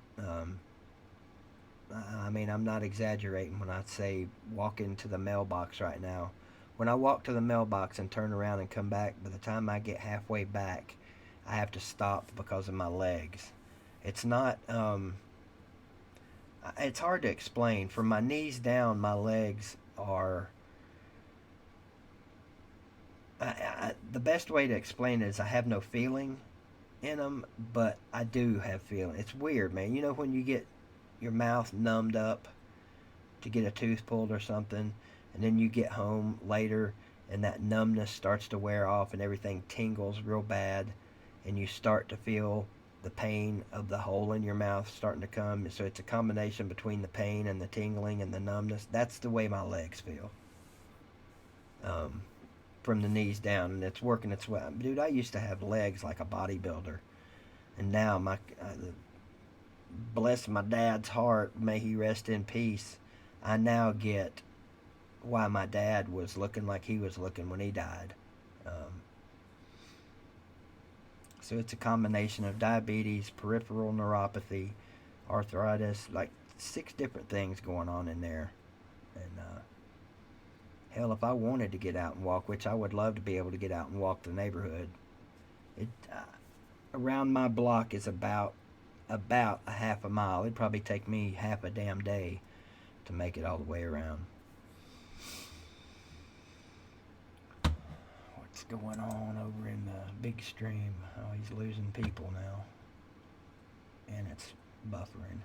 I mean, I'm not exaggerating when I say walk into the mailbox right now When I walk to the mailbox and turn around and come back, by the time I get halfway back, I have to stop because of my legs. It's not, it's hard to explain. From my knees down, my legs are, the best way to explain it is I have no feeling in them, but I do have feeling. It's weird, man. You know when you get your mouth numbed up to get a tooth pulled or something, and then you get home later and that numbness starts to wear off and everything tingles real bad, and you start to feel the pain of the hole in your mouth starting to come. So it's a combination between the pain and the tingling and the numbness. That's the way my legs feel. From the knees down, and it's working its way. Dude, I used to have legs like a bodybuilder, and now bless my dad's heart, may he rest in peace, I now get why my dad was looking like he was looking when he died. So it's a combination of diabetes, peripheral neuropathy, arthritis, like 6 different things going on in there. And hell, if I wanted to get out and walk, which I would love to be able to get out and walk the neighborhood, it around my block is about a half a mile. It'd probably take me half a damn day to make it all the way around. What's going on over in the big stream? Oh, he's losing people now. And it's buffering.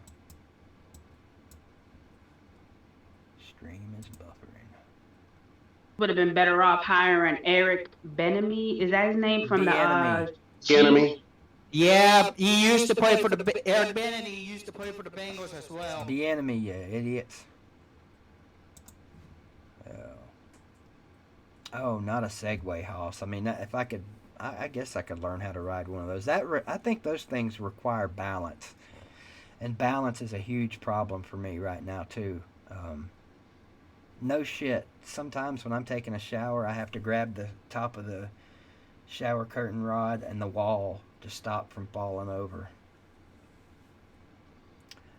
Stream is buffering. Would have been better off hiring Eric Benemy. Is that his name from the Enemy. Yeah, he used to play for the Eric Bennett. He used to play for the Bengals as well. The enemy, you idiots. Oh, not a Segway Hoss. I mean, if I could, I guess I could learn how to ride one of those. I think those things require balance, and balance is a huge problem for me right now too. No shit. Sometimes when I'm taking a shower, I have to grab the top of the shower curtain rod and the wall to stop from falling over.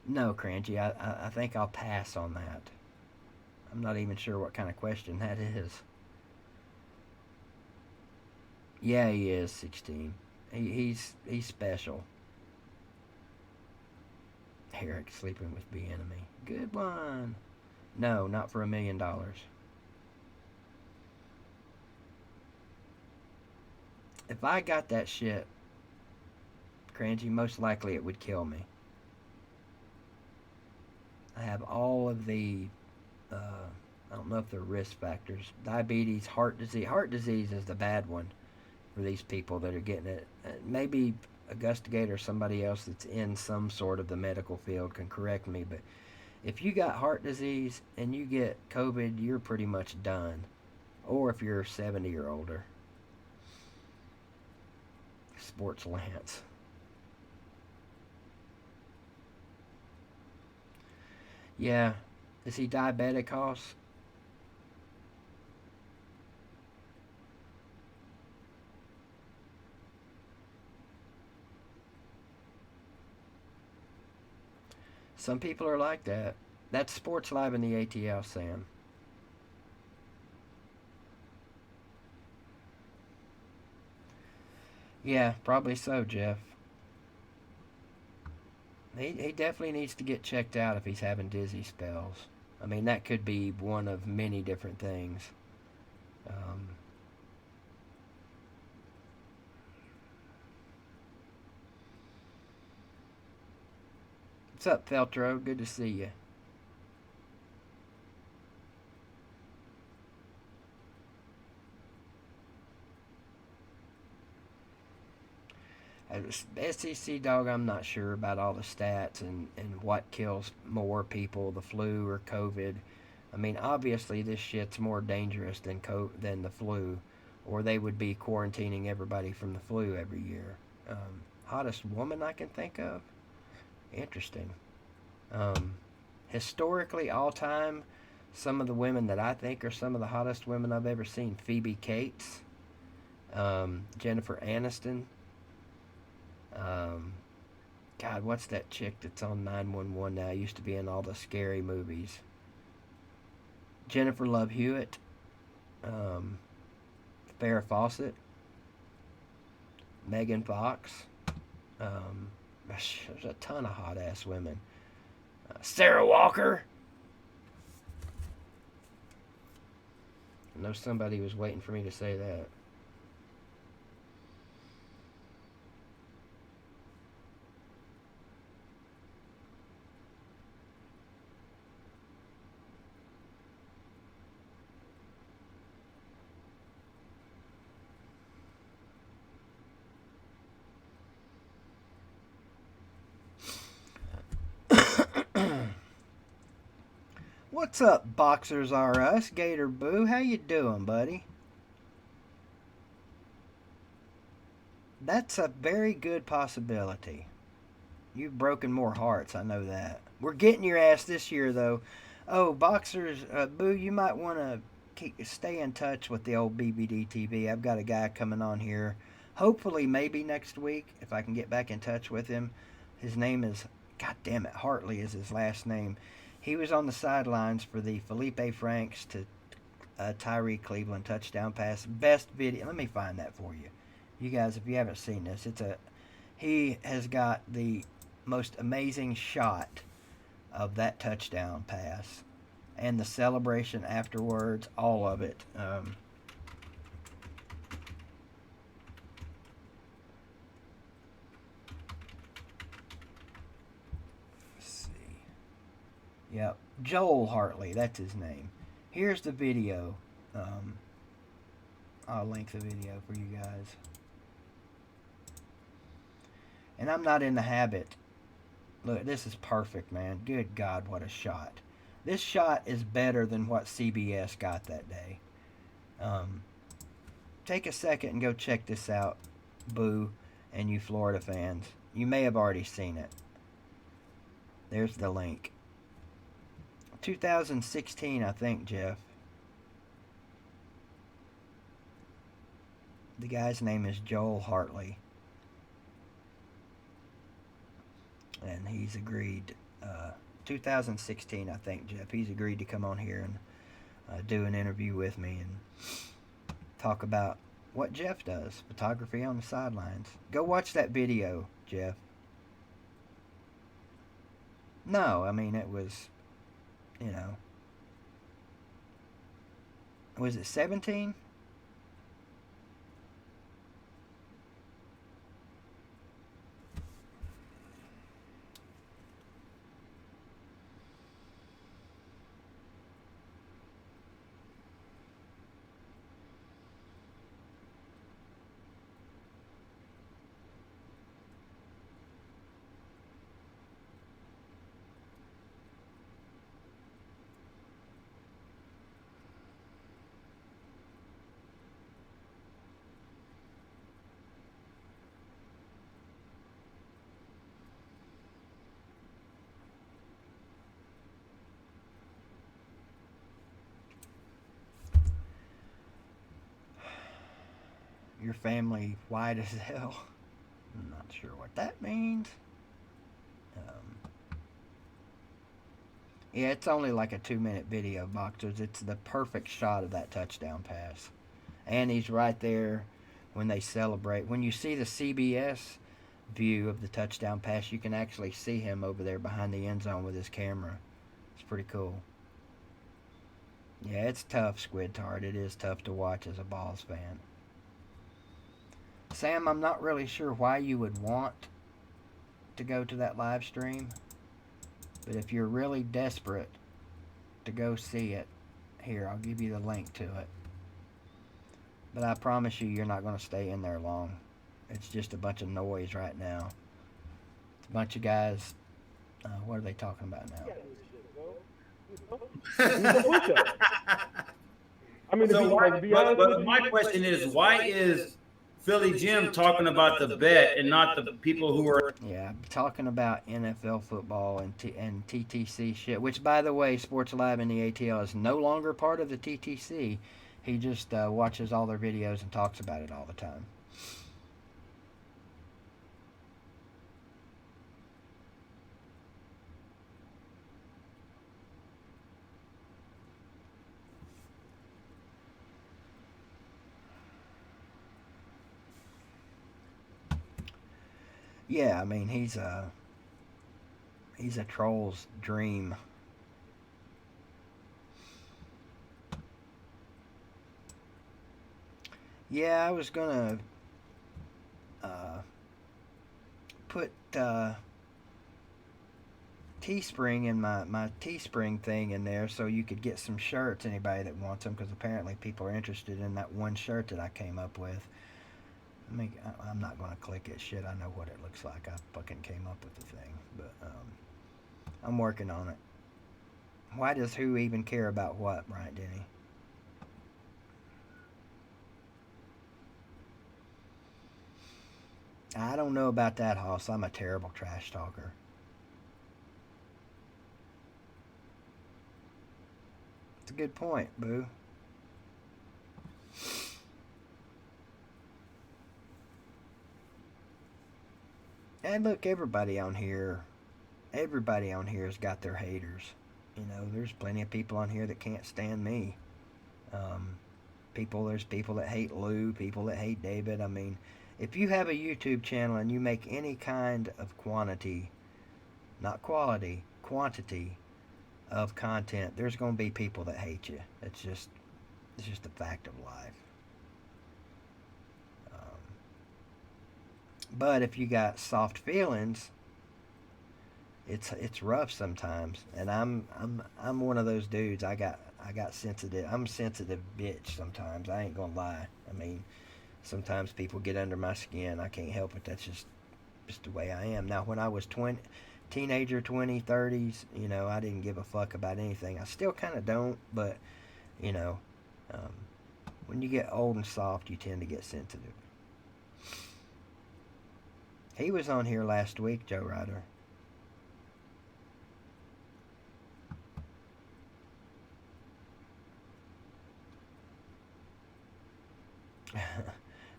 No, Crangy, I think I'll pass on that. I'm not even sure what kind of question that is. Yeah, he is 16. He's special. Eric sleeping with the enemy. Good one. No, not for $1 million. If I got that shit, Crangy, most likely it would kill me. I have all of the, I don't know if they're risk factors. Diabetes, heart disease. Heart disease is the bad one for these people that are getting it. Maybe Augusta Gator or somebody else that's in some sort of the medical field can correct me, but if you got heart disease and you get COVID, you're pretty much done. Or if you're 70 or older. Sports Lance. Yeah. Is he diabetic, Hoss? Some people are like that. That's Sports Live in the ATL, Sam. Yeah, probably so, Jeff. He definitely needs to get checked out if he's having dizzy spells. I mean, that could be one of many different things. What's up, Feltro? Good to see you. SEC dog, I'm not sure about all the stats and what kills more people, the flu or COVID. I mean, obviously this shit's more dangerous than the flu, or they would be quarantining everybody from the flu every year. Hottest woman I can think of? Interesting. Historically, all time, some of the women that I think are some of the hottest women I've ever seen: Phoebe Cates, Jennifer Aniston. God, what's that chick that's on 911 now? Used to be in all the scary movies. Jennifer Love Hewitt. Farrah Fawcett, Megan Fox. There's a ton of hot ass women. Sarah Walker. I know somebody was waiting for me to say that. What's up, Boxers R Us? Gator Boo, how you doing, buddy? That's a very good possibility. You've broken more hearts, I know that. We're getting your ass this year, though. Oh, Boxers, Boo, you might want to stay in touch with the old BVDTV. I've got a guy coming on here, hopefully maybe next week, if I can get back in touch with him. His name is, God damn it, Hartley is his last name. He was on the sidelines for the Felipe Franks to Tyree Cleveland touchdown pass. Best video. Let me find that for you. You guys, if you haven't seen this, he has got the most amazing shot of that touchdown pass. And the celebration afterwards, all of it. Yep, Joel Hartley, that's his name. Here's the video. I'll link the video for you guys. And I'm not in the habit. Look, this is perfect, man. Good God, what a shot. This shot is better than what CBS got that day. Take a second and go check this out, Boo, and you Florida fans. You may have already seen it. There's the link. 2016, I think, Jeff. The guy's name is Joel Hartley. And he's agreed, 2016, I think, Jeff. He's agreed to come on here and do an interview with me and talk about what Jeff does, photography on the sidelines. Go watch that video, Jeff. No, I mean, it was... You know, was it 17? Your family white as hell. I'm not sure what that means. Yeah, it's only like a 2-minute video, Boxers. It's the perfect shot of that touchdown pass. And he's right there when they celebrate. When you see the CBS view of the touchdown pass, you can actually see him over there behind the end zone with his camera. It's pretty cool. Yeah, it's tough, Squid Tart. It is tough to watch as a Balls fan. Sam, I'm not really sure why you would want to go to that live stream, but if you're really desperate to go see it, here, I'll give you the link to it. But I promise you, you're not going to stay in there long. It's just a bunch of noise right now. It's a bunch of guys. What are they talking about now? I mean, but my question is, why is Philly Jim talking about the bet and not the people who are... Yeah, I'm talking about NFL football and TTC shit, which, by the way, Sports Live in the ATL is no longer part of the TTC. He just watches all their videos and talks about it all the time. yeah, I mean, he's a troll's dream. Yeah, I was gonna put Teespring in my Teespring thing in there so you could get some shirts, anybody that wants them, because apparently people are interested in that one shirt that I came up with. I'm not going to click it. Shit, I know what it looks like. I fucking came up with the thing. But I'm working on it. Why does who even care about what, Bryant Denny? I don't know about that, Hoss. I'm a terrible trash talker. It's a good point, boo. And look, everybody on here has got their haters. You know, there's plenty of people on here that can't stand me. There's people that hate Lou, people that hate David. I mean, if you have a YouTube channel and you make any kind of quantity, not quality, quantity of content, there's going to be people that hate you. It's just a fact of life. But if you got soft feelings, it's rough sometimes. And I'm one of those dudes. I got sensitive. I'm a sensitive bitch sometimes. I ain't gonna lie. I mean, sometimes people get under my skin. I can't help it. That's just the way I am. Now, when I was teenager, 20s, 30s, you know, I didn't give a fuck about anything. I still kind of don't, but, you know, when you get old and soft, you tend to get sensitive. He was on here last week, Joe Ryder.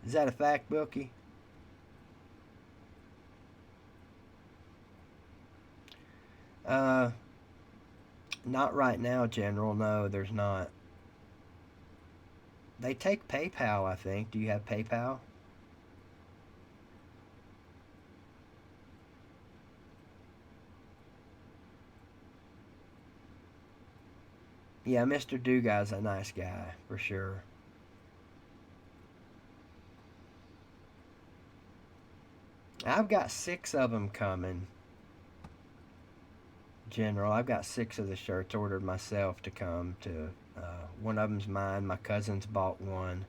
Is that a fact, Bookie? Not right now, General. No, there's not. They take PayPal, I think. Do you have PayPal? Yeah, Mr. Duguy's a nice guy, for sure. I've got 6 of them coming, General. I've got 6 of the shirts ordered myself to come to. One of them's mine. My cousin's bought one.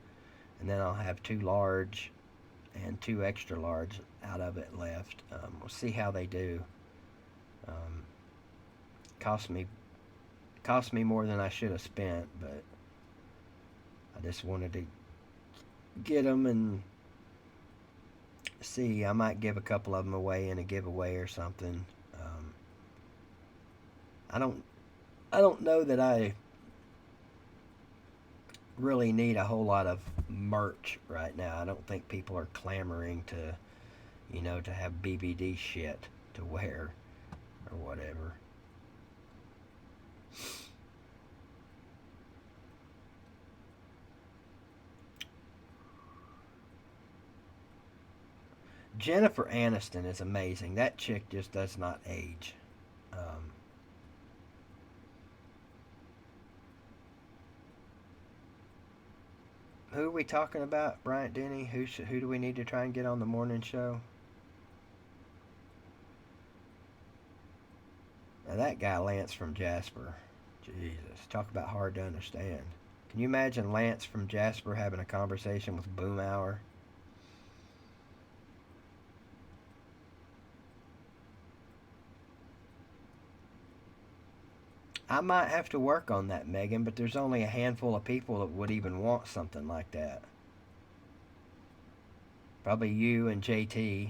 And then I'll have 2 large and 2 extra large out of it left. We'll see how they do. Cost me more than I should have spent, but I just wanted to get them and see. I might give a couple of them away in a giveaway or something. I don't know that I really need a whole lot of merch right now. I don't think people are clamoring to, you know, to have BVD shit to wear or whatever. Jennifer Aniston is amazing. That chick just does not age. Who are we talking about, Bryant Denny? Who do we need to try and get on the morning show? Now that guy Lance from Jasper. Jesus, talk about hard to understand. Can you imagine Lance from Jasper having a conversation with Boomhauer? I might have to work on that, Megan, but there's only a handful of people that would even want something like that. Probably you and JT.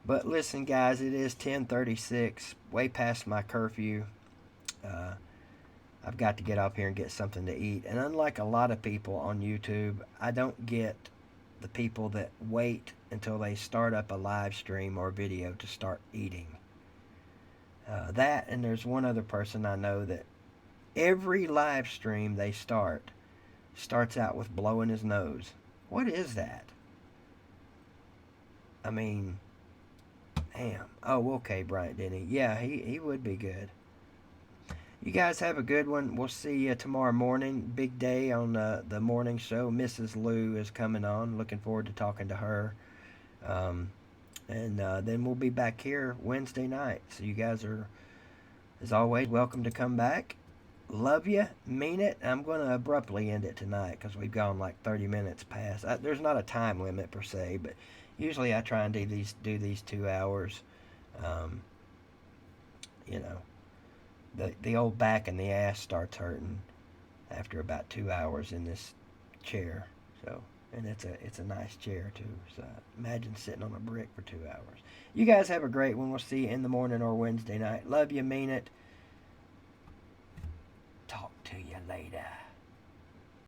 But listen, guys, it is 10:36, way past my curfew. I've got to get up here and get something to eat. And unlike a lot of people on YouTube, I don't get the people that wait until they start up a live stream or video to start eating. That, and there's one other person I know that every live stream they starts out with blowing his nose. What is that? I mean, damn. Oh, okay, Bryant Denny. Yeah, he would be good. You guys have a good one. We'll see you tomorrow morning. Big day on the morning show. Mrs. Lou is coming on. Looking forward to talking to her. And then we'll be back here Wednesday night. So you guys are, as always, welcome to come back. Love you. Mean it. I'm going to abruptly end it tonight because we've gone like 30 minutes past. There's not a time limit per se, but usually I try and do these 2 hours. You know. The old back and the ass starts hurting after about 2 hours in this chair. So, and it's a nice chair too. So imagine sitting on a brick for 2 hours. You guys have a great one. We'll see you in the morning or Wednesday night. Love you, mean it. Talk to you later.